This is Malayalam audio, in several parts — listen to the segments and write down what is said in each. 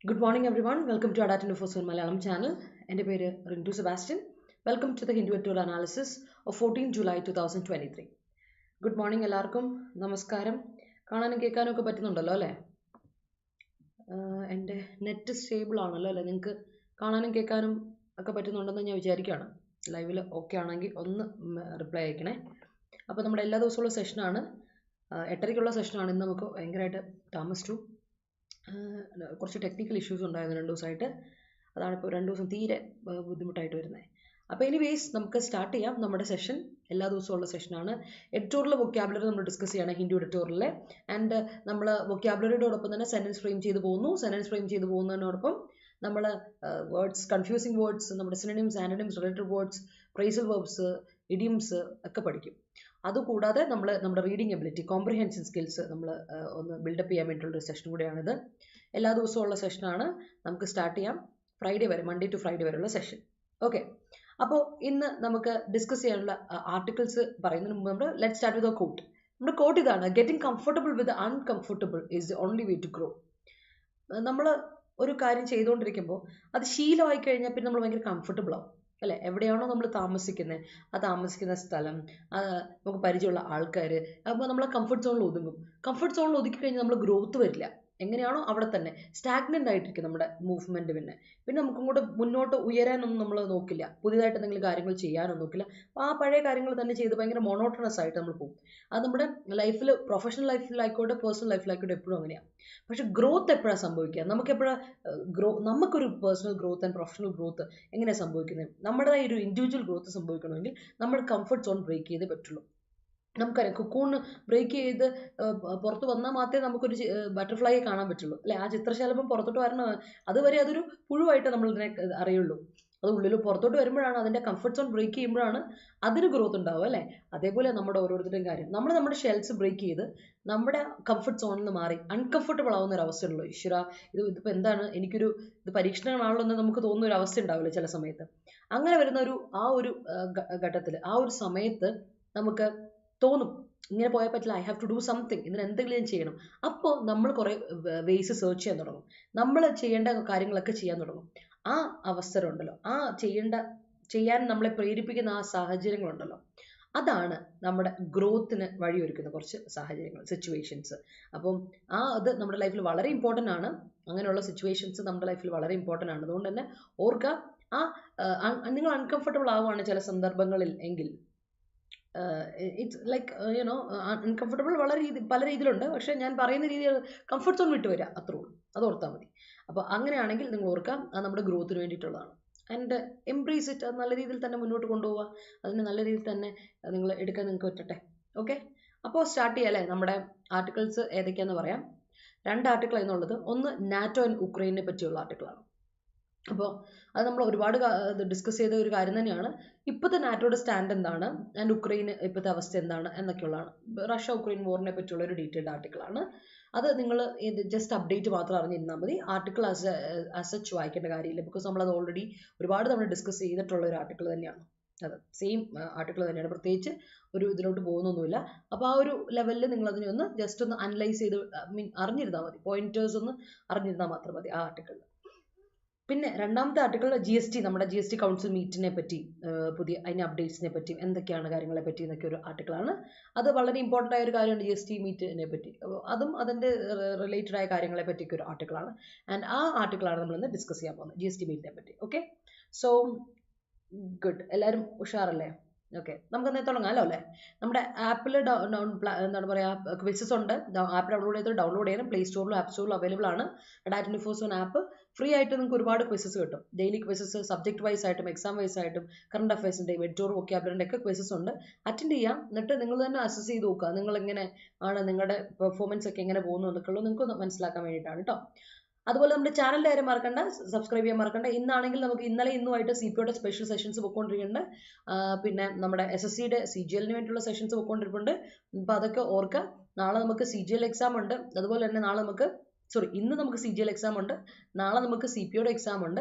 Good morning, everyone. Welcome to Adda247 Malayalam channel. എൻ്റെ പേര് Rintu Sebastian. Welcome to the Editorial analysis of 14 July 2023. Good morning എല്ലാവർക്കും. നമസ്കാരം. കാണാനും കേൾക്കാനും ഒക്കെ പറ്റുന്നുണ്ടല്ലോ അല്ലേ? എൻ്റെ നെറ്റ് സ്റ്റേബിൾ ആണല്ലോ അല്ലേ? നിങ്ങൾക്ക് കാണാനും കേൾക്കാനും ഒക്കെ പറ്റുന്നുണ്ടെന്ന് ഞാൻ വിചാരിക്കുകയാണ്. ലൈവിൽ ഓക്കെ ആണെങ്കിൽ ഒന്ന് റിപ്ലൈ അയക്കണേ. അപ്പോൾ നമ്മുടെ എല്ലാ ദിവസമുള്ള സെഷനാണ്. 8:30-ക്കുള്ള സെഷനാണ്. ഇന്ന് നമുക്ക് ഭയങ്കരമായിട്ട് താമസിച്ചു. കുറച്ച് ടെക്നിക്കൽ ഇഷ്യൂസ് ഉണ്ടായിരുന്നു 2 ദിവസമായിട്ട്. അതാണ് ഇപ്പോൾ 2 ദിവസം തീരെ ബുദ്ധിമുട്ടായിട്ട് വരുന്നത്. അപ്പോൾ എനിവേസ് നമുക്ക് സ്റ്റാർട്ട് ചെയ്യാം നമ്മുടെ സെഷൻ. എല്ലാ ദിവസവും ഉള്ള സെഷനാണ്. എഡിറ്റോറിയൽ വൊക്കാബുലറി നമ്മൾ ഡിസ്കസ് ചെയ്യണം ഹിന്ദു എഡിറ്റോറിയലിലെ. ആൻഡ് നമ്മൾ വൊക്കാബുലറിയോടൊപ്പം തന്നെ സെൻറ്റൻസ് ഫ്രെയിം ചെയ്ത് പോകുന്നു. സെൻറ്റൻസ് ഫ്രെയിം ചെയ്ത് പോകുന്നതിനോടൊപ്പം നമ്മൾ വേർഡ്സ്, കൺഫ്യൂസിങ് വേർഡ്സ്, നമ്മുടെ synonyms, ആന്റണിംസ്, related words, phrasal verbs, idioms ഒക്കെ പഠിക്കും. അതുകൂടാതെ നമ്മൾ നമ്മുടെ റീഡിംഗ് എബിലിറ്റി, കോംപ്രിഹെൻഷൻ സ്കിൽസ് നമ്മൾ ഒന്ന് ബിൽഡപ്പ് ചെയ്യാൻ വേണ്ടിയിട്ടുള്ളൊരു സെഷൻ കൂടെയാണിത്. എല്ലാ ദിവസവും ഉള്ള സെഷനാണ്. നമുക്ക് സ്റ്റാർട്ട് ചെയ്യാം. ഫ്രൈഡേ വരെ, മൺഡേ ടു ഫ്രൈഡേ വരെയുള്ള സെഷൻ. ഓക്കെ, അപ്പോൾ ഇന്ന് നമുക്ക് ഡിസ്കസ് ചെയ്യാനുള്ള ആർട്ടിക്കിൾസ് പറയുന്നതിന് മുമ്പ് നമ്മൾ let start with a quote. നമ്മുടെ കോട്ട് ഇതാണ്: getting comfortable with uncomfortable is the only way to grow. നമ്മൾ ഒരു കാര്യം ചെയ്തുകൊണ്ടിരിക്കുമ്പോൾ അത് ശീലമായി കഴിഞ്ഞാൽ പിന്നെ നമ്മൾ ഭയങ്കര കംഫർട്ടബിൾ ആവും അല്ലേ? എവിടെയാണോ നമ്മൾ താമസിക്കുന്നത്, ആ താമസിക്കുന്ന സ്ഥലം, നമുക്ക് പരിചയമുള്ള ആൾക്കാർ, അപ്പോൾ നമ്മളെ കംഫർട്ട് സോണിൽ ഒതുങ്ങും. കംഫർട്ട് സോണിൽ ഒതുക്കി കഴിഞ്ഞാൽ നമ്മൾ ഗ്രോത്ത് വരില്ല. എങ്ങനെയാണോ അവിടെ തന്നെ സ്റ്റാഗ്നൻ്റ് ആയിട്ടിരിക്കും നമ്മുടെ മൂവ്മെൻറ്റ്. പിന്നെ നമുക്കും കൂടെ മുന്നോട്ട് ഉയരാനൊന്നും നമ്മൾ നോക്കില്ല, പുതിയതായിട്ട് എന്തെങ്കിലും കാര്യങ്ങൾ ചെയ്യാനൊന്നും നോക്കില്ല. അപ്പോൾ ആ പഴയ കാര്യങ്ങൾ തന്നെ ചെയ്ത് ഭയങ്കര മോണോട്ടണസ് ആയിട്ട് നമ്മൾ പോകും. അത് നമ്മുടെ ലൈഫിൽ, പ്രൊഫഷണൽ ലൈഫിലായിക്കോട്ടെ പേഴ്സണൽ ലൈഫിലായിക്കോട്ടെ എപ്പോഴും അങ്ങനെയാണ്. പക്ഷെ ഗ്രോത്ത് എപ്പോഴാണ് സംഭവിക്കുക? നമുക്കൊരു personal growth and professional growth എങ്ങനെയാണ് സംഭവിക്കുന്നത്? നമ്മുടേതായ ഒരു ഇൻഡിവിജ്വൽ ഗ്രോത്ത് സംഭവിക്കണമെങ്കിൽ നമ്മൾ കംഫർട്ട് സോൺ ബ്രേക്ക് ചെയ്തേ പറ്റുള്ളൂ. നമുക്കറിയാം, കുക്കൂണ് ബ്രേക്ക് ചെയ്ത് പുറത്ത് വന്നാൽ മാത്രമേ നമുക്കൊരു ബട്ടർഫ്ലൈയെ കാണാൻ പറ്റുള്ളൂ അല്ലേ? ആ ചിത്രശലഭം പുറത്തോട്ട് വരണം, അതുവരെ അതൊരു പുഴുവായിട്ട് നമ്മളിതിനെ അറിയുള്ളൂ. അത് ഉള്ളിൽ പുറത്തോട്ട് വരുമ്പോഴാണ്, അതിൻ്റെ കംഫർട്ട് സോൺ ബ്രേക്ക് ചെയ്യുമ്പോഴാണ് അതിന് ഗ്രോത്ത് ഉണ്ടാവുക അല്ലേ? അതേപോലെ നമ്മുടെ ഓരോരുത്തരുടെയും കാര്യം. നമ്മുടെ ഷെൽസ് ബ്രേക്ക് ചെയ്ത് നമ്മുടെ കംഫർട്ട് സോണിൽ നിന്ന് മാറി അൺകംഫർട്ടബിൾ ആവുന്ന ഒരു അവസ്ഥയുള്ളൂ. ഈശ്വര, ഇതിപ്പോൾ എന്താണ്, ഇത് പരീക്ഷണങ്ങളാണല്ലോ എന്ന് നമുക്ക് തോന്നുന്ന ഒരു അവസ്ഥ ഉണ്ടാവില്ല ചില സമയത്ത്. അങ്ങനെ വരുന്ന ആ ഒരു ഘട്ടത്തിൽ, ആ ഒരു സമയത്ത് നമുക്ക് തോന്നും ഇങ്ങനെ പോയാൽ പറ്റില്ല, I have to do something, ഇതിന് എന്തെങ്കിലും ചെയ്യണം. അപ്പോൾ നമ്മൾ കുറേ വേസ് സെർച്ച് ചെയ്യാൻ തുടങ്ങും. നമ്മൾ ചെയ്യേണ്ട കാര്യങ്ങളൊക്കെ ചെയ്യാൻ തുടങ്ങും. ആ അവസരം ഉണ്ടല്ലോ, ചെയ്യാൻ നമ്മളെ പ്രേരിപ്പിക്കുന്ന ആ സാഹചര്യങ്ങളുണ്ടല്ലോ, അതാണ് നമ്മുടെ ഗ്രോത്തിന് വഴിയൊരുക്കുന്ന കുറച്ച് സാഹചര്യങ്ങൾ, സിറ്റുവേഷൻസ്. അപ്പം അത് നമ്മുടെ ലൈഫിൽ വളരെ ഇമ്പോർട്ടൻ്റ് ആണ്. അങ്ങനെയുള്ള സിറ്റുവേഷൻസ് നമ്മുടെ ലൈഫിൽ വളരെ ഇമ്പോർട്ടൻ്റ് ആണ്. അതുകൊണ്ട് തന്നെ ഓർക്കുക, നിങ്ങൾ അൺകംഫർട്ടബിൾ ആവുകയാണ് ചില സന്ദർഭങ്ങളിൽ എങ്കിൽ, ഇറ്റ്സ് ലൈക്ക് അൺകംഫർട്ടബിൾ പല രീതിയിലുണ്ട്. പക്ഷേ ഞാൻ പറയുന്ന രീതിയിൽ കംഫർട്ട് സോൺ വിട്ട് വരിക, അത്രേ ഉള്ളൂ. അത് ഓർത്താൽ മതി. അപ്പോൾ അങ്ങനെയാണെങ്കിൽ നിങ്ങൾ ഓർക്കാം, അത് നമ്മുടെ ഗ്രോത്തിന് വേണ്ടിയിട്ടുള്ളതാണ്. And embrace it. അത് നല്ല രീതിയിൽ തന്നെ മുന്നോട്ട് കൊണ്ടുപോവുക, അതിന് നല്ല രീതിയിൽ തന്നെ നിങ്ങൾ എടുക്കാൻ നിങ്ങൾക്ക് പറ്റട്ടെ. ഓക്കെ, അപ്പോൾ സ്റ്റാർട്ട് ചെയ്യാം അല്ലേ? നമ്മുടെ ആർട്ടിക്കിൾസ് ഏതൊക്കെയാണെന്ന് പറയാം. 2 ആർട്ടിക്കിൾ എന്നുള്ളത്, ഒന്ന് നാറ്റോ ആൻഡ് ഉക്രൈനെ പറ്റിയുള്ള ആർട്ടിക്കിളാണ്. അപ്പോൾ അത് നമ്മൾ ഒരുപാട് ഡിസ്കസ് ചെയ്ത ഒരു കാര്യം തന്നെയാണ്. ഇപ്പോഴത്തെ നാറ്റോയുടെ സ്റ്റാൻഡ് എന്താണ്, ആൻഡ് ഉക്രൈന് ഇപ്പോഴത്തെ അവസ്ഥ എന്താണ് എന്നൊക്കെയുള്ളതാണ്. റഷ്യ ഉക്രൈൻ വാറിനെ പറ്റിയുള്ള ഒരു ഡീറ്റെയിൽഡ് ആർട്ടിക്കിളാണ്. അത് നിങ്ങൾ ജസ്റ്റ് അപ്ഡേറ്റ് മാത്രം അറിഞ്ഞിരുന്നാൽ മതി. ആർട്ടിക്കിൾ ആസ് സച്ച് വായിക്കേണ്ട കാര്യമില്ല, ബിക്കോസ് നമ്മളത് ഓൾറെഡി ഒരുപാട് തവണ ഡിസ്കസ് ചെയ്തിട്ടുള്ള ഒരു ആർട്ടിക്കിൾ തന്നെയാണ്. അത് സെയിം ആർട്ടിക്കിൾ തന്നെയാണ്, പ്രത്യേകിച്ച് ഒരു ഇതിലോട്ട് പോകുന്നൊന്നുമില്ല. അപ്പോൾ ആ ഒരു ലെവലിൽ നിങ്ങൾ അതിനെ ഒന്ന് ജസ്റ്റ് ഒന്ന് അനലൈസ് ചെയ്ത് അറിഞ്ഞിരുന്നാൽ മതി. പോയിന്റേഴ്സ് ഒന്ന് അറിഞ്ഞിരുന്നാൽ മാത്രം മതി ആ ആർട്ടിക്കിളിൽ. പിന്നെ രണ്ടാമത്തെ ആർട്ടിക്കിൾ GST, നമ്മുടെ GST കൗൺസിൽ മീറ്റിനെ പറ്റി, പുതിയ അതിൻ്റെ അപ്ഡേറ്റ്സിനെ പറ്റി, എന്തൊക്കെയാണ് കാര്യങ്ങളെ പറ്റി എന്നൊക്കെ ഒരു ആർട്ടിക്കിളാണ്. അത് വളരെ ഇമ്പോർട്ടൻ്റ് ആയ ഒരു കാര്യമാണ് GST മീറ്റിനെ പറ്റി. അതും അതിൻ്റെ റിലേറ്റഡ് ആയ കാര്യങ്ങളെ പറ്റിയൊക്കെ ഒരു ആർട്ടിക്കിളാണ്. ആൻഡ് ആ ആർട്ടിക്കിളാണ് നമ്മളിന്ന് ഡിസ്കസ് ചെയ്യാൻ പോകുന്നത്, GST മീറ്റിനെ പറ്റി. ഓക്കെ, സോ ഗുഡ്, എല്ലാവരും ഉഷാറല്ലേ? ഓക്കെ, നമുക്ക് തുടങ്ങാമല്ലോ അല്ലേ? നമ്മുടെ ആപ്പിൽ എന്താണ് പറയുക, ക്വിസസ് ഉണ്ട്. ആപ്പ് ഡൗൺലോഡ് ചെയ്യണം. പ്ലേ സ്റ്റോറിലും ആപ്പ് സ്റ്റോറിലും അവൈലബിൾ ആണ്. Adda247 ആപ്പ് ഫ്രീ ആയിട്ട് നിങ്ങൾക്ക് ഒരുപാട് ക്വിസസ് കിട്ടും. ഡെയിലി ക്വിസസ്, സബ്ജക്ട് വൈസ് ആയിട്ടും എക്സാം വൈസ് ആയിട്ടും, കറണ്ട് അഫയേഴ്സിൻ്റെയും എഡിറ്റോറിയൽ വൊക്കാബുലറിൻ്റെ ഒക്കെ ക്വിസസ് ഉണ്ട്. അറ്റൻഡ് ചെയ്യാം. എന്നിട്ട് നിങ്ങൾ തന്നെ അസസ് ചെയ്ത് നോക്കുക, നിങ്ങൾ എങ്ങനെ ആണ്, നിങ്ങളുടെ പെർഫോമൻസ് ഒക്കെ എങ്ങനെ പോകുന്നു എന്നൊക്കെയുള്ളത് നിങ്ങൾക്ക് മനസ്സിലാക്കാൻ വേണ്ടിയിട്ടാണ് കേട്ടോ. അതുപോലെ നമ്മുടെ ചാനലിൻ്റെ കാര്യം മറക്കണ്ട, സബ്സ്ക്രൈബ് ചെയ്യാൻ മറക്കണ്ട. ഇന്നാണെങ്കിൽ നമുക്ക് ഇന്നുമായിട്ട് CPOയുടെ സ്പെഷ്യൽ സെഷൻസ് പൊയ്ക്കൊണ്ടിരിക്കുന്നുണ്ട്. പിന്നെ നമ്മുടെ SSCയുടെ CGLന് വേണ്ടിയുള്ള സെഷൻസ് പൊയ്ക്കൊണ്ടിരിപ്പുണ്ട്. അപ്പോൾ അതൊക്കെ ഓർക്കുക. നാളെ നമുക്ക് CGL എക്സാം ഉണ്ട്. അതുപോലെ തന്നെ ഇന്ന് നമുക്ക് CGL എക്സാം ഉണ്ട്, നാളെ നമുക്ക് CPOയുടെ എക്സാം ഉണ്ട്.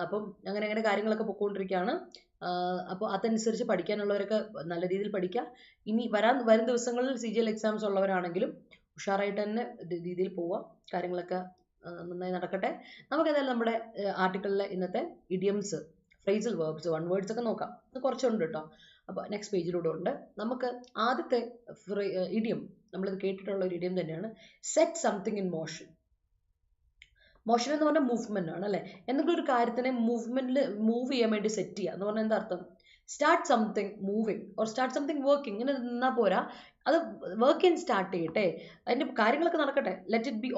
അപ്പം അങ്ങനെ കാര്യങ്ങളൊക്കെ പൊയ്ക്കൊണ്ടിരിക്കുകയാണ്. അപ്പോൾ അതനുസരിച്ച് പഠിക്കാനുള്ളവരൊക്കെ നല്ല രീതിയിൽ പഠിക്കുക. ഇനി വരും ദിവസങ്ങളിൽ CGL എക്സാംസ് ഉള്ളവരാണെങ്കിലും ഉഷാറായിട്ട് തന്നെ രീതിയിൽ പോവുക. കാര്യങ്ങളൊക്കെ നന്നായി നടക്കട്ടെ. നമുക്ക് ഏതായാലും നമ്മുടെ ആർട്ടിക്കിളിലെ ഇന്നത്തെ idioms, phrasal verbs, one words ഒക്കെ നോക്കാം. ഇത് കുറച്ചുണ്ട് കേട്ടോ. അപ്പോൾ നെക്സ്റ്റ് പേജിലൂടെ ഉണ്ട്. നമുക്ക് ആദ്യത്തെ ഇഡിയം, നമ്മളിത് കേട്ടിട്ടുള്ള ഒരു ഇഡിയം തന്നെയാണ്, set something in motion. Motion എന്ന് പറഞ്ഞാൽ മൂവ്മെന്റ് ആണ് അല്ലേ? എന്തെങ്കിലും ഒരു കാര്യത്തിനെ മൂവ്മെന്റിൽ മൂവ് ചെയ്യാൻ വേണ്ടി സെറ്റ് ചെയ്യുക എന്ന് പറഞ്ഞാൽ എന്താ അർത്ഥം? Start something moving or start something working. ഇങ്ങനെ നിന്നാൽ പോരാ, അത് വർക്ക് ചെയ്യാൻ സ്റ്റാർട്ട് ചെയ്യട്ടെ, അതിന്റെ കാര്യങ്ങളൊക്കെ നടക്കട്ടെ. ലെറ്റ് ഇറ്റ് ബി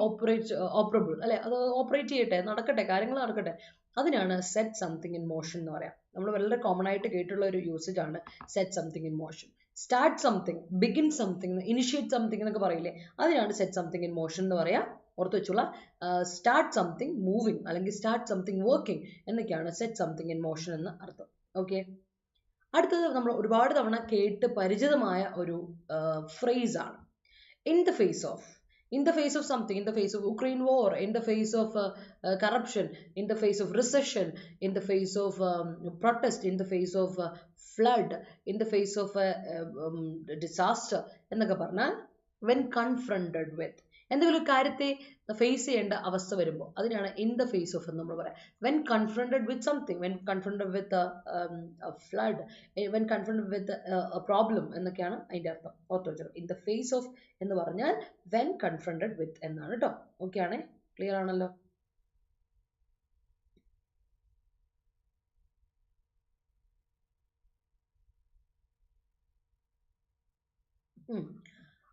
ഓപ്പറബിൾ അല്ലെ, അത് ഓപ്പറേറ്റ് ചെയ്യട്ടെ, നടക്കട്ടെ, കാര്യങ്ങൾ നടക്കട്ടെ. അതിനാണ് സെറ്റ് സംതിങ് ഇൻ മോഷൻ എന്ന് പറയാം. നമ്മൾ വളരെ കോമൺ ആയിട്ട് കേട്ടുള്ള ഒരു യൂസേജ് ആണ് set something in motion. Start something, begin something, initiate something എന്നൊക്കെ പറയില്ലേ, അതിനാണ് സെറ്റ് സംതിങ് ഇൻ മോഷൻ എന്ന് പറയാം. ഓർത്ത് വെച്ചുള്ള സ്റ്റാർട്ട് സംതിങ് മൂവിങ് അല്ലെങ്കിൽ സ്റ്റാർട്ട് സംതിങ് വർക്കിംഗ് എന്നൊക്കെയാണ് സെറ്റ് സംതിങ് ഇൻ മോഷൻ എന്ന് അർത്ഥം. ഓക്കെ, അടുത്തത് നമ്മൾ ഒരുപാട് തവണ കേട്ട് പരിചിതമായ ഒരു ഫ്രേസ് ആണ് in the face of. In the face of something, in the face of Ukraine war, in the face of corruption, in the face of recession, in the face of protest, in the face of flood, in the face of disaster എന്നൊക്കെ പറഞ്ഞാൽ when confronted with, എന്തെങ്കിലും ഒരു കാര്യത്തെ ഫേസ് ചെയ്യേണ്ട അവസ്ഥ വരുമ്പോൾ അതിനാണ് ഇൻ ദ ഫേസ് ഓഫ് എന്ന് നമ്മൾ പറയാം. When confronted with something, when confronted with flood, when confronted with problem എന്നൊക്കെയാണ് അതിൻ്റെ അർത്ഥം. ഓർത്ത് വെച്ചോ, ഇൻ ദ ഫേസ് ഓഫ് എന്ന് പറഞ്ഞാൽ വെൻ കൺഫ്രണ്ടഡ് വിത്ത് എന്നാണ് കേട്ടോ. ഓക്കെ ആണേ, ക്ലിയർ ആണല്ലോ?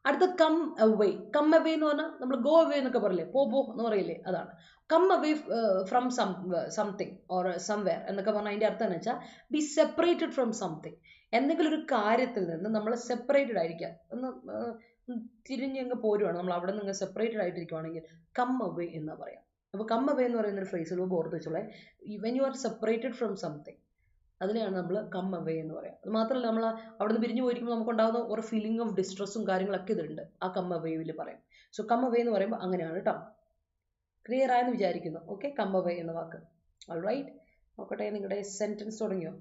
അടുത്ത കം അവേ. കം അവേ എന്ന് പറഞ്ഞാൽ നമ്മൾ ഗോ അവേ എന്നൊക്കെ പറയില്ലേ, പോ എന്ന് പറയില്ലേ, അതാണ് come away from something or somewhere എന്നൊക്കെ പറഞ്ഞാൽ അതിന്റെ അർത്ഥം എന്ന് വെച്ചാൽ ബി സെപ്പറേറ്റഡ് ഫ്രം സംതിങ്. എന്തെങ്കിലും ഒരു കാര്യത്തിൽ നിന്ന് നമ്മൾ സെപ്പറേറ്റഡ് ആയിരിക്കുക, ഒന്ന് തിരിഞ്ഞങ്ങ് പോരുവാണ്, നമ്മൾ അവിടെ നിന്ന് സെപ്പറേറ്റഡ് ആയിട്ടിരിക്കുവാണെങ്കിൽ കം അവേ എന്ന് പറയാം. അപ്പൊ കം അവേ എന്ന് പറയുന്ന ഒരു ഫ്രേസിൽ ഓർത്ത് വെച്ചോളെ, when you are separated from something, അതിനെയാണ് നമ്മൾ കം അവേ എന്ന് പറയാം. അത് മാത്രമല്ല, നമ്മൾ അവിടെ നിന്ന് പിരിഞ്ഞു പോയിരിക്കുമ്പോൾ നമുക്ക് ഉണ്ടാകുന്ന ഒരു ഫീലിംഗ് ഓഫ് ഡിസ്ട്രെസ്സും കാര്യങ്ങളൊക്കെ ഇതുണ്ട് ആ കം അവേയിൽ പറയാം. സോ കം അവേ എന്ന് പറയുമ്പോൾ അങ്ങനെയാണ് കേട്ടോ. ക്ലിയർ ആയെന്ന് വിചാരിക്കുന്നു. ഓക്കെ, കം അവേ എന്ന വാക്ക്. ഓൾറൈറ്റ്, നോക്കട്ടെ നിങ്ങളുടെ സെന്റൻസ് തുടങ്ങിയോ?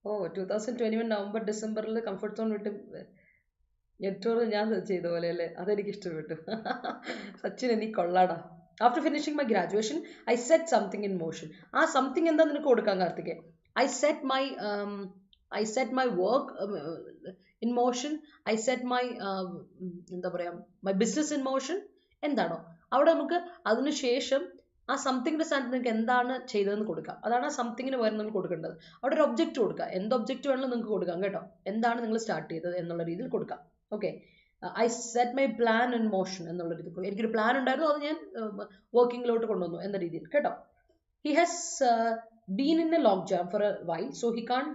ഓ, 2021 നവംബർ ഡിസംബറിൽ കംഫർട്ട് സോൺ വിട്ട് എഡിറ്റോറിയൽ ഞാൻ ചെയ്ത പോലെ അല്ലേ, അതെനിക്ക് ഇഷ്ടപ്പെട്ടു. സച്ചിൻ നീ കൊള്ളാടാ. After finishing my graduation, I set something in motion. ആ സംതിങ് എന്താ നിനക്ക് കൊടുക്കാൻ കാർത്തികേ? I set my work in motion. I set my എന്താ പറയാ, my business in motion. എന്താണോ അവിടെ നമുക്ക് അതിനുശേഷം ആ സംതിങ്ങിന്റെ സ്ഥാനത്ത് നിങ്ങൾക്ക് എന്താണ് ചെയ്തതെന്ന് കൊടുക്കാം. അതാണ് ആ സംതിങ്ങിന് പകരം നിങ്ങൾ കൊടുക്കേണ്ടത്. അവിടെ ഒരു ഒബ്ജക്റ്റ് കൊടുക്കുക, എന്ത് ഒബ്ജക്റ്റ് വേണമെങ്കിലും നിങ്ങൾക്ക് കൊടുക്കാം കേട്ടോ. എന്താണ് നിങ്ങൾ സ്റ്റാർട്ട് ചെയ്തത് എന്നുള്ള രീതിയിൽ കൊടുക്കാം. Okay, I set my plan in motion എന്നുള്ള രീതിയിൽ, എനിക്കൊരു പ്ലാൻ ഉണ്ടായിരുന്നു, അത് ഞാൻ വർക്കിങ്ങിലോട്ട് കൊണ്ടുവന്നു എന്ന രീതിയിൽ കേട്ടോ. He has been in a lock jam for a while, so he can't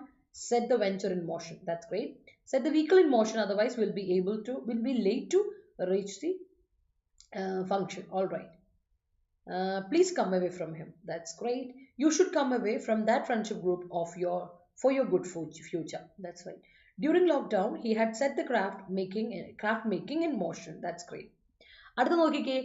set the venture in motion. That's great. Set the vehicle in motion, otherwise will be late to reach the function. All right. Please come away from him. That's great. You should come away from that friendship group for your good future. That's right. During lockdown, he had set the craft making in motion. That's great. അടുത്ത നോക്കിക്കേ,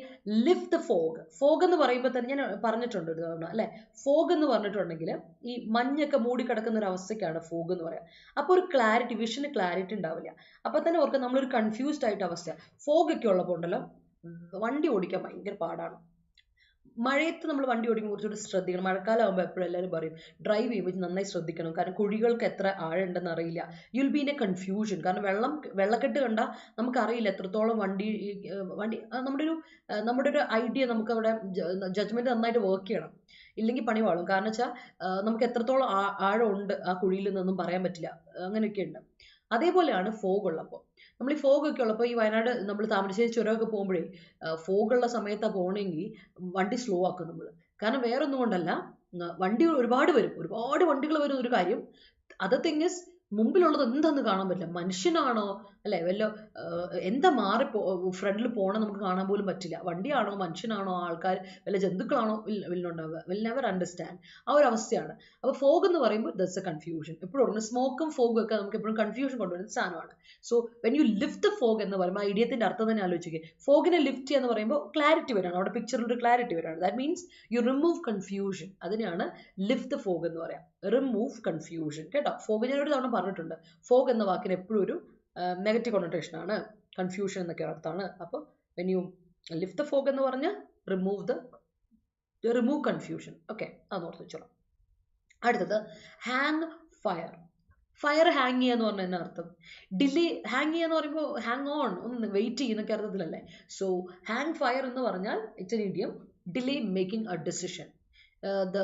ലിഫ്റ്റ് ദ ഫോഗ്. ഫോഗ് എന്ന് പറയുമ്പോൾ തന്നെ ഞാൻ പറഞ്ഞിട്ടുണ്ട് ഒരു തവണ അല്ലെ, ഫോഗ് എന്ന് പറഞ്ഞിട്ടുണ്ടെങ്കിൽ ഈ മഞ്ഞൊക്കെ മൂടിക്കിടക്കുന്ന ഒരു അവസ്ഥയ്ക്കാണ് ഫോഗ് എന്ന് പറയാം. അപ്പോൾ ഒരു ക്ലാരിറ്റി, വിഷന് ക്ലാരിറ്റി ഉണ്ടാവില്ല. അപ്പൊ തന്നെ ഓർക്കുക, നമ്മളൊരു കൺഫ്യൂസ്ഡ് ആയിട്ട് അവസ്ഥ. ഫോഗ് ഒക്കെ ഉള്ളപ്പോൾ ഉണ്ടല്ലോ വണ്ടി ഓടിക്കാൻ ഭയങ്കര പാടാണ്. മഴയത്ത് നമ്മൾ വണ്ടി ഓടിക്കുമ്പോൾ കുറച്ചുകൂടി ശ്രദ്ധിക്കണം. മഴക്കാലം ആകുമ്പോൾ എപ്പോഴും എല്ലാവരും പറയും ഡ്രൈവ് ചെയ്യുമ്പോൾ നന്നായി ശ്രദ്ധിക്കണം, കാരണം കുഴികൾക്ക് എത്ര ആഴമുണ്ടെന്ന് അറിയില്ല. You'll be in A confusion, കാരണം വെള്ളക്കെട്ട് കണ്ടാൽ നമുക്കറിയില്ല എത്രത്തോളം വണ്ടി നമ്മുടെ ഒരു ഐഡിയ നമുക്ക് അവിടെ ജഡ്ജ്മെന്റ് നന്നായിട്ട് വർക്ക് ചെയ്യണം, ഇല്ലെങ്കിൽ പണി വാളും. കാരണം വെച്ചാൽ നമുക്ക് എത്രത്തോളം ആഴം ഉണ്ട് ആ കുഴിയിൽ നിന്നൊന്നും പറയാൻ പറ്റില്ല, അങ്ങനെയൊക്കെ ഉണ്ട്. അതേപോലെയാണ് ഫോഗ് ഉള്ളപ്പോൾ. നമ്മൾ ഈ ഫോഗ് ഒക്കെ ഉള്ളപ്പോൾ ഈ വയനാട് നമ്മൾ താമരശ്ശേരി ചുരമൊക്കെ പോകുമ്പോഴേ ഫോഗുള്ള സമയത്താണ് പോകണമെങ്കിൽ വണ്ടി സ്ലോ ആക്കും നമ്മൾ. കാരണം വേറൊന്നും കൊണ്ടല്ല, വണ്ടി ഒരുപാട് വണ്ടികൾ വരും ഒരു കാര്യം. അതർ തിങ് ഇസ് മുമ്പിലുള്ളത് എന്താന്ന് കാണാൻ പറ്റില്ല. മനുഷ്യനാണോ അല്ലെ, വല്ല എന്താ ഫ്രണ്ടിൽ പോകണം നമുക്ക് കാണാൻ പോലും പറ്റില്ല. വണ്ടിയാണോ മനുഷ്യനാണോ ആൾക്കാർ വല്ല ജന്തുക്കളാണോ വില്ലുണ്ടാവുക, വിൽ നെവർ അണ്ടർസ്റ്റാൻഡ്. ആ ഒരു അവസ്ഥയാണ്. അപ്പോൾ ഫോഗ് എന്ന് പറയുമ്പോൾ ദറ്റ്സ് എ കൺഫ്യൂഷൻ. എപ്പോഴും സ്മോക്കും ഫോഗും ഒക്കെ നമുക്ക് എപ്പോഴും കൺഫ്യൂഷൻ കൊണ്ടുവരുന്ന സാധനമാണ്. So when you lift the fog എന്ന് പറയുമ്പോൾ ഐഡിയത്തിന്റെ അർത്ഥം തന്നെ ആലോചിക്കുക. ഫോഗിനെ ലിഫ്റ്റ് എന്ന് പറയുമ്പോൾ ക്ലാരിറ്റി വരാണ്, അവിടെ പിക്ചറിൽ ഒരു ക്ലാരിറ്റി വരാണ്. That means U remove confusion. അതിനെയാണ് ലിഫ്റ്റ് ദ ഫോഗ് എന്ന് പറയാം, റിമൂവ് കൺഫ്യൂഷൻ കേട്ടോ. ഫോഗ് ഞാൻ ഒരു തവണ പറഞ്ഞിട്ടുണ്ട്, ഫോഗ് എന്ന വാക്കിന് എപ്പോഴും ഒരു നെഗറ്റീവ് കൊണോട്ടേഷൻ ആണ്. കൺഫ്യൂഷൻ എന്നൊക്കെ അർത്ഥമാണ്. അപ്പോൾ when you lift the fog എന്ന് പറഞ്ഞാൽ remove confusion. ഓക്കെ, അത് ഓർത്ത് വെച്ചോളാം. അടുത്തത് ഹാങ് ഫയർ. ഫയർ ഹാങ് ചെയ്യുക എന്ന് പറഞ്ഞാൽ എന്നാ അർത്ഥം? ഡിലേ. ഹാങ് ചെയ്യുക എന്ന് പറയുമ്പോൾ ഹാങ് ഓൺ, ഒന്ന് വെയിറ്റ് ചെയ്യുന്നൊക്കെ അർത്ഥത്തിലല്ലേ. സോ ഹാങ് ഫയർ എന്ന് പറഞ്ഞാൽ it's an idiom, delay making a decision. The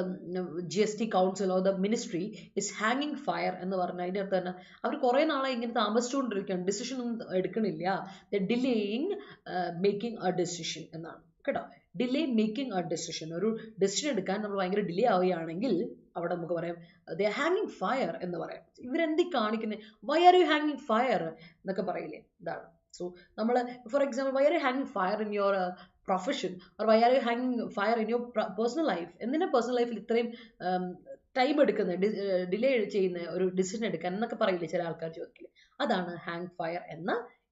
GST council or the ministry is hanging fire എന്ന് പറഞ്ഞാൽ അതിൻ്റെ അർത്ഥം തന്നെ അവർ കുറേ നാളായി ഇങ്ങനെ താമസിച്ചുകൊണ്ടിരിക്കുകയാണ്, ഡിസിഷൻ ഒന്നും എടുക്കണില്ല. The delaying making a decision എന്നാണ് കേട്ടോ. ഡിലേ മേക്കിംഗ് എ ഡിസിഷൻ, ഒരു ഡിസിഷൻ എടുക്കാൻ നമ്മൾ ഭയങ്കര ഡിലേ ആവുകയാണെങ്കിൽ അവിടെ നമുക്ക് പറയാം ദേ ആർ ഹാങ്ങിങ് ഫയർ എന്ന് പറയാം. ഇവരെന്തി കാണിക്കുന്നത്, വൈ ആർ യു ഹാങ്ങിങ് ഫയർ എന്നൊക്കെ പറയില്ലേ, ഇതാണ്. സോ നമ്മൾ for example why are you ഹാങ്ങിങ് fire in your profession, or why are you hanging fire in your personal life? എന്തിനാ പേഴ്സണൽ ലൈഫിൽ ഇത്രയും ടൈം എടുക്കുന്നത്, ഡിലേ ചെയ്യുന്ന ഒരു ഡിസിഷൻ എടുക്കാൻ എന്നൊക്കെ പറയില്ലേ ചില ആൾക്കാർ ചോദിക്കില്ലേ, അതാണ് ഹാങ് ഫയർ എന്ന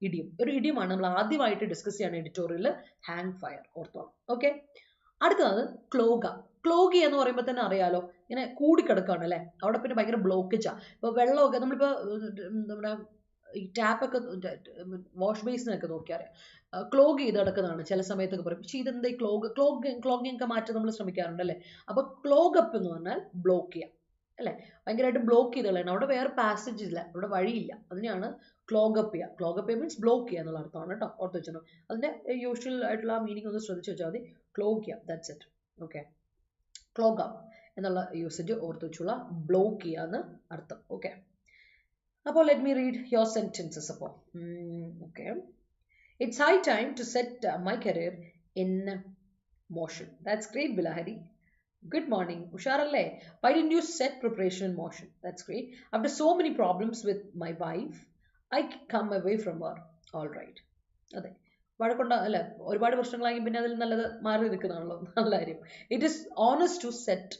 ഇഡിയം. ഒരു ഇഡിയമാണ് നമ്മൾ ആദ്യമായിട്ട് ഡിസ്കസ് ചെയ്യാണ് എഡിറ്റോറിയൽ, ഹാങ് ഫയർ, ഓർത്തോളം. ഓക്കെ, അടുത്തത് ക്ലോഗ. ക്ലോഗി എന്ന് പറയുമ്പോൾ തന്നെ അറിയാലോ, ഇങ്ങനെ കൂടിക്കിടക്കുകയാണ് അല്ലേ, അവിടെ പിന്നെ ഭയങ്കര ബ്ലോക്കേജാ. ഇപ്പോൾ വെള്ളമൊക്കെ നമ്മളിപ്പോൾ നമ്മുടെ ഈ ടാപ്പൊക്കെ വാഷ് ബേസിനൊക്കെ നോക്കിയാൽ അറിയാം ക്ലോഗ് ചെയ്ത് കിടക്കുന്നതാണ് ചില സമയത്തൊക്കെ പറയും. പക്ഷേ ഇതെന്താ ക്ലോഗിങ് ഒക്കെ മാറ്റാൻ നമ്മൾ ശ്രമിക്കാറുണ്ട് അല്ലേ. അപ്പോൾ ക്ലോഗ് അപ്പ് എന്ന് പറഞ്ഞാൽ ബ്ലോക്ക് ചെയ്യാം അല്ലേ, ഭയങ്കരമായിട്ട് ബ്ലോക്ക് ചെയ്ത് കളയണം, അവിടെ വേറെ പാസേജ് ഇല്ല, അവിടെ വഴിയില്ല, അതിനെയാണ് ക്ലോഗ് അപ്പ് ചെയ്യുക. ക്ലോഗ് അപ്പ് മീൻസ് ബ്ലോക്ക് ചെയ്യുക എന്നുള്ള അർത്ഥമാണ് കേട്ടോ, ഓർത്ത് വെച്ചോ. അതിൻ്റെ യൂഷ്വൽ ആയിട്ടുള്ള മീനിങ് ഒന്ന് ശ്രദ്ധിച്ച് വെച്ചാൽ മതി, ക്ലോഗ് ചെയ്യുക, that's it. Okay, clog up എന്നുള്ള യൂസേജ് ഓർത്ത് വെച്ചുള്ള ബ്ലോക്ക് ചെയ്യുക എന്ന് അർത്ഥം. ഓക്കെ, അപ്പോൾ let me read your sentences. അപ്പോൾ okay, it's high time to set my career in motion. That's great, Bilahari. Good morning. Usharalle, why didn't you set preparation in motion? That's great. After so many problems with my wife, I come away from her. All right. അതെ, വഴക്കൊണ്ട അല്ല, ഒരുപാട് പ്രശ്നങ്ങളായി പിന്നെ അതിൽ നല്ലത് മാറി നിൽക്കുന്നതാണല്ലോ, നല്ല കാര്യം. It is honest to set,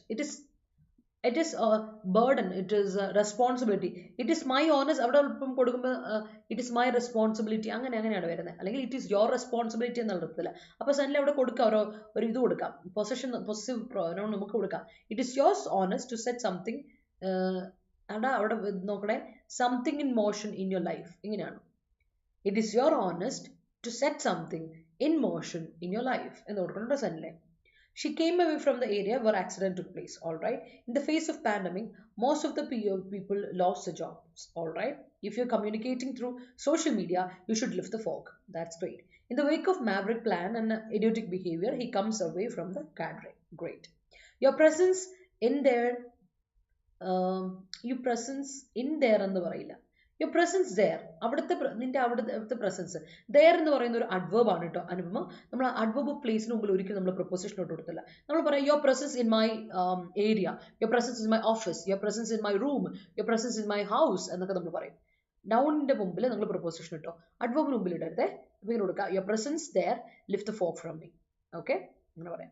it is a burden, it is a responsibility, it is my honest, അവിടെ ഇപ്പം കൊടുക്കുമ്പോൾ it is my responsibility അങ്ങനെയാണ് വരുന്നത്, അല്ലെങ്കിൽ it is your responsibility എന്നുള്ള അർത്ഥത്തില്ല. അപ്പോൾ സഡൻലി അവിടെ കൊടുക്കാം, ഒരു ഇത് കൊടുക്കാം, പൊസസീവ് പ്രൊനൗൺ നമുക്ക് കൊടുക്കാം. it is yours honest to set something, അവിടെ നോക്കണേ, something in motion in your life, ഇങ്ങനെയാണ്. it is your honest to set something in motion in your life എന്ന് കൊടുക്കണം suddenly. She came away from the area where accident took place. All right. In the face of pandemic, most of the people lost their jobs. All right. If you're communicating through social media, you should lift the fog. That's great. In the wake of maverick plan and idiotic behavior, he comes away from the cadre. Great. Your presence in there എന്ന് പറയില്ല. Your presence there, അവിടുത്തെ പ്രസൻസ് there എന്ന് പറയുന്ന ഒരു അഡ്വേർബ് ആണ് കേട്ടോ. അനുപമ, നമ്മൾ അഡ്വേർബ് പ്ലേസിന് മുമ്പിൽ ഒരിക്കലും നമ്മൾ പ്രൊപ്പോസിഷൻ ഇട്ട് കൊടുത്തില്ല. നമ്മൾ പറയാം your presence in my area, your presence in my office, your presence in my room, your presence in my house എന്നൊക്കെ നമ്മൾ പറയും. നൗണിന്റെ മുമ്പിൽ നമ്മൾ പ്രൊപ്പോസിഷൻ ഇട്ടോ, അഡ്വേർബിന് മുമ്പിൽ ഇടരുതേ. ഇങ്ങനെ കൊടുക്കുക, your presence there, lift the fog from me. Okay, അങ്ങനെ പറയാം.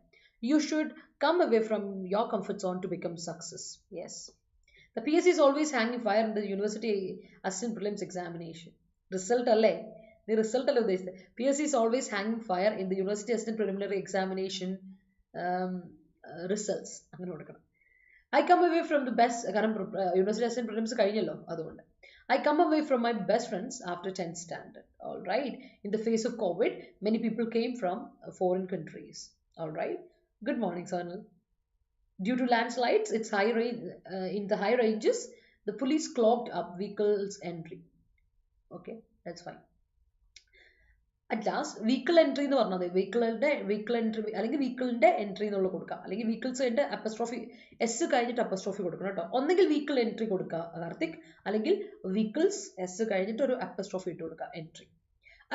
You should come away from your comfort zone to become success. Yes. The PSC is always hanging fire in the university assistant prelims examination. Result alle, the result alle udheshithe. PSC is always hanging fire in the university assistant preliminary examination results. Angane kodukana. I come away from the best university assistant prelims kayinallo adukonde. I come away from my best friends after 10th standard. All right. In the face of COVID, many people came from foreign countries. All right. Good morning, Sonal. Due to landslides, it's in the high ranges, the police clogged up vehicles entry. Okay, that's fine. At last, vehicle entry എന്ന് പറഞ്ഞത് vehicle entry അല്ലെങ്കിൽ vehicle entry എന്നുള്ള കൊടുക്കാം, അല്ലെങ്കിൽ vehicles അപ്പസ്ട്രോഫി എസ് കഴിഞ്ഞിട്ട് അപ്പസ്ട്രോഫി കൊടുക്കണം കേട്ടോ. ഒന്നെങ്കിൽ vehicle entry കൊടുക്കുക കാർത്തിക്, അല്ലെങ്കിൽ vehicles എസ് കഴിഞ്ഞിട്ട് ഒരു അപ്പസ്ട്രോഫി ഇട്ട് കൊടുക്കുക, entry.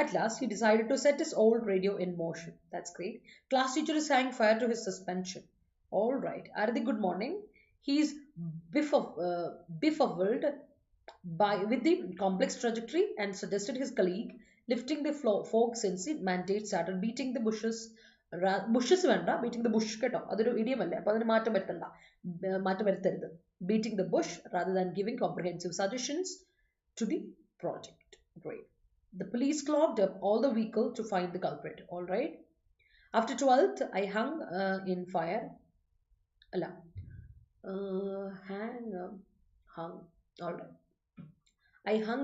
At last, he decided to set his old radio in motion. That's great. Class teacher is hanging fire to his suspension. All right. Ardi, good morning. He's befuddled with the complex trajectory and suggested his colleague lifting the fog since the mandate started beating the bushes. വേണ്ട, beating the bush കേട്ടോ, അതൊരു ഇഡിയമല്ലേ, അപ്പോൾ അതിന് മാറ്റം വരുത്തരുത്. Beating the bush rather than giving comprehensive suggestions to the project. Great. The police clogged up all the vehicle to find the culprit. All right. After 12th, I hung in fire. അല്ല, hung. All right. I hung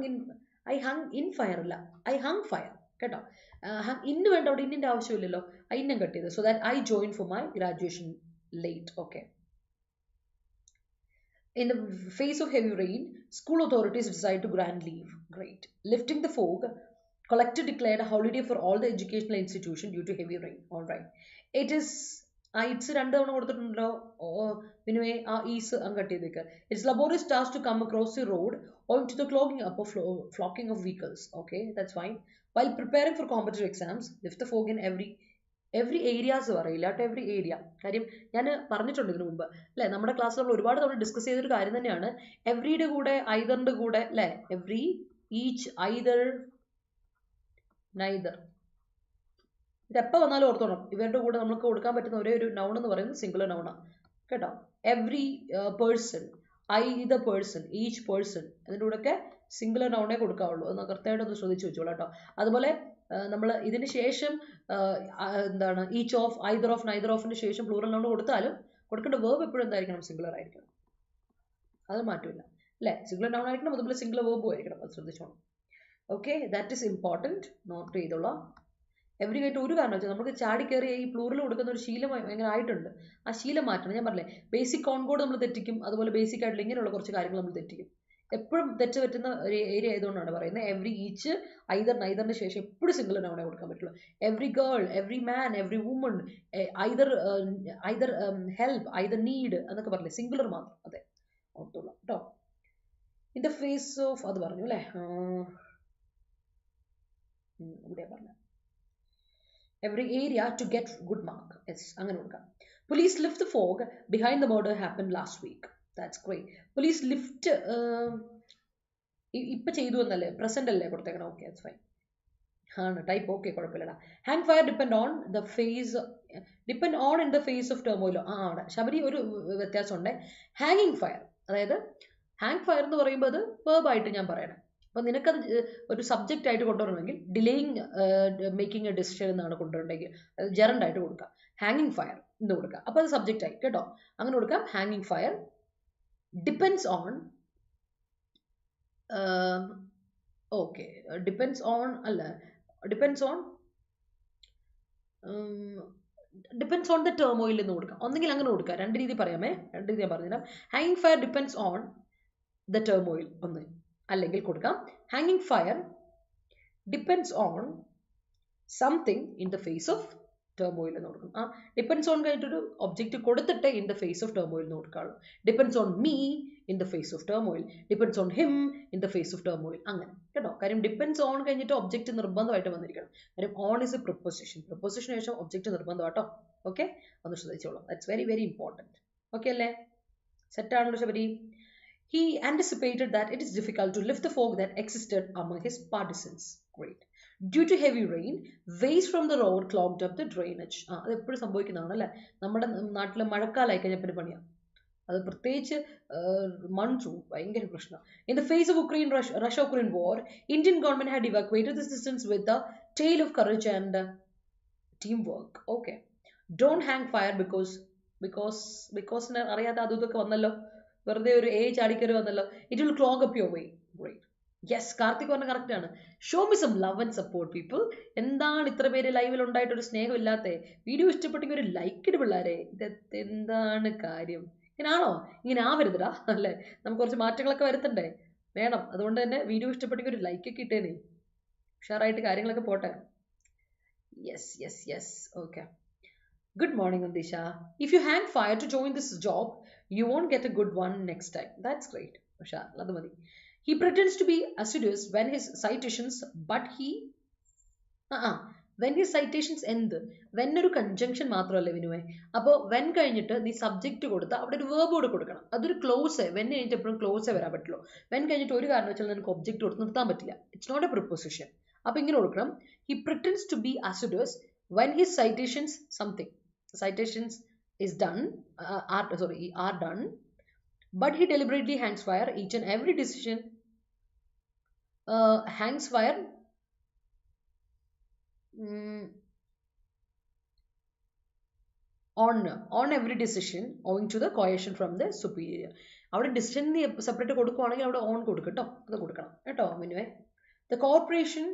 I hung in fire അല്ല, I hung fire കേട്ടോ. ഇന്ന് വേണ്ട, അവിടെ ഇന്നിൻ്റെ ആവശ്യമില്ലല്ലോ, ഇന്നും കട്ട് ചെയ്ത്. So that I joined for my graduation late. Okay. In the face of heavy rain, school authorities decided to grant leave. Great. Lifting the fog, collector declared a holiday for all the educational institutions due to heavy rain. All right. It is it's രണ്ട് തവണ കൊടുത്തിട്ടുണ്ടല്ലോ. പിന്നെ ആ ഈസ് അങ്ങട്ട് ചെയ്തേക്ക്. It's laborious task to come across the road owing to the clogging up of flocking of vehicles. Okay, that's fine. While preparing for competitive exams, lift the fog in every areas പറയില്ല കേട്ടോ, എവറി ഏരിയ. കാര്യം ഞാൻ പറഞ്ഞിട്ടുണ്ട് ഇതിനു മുമ്പ് അല്ലേ, നമ്മുടെ ക്ലാസ്സിൽ നമ്മൾ ഒരുപാട് തവണ ഡിസ്കസ് ചെയ്തൊരു കാര്യം തന്നെയാണ്. എവറിയുടെ കൂടെ ഐദറിന്റെ കൂടെ അല്ലേ, എവറി, ഈച്ച്, ഐദർ, നൈദർ, ഇതെപ്പോൾ വന്നാലും ഓർത്തോണം. ഇവരുടെ കൂടെ നമുക്ക് കൊടുക്കാൻ പറ്റുന്ന ഒരേ ഒരു നൗൺ എന്ന് പറയുന്നത് സിംഗുലർ നൗണാണ് കേട്ടോ. Every person, either person, each person, അതിൻ്റെ കൂടെയൊക്കെ സിംഗുലർ നൗണേ കൊടുക്കാവുള്ളൂ. ഒന്ന് കൃത്യമായിട്ട് ഒന്ന് ശ്രദ്ധിച്ചു വെച്ചോളൂ കേട്ടോ. അതുപോലെ നമ്മൾ ഇതിന് ശേഷം എന്താണ് each of, either of, neither ഓഫിന് ശേഷം പ്ലൂറൽ നൗൺ കൊടുത്താലും കൊടുക്കേണ്ട വേർബ് എപ്പോഴും എന്തായിരിക്കണം, സിംഗുലർ ആയിരിക്കണം. അത് മാറ്റമില്ല അല്ലേ, സിംഗുലർ നൗൺ ആയിരിക്കണം, അതുപോലെ സിംഗുലർ വേർബും ആയിരിക്കണം. അത് ശ്രദ്ധിച്ചോണം. Okay, that is important. Note ചെയ്തോളാം. എവറി ആയിട്ട് ഒരു കാരണം വെച്ചാൽ നമുക്ക് ചാടി കയറി ഈ പ്ലൂറൽ കൊടുക്കുന്ന ഒരു ശീലം എങ്ങനെ ആയിട്ടുണ്ട്. ആ ശീലം മാറ്റണം. ഞാൻ പറഞ്ഞില്ലേ, ബേസിക് കോൺകോഡ് നമ്മൾ തെറ്റിക്കും, അതുപോലെ ബേസിക് ആയിട്ടുള്ള ഇങ്ങനെയുള്ള കുറച്ച് കാര്യങ്ങൾ നമ്മൾ തെറ്റിക്കും. എപ്പോഴും തെറ്റ് പറ്റുന്ന ഒരു ഏരിയ ആയതുകൊണ്ടാണ് പറയുന്നത്. എവറി, ഈച്ച്, ഐദർ, നൈദറിന് ശേഷം എപ്പോഴും സിംഗുലർ നൗണേ കൊടുക്കാൻ പറ്റുള്ളൂ. എവറി ഗേൾ, എവറി മാൻ, every woman, either help, either need എന്നൊക്കെ പറഞ്ഞില്ലേ, സിംഗുലർ മാത്രം. അതെ, ഓർത്തോളാം കേട്ടോ. ഇൻ ദ ഫേസ് ഓഫ്, അത് പറഞ്ഞു അല്ലേ, ഇവിടെ പറഞ്ഞ every area to get good mark. Yes, അങ്ങനെ കൊടുക്കാം. Police lift the fog behind the murder happened last week. That's great. Police lift ഇപ്പൊ ചെയ്തു എന്നല്ലേ, പ്രസന്റ് അല്ലേ കൊടുത്തേക്കണം. Okay, that's fine. ആണ് ടൈപ്പ്. ഓക്കെ, കുഴപ്പമില്ലടാ. Hang fire depend on the face, depend on in the face of ടേമോയിലോ. അവിടെ ശബരി ഒരു വ്യത്യാസമുണ്ട്. ഹാങ്ങിങ് ഫയർ, അതായത് ഹാങ് ഫയർ എന്ന് പറയുമ്പോൾ അത് വേർബായിട്ട് ഞാൻ പറയണം. അപ്പോൾ നിനക്കത് ഒരു സബ്ജക്റ്റ് ആയിട്ട് കൊണ്ടുവരണമെങ്കിൽ ഡിലേയിങ് മേക്കിംഗ് എ ഡിസിഷൻ എന്നാണ് കൊണ്ടുവരണമെങ്കിൽ ജെറണ്ട് ആയിട്ട് കൊടുക്കാം. ഹാങ്ങിങ് ഫയർ എന്ന് കൊടുക്കാം. അപ്പോൾ അത് സബ്ജക്റ്റ് ആയി കേട്ടോ, അങ്ങനെ കൊടുക്കാം. ഹാങ്ങിങ് fire depends on, okay, depends on അല്ല, ഡിപ്പെൻസ് ഓൺ ദ ടേമോയിൽ എന്ന് കൊടുക്കാം. ഒന്നെങ്കിൽ അങ്ങനെ കൊടുക്കാം, രണ്ട് രീതി പറയാമേ, രണ്ട് രീതി ഞാൻ പറഞ്ഞുതരാം. ഹാങ്ങിങ് ഫയർ ഡിപ്പെൻസ് ഓൺ ദ ടേമോയിൽ ഒന്ന്, അല്ലെങ്കിൽ കൊടുക്കാം ഹാങ്ങിങ് fire depends on something in the face of ടേമോയിൽ എന്ന് കൊടുക്കും. ആ ഡിപ്പെൻസ് ഓൺ കഴിഞ്ഞിട്ടൊരു ഒബ്ജക്റ്റ് കൊടുത്തിട്ട് ഇൻ ദ ഫേസ് ഓഫ് ടേമോയിൽ എന്ന് കൊടുക്കാറുള്ളൂ. Depends on me in the face of ടേമോയിൽ, depends on him in the face of ടേമോയിൽ, അങ്ങനെ കേട്ടോ. കാര്യം ഡിപ്പെൻസ് ഓൺ കഴിഞ്ഞിട്ട് ഒബ്ജക്റ്റ് നിർബന്ധമായിട്ട് വന്നിരിക്കണം. കാര്യം ഓൺ ഇസ് എ പ്രിപ്പോസിഷൻ, പ്രിപ്പോസിഷന് ശേഷം ഒബ്ജക്റ്റ് നിർബന്ധം കേട്ടോ. ഓക്കെ, ഒന്ന് ശ്രദ്ധിച്ചോളൂ. That's very very important. Okay അല്ലേ, സെറ്റാണല്ലോ Sabari? He anticipated that it is difficult to lift the fog that existed among his partisans. Great. Due to heavy rain, waste from the road clogged up the drainage. അത് എപ്പോഴും സംഭവിക്കുന്നതാണ് അല്ലേ, നമ്മുടെ നാട്ടിലെ മഴക്കാലമായി കഴിഞ്ഞപ്പോൾ പണിയാണ് അത്. പ്രത്യേകിച്ച് മൺസൂൺ ഭയങ്കര പ്രശ്നം. In the face of Russia-Ukraine war, Indian government had evacuated the citizens with a tale of courage and teamwork. Okay. Don't hang fire because അറിയാതെ അതും ഇതൊക്കെ വന്നല്ലോ, വെറുതെ ഒരു ചാടിക്കറി വന്നല്ലോ. It will clog up your way. Great. Yes, Karthik പറഞ്ഞ കറക്റ്റ് ആണ്. Show me some love and support people. എന്താണ് ഇത്ര പേര് ലൈവിൽ ഉണ്ടായിട്ട് ഒരു സ്നേഹം ഇല്ലാത്ത? വീഡിയോ ഇഷ്ടപ്പെട്ടെങ്കിൽ ഒരു ലൈക്ക് ഇട് പിള്ളേരെ. ഇത് എന്താണ് കാര്യം? ഇങ്ങനാണോ? ഇങ്ങനെ ആവരുതടാ അല്ലേ, നമുക്ക് കുറച്ച് മാറ്റങ്ങളൊക്കെ വരുത്തണ്ടേ, വേണം. അതുകൊണ്ട് തന്നെ വീഡിയോ ഇഷ്ടപ്പെട്ടെങ്കിൽ ഒരു ലൈക്ക് ഒക്കെ ഇട്ടേനെ, ഉഷാറായിട്ട് കാര്യങ്ങളൊക്കെ പോട്ടെ. Yes yes yes, okay. Good morning, Andisha. If you hang fire to join this job, you won't get a good one next time. That's great. He pretends to be assiduous when his citations, but he when his citations end. When ഒരു കൺജങ്ഷൻ മാത്രമല്ല വിനുവേ. അപ്പോൾ വെൻ കഴിഞ്ഞിട്ട് നീ സബ്ജക്റ്റ് കൊടുത്താൽ അവിടെ ഒരു വേർബ് കൂടെ കൊടുക്കണം. അതൊരു ക്ലോസ്. വെൻ കഴിഞ്ഞിട്ട് എപ്പോഴും ക്ലോസേ വരാൻ പറ്റുള്ളൂ. വെൻ കഴിഞ്ഞിട്ട് ഒരു കാരണം വെച്ചാൽ നിനക്ക് ഒബ്ജക്റ്റ് കൊടുത്ത് നിർത്താൻ പറ്റില്ല. It's not a preposition. അപ്പോൾ ഇങ്ങനെ കൊടുക്കണം. He pretends to be assiduous when his citations something. Citations is done, are done, but he deliberately hangs fire each and every decision. Hangs fire on every decision owing to the coercion from the superior. അവിടെ ഡിസിഷൻ നീ സെപ്പറേറ്റ് കൊടുക്കുവാണെങ്കിൽ അവിടെ ഓൺ കൊടുക്കും കേട്ടോ, അത് കൊടുക്കണം കേട്ടോ മിനുവേ. The corporation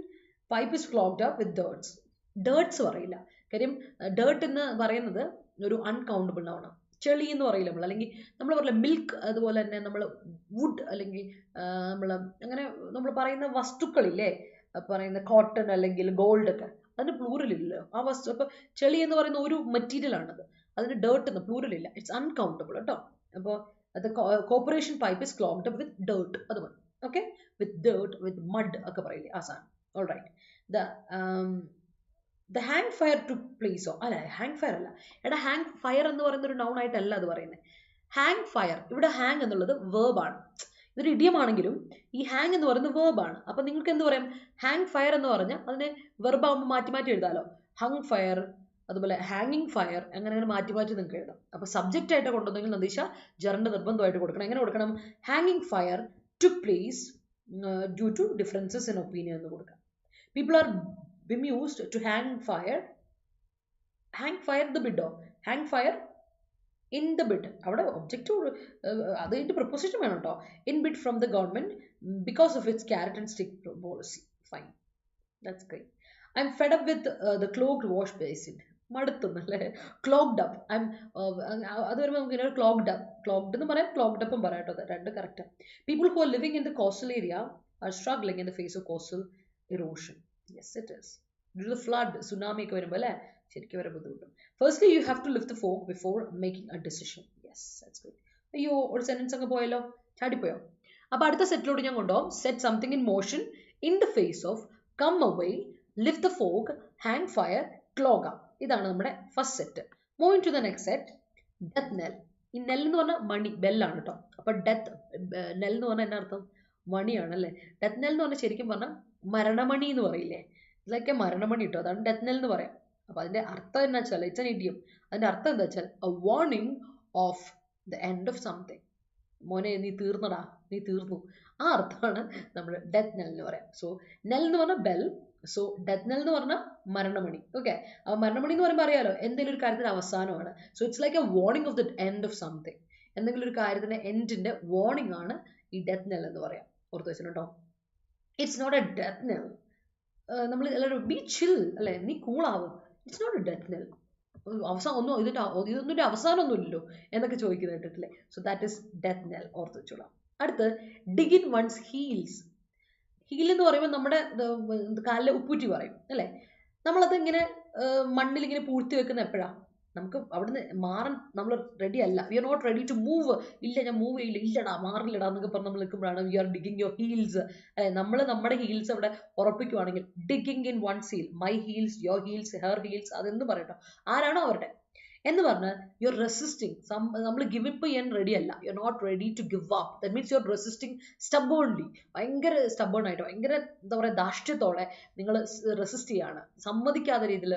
pipe is clogged up with dirts. Dirts പറയില്ല, കാര്യം ഡേർട്ട് എന്ന് പറയുന്നത് ഒരു അൺകൗണ്ടബിൾ ആണ്. ചെളി എന്ന് പറയില്ല നമ്മൾ, അല്ലെങ്കിൽ നമ്മൾ പറയില്ല മിൽക്ക്, അതുപോലെ തന്നെ നമ്മൾ വുഡ്, അല്ലെങ്കിൽ നമ്മൾ അങ്ങനെ നമ്മൾ പറയുന്ന വസ്തുക്കളില്ലേ, പറയുന്ന കോട്ടൺ അല്ലെങ്കിൽ ഗോൾഡ് ഒക്കെ, അതിന് പ്ലൂറൽ ഇല്ലല്ലോ ആ വസ്തു. അപ്പൊ ചെളി എന്ന് പറയുന്ന ഒരു മെറ്റീരിയൽ ആണത്, അതിന് ഡേർട്ട് എന്ന് പ്ലൂറൽ ഇല്ല, ഇറ്റ്സ് അൺകൗണ്ടബിൾ കേട്ടോ. അപ്പോൾ അത് corporation pipe is clogged with dirt, അത് മതി. Okay, with dirt, with mud ഒക്കെ പറയില്ലേ ആ സാധനം. All right. The hang fire to പ്ലേസോ, അല്ല ഹാങ് ഫയർ അല്ല എടാ, ഹാങ് ഫയർ എന്ന് പറയുന്ന ഒരു നൗൺ ആയിട്ടല്ല അത് പറയുന്നത്. ഹാങ് ഫയർ, ഇവിടെ ഹാങ് എന്നുള്ളത് വേർബാണ്. ഇതൊരു ഇഡിയമാണെങ്കിലും ഈ ഹാങ് എന്ന് പറയുന്നത് വേർബാണ്. അപ്പൊ നിങ്ങൾക്ക് എന്ത് പറയാം, ഹാങ് ഫയർ എന്ന് പറഞ്ഞാൽ അതിനെ വെർബാകുമ്പോൾ മാറ്റി മാറ്റി എഴുതാലോ. ഹങ് ഫയർ, അതുപോലെ ഹാങ്ങിങ് ഫയർ, അങ്ങനെ അങ്ങനെ മാറ്റി മാറ്റി നിങ്ങൾക്ക് എഴുതാം. അപ്പൊ സബ്ജക്റ്റ് ആയിട്ട് കൊണ്ടുവന്നെങ്കിൽ നദീഷ ജറിന്റെ നിർബന്ധമായിട്ട് കൊടുക്കണം. എങ്ങനെ കൊടുക്കണം, ഹാങ്ങിങ് fire to place due to differences in opinion എന്ന് കൊടുക്കാം. People are bemused to hang fire the bid, hang fire in the bid, അവിടെ ഒബ്ജക്റ്റീവ് അത് കഴിഞ്ഞിട്ട് പ്രൊപ്പോസിഷൻ വേണം കേട്ടോ. In bid from the government because of it's carrot and stick policy. Fine, that's great. I'm fed up with the clogged wash basin, മടുത്തുന്നല്ലേ. ക്ലോഗ്ഡ് അപ്പ്, ഐ എം അത് വരുമ്പോൾ നമുക്ക് ക്ലോഗ്ഡ് അപ്പ്, ക്ലോഗ്ഡ് എന്ന് പറയാം, ക്ലോഗ്ഡ് അപ്പും പറയാം കേട്ടോ, രണ്ട് correct. People who are living in the coastal area are struggling in the face of coastal erosion. Yes, it is. Due to the flood, tsunami ഒക്കെ വരുമ്പോൾ അല്ലേ ശരിക്കും വരെ ബുദ്ധിമുട്ടും. Firstly, you have to lift the fog before making a decision. Yes, that's good. അയ്യോ, ഒരു സെന്റൻസ് അങ്ങ് പോയല്ലോ, ചാടിപ്പോയോ? അപ്പൊ അടുത്ത സെറ്റിലോട്ട് ഞാൻ കൊണ്ടുപോകും. Set something in motion in the face of, come away, lift the fog, hang fire, clog up. ഇതാണ് നമ്മുടെ first set. Moving to the next set, death knell. ഈ നെൽ എന്ന് പറഞ്ഞാൽ മണി, ബെല്ലാണ് കേട്ടോ. അപ്പൊ ഡെത്ത് നെൽ എന്ന് പറഞ്ഞാൽ എന്നാ അർത്ഥം, മണിയാണ് അല്ലേ. ഡെത്ത് നെൽ എന്ന് പറഞ്ഞാൽ ശരിക്കും പറഞ്ഞാൽ മരണമണി എന്ന് പറയില്ലേ, ഇതൊക്കെ മരണമണി കിട്ടും, അതാണ് ഡെത്ത് നെൽ എന്ന് പറയാം. അപ്പൊ അതിന്റെ അർത്ഥം എന്താ വെച്ചാൽ, ഇറ്റ്സ് ആൻ ഇഡിയം. അതിന്റെ അർത്ഥം എന്താ വെച്ചാൽ A warning of the end of something. മോനെ നീ തീർന്നടാ, നീ തീർന്നു, ആ അർത്ഥമാണ് നമ്മൾ ഡെത്ത് നെൽ എന്ന് പറയാം. സോ നെൽ എന്ന് പറഞ്ഞാൽ ബെൽ, സോ ഡെത്ത് നെൽ എന്ന് പറഞ്ഞാൽ മരണമണി. ഓക്കെ, അപ്പൊ മരണമണി എന്ന് പറയുമ്പോൾ അറിയാലോ എന്തെങ്കിലും ഒരു കാര്യത്തിന്റെ അവസാനമാണ്. So it's like A warning of the end of something. എന്തെങ്കിലും ഒരു കാര്യത്തിന്റെ എൻഡിന്റെ വാർണിംഗ് ആണ് ഈ ഡെത്ത് നെൽ എന്ന് പറയാം. ഓർത്ത് വെച്ചിട്ടുണ്ടോ? ഇറ്റ്സ് നോട്ട് എ ഡെത്ത് നെൽ. നമ്മൾ എല്ലാവരും ബി ചിൽ അല്ലെ, നീ കൂളാവും. ഇറ്റ്സ് നോട്ട് എ ഡെത്ത് നെൽ. അവസാനം ഒന്നും ഇതൊന്നും ഒരു അവസാനമൊന്നുമില്ലല്ലോ എന്നൊക്കെ ചോദിക്കുന്നത് കേട്ടിട്ടില്ലേ. സോ ദാറ്റ് ഇസ് ഡെത്ത് നെൽ, ഓർത്ത് വെച്ചോളാം. അടുത്ത് dig in one's heels. Heel എന്ന് പറയുമ്പോൾ നമ്മുടെ കാലിലെ ഉപ്പൂറ്റി പറയും അല്ലേ. നമ്മളത് ഇങ്ങനെ മണ്ണിൽ ഇങ്ങനെ പൂഴ്ത്തി വെക്കുന്ന എപ്പോഴാണ്, നമുക്ക് അവിടുന്ന് മാറാൻ നമ്മൾ റെഡി അല്ല, we are not ready to move. ഇല്ല ഞാൻ മൂവ് ചെയ്യില്ല, ഇല്ലടാ മാറില്ലടാ എന്നൊക്കെ പറഞ്ഞ് നമ്മൾ നിൽക്കുമ്പോഴാണ് we are digging your heels. അല്ലെ, നമ്മൾ നമ്മുടെ ഹീൽസ് അവിടെ ഉറപ്പിക്കുവാണെങ്കിൽ digging in one's heel, my heels, your heels, her heels, അതെന്ന് പറയട്ടോ, ആരാണോ അവരുടെ എന്ന് പറഞ്ഞാൽ യു ആർ റെസിസ്റ്റിംഗ്. നമ്മൾ ഗിവ് അപ്പ് ചെയ്യാൻ റെഡി അല്ല, you are not ready to give up. That means you are resisting stubbornly. ഭയങ്കര സ്റ്റബേൺ ആയിട്ട്, ഭയങ്കര എന്താ പറയുക, ധാർഷ്ട്യത്തോടെ നിങ്ങൾ റെസിസ്റ്റ് ചെയ്യാണ്, സമ്മതിക്കാത്ത രീതിയിൽ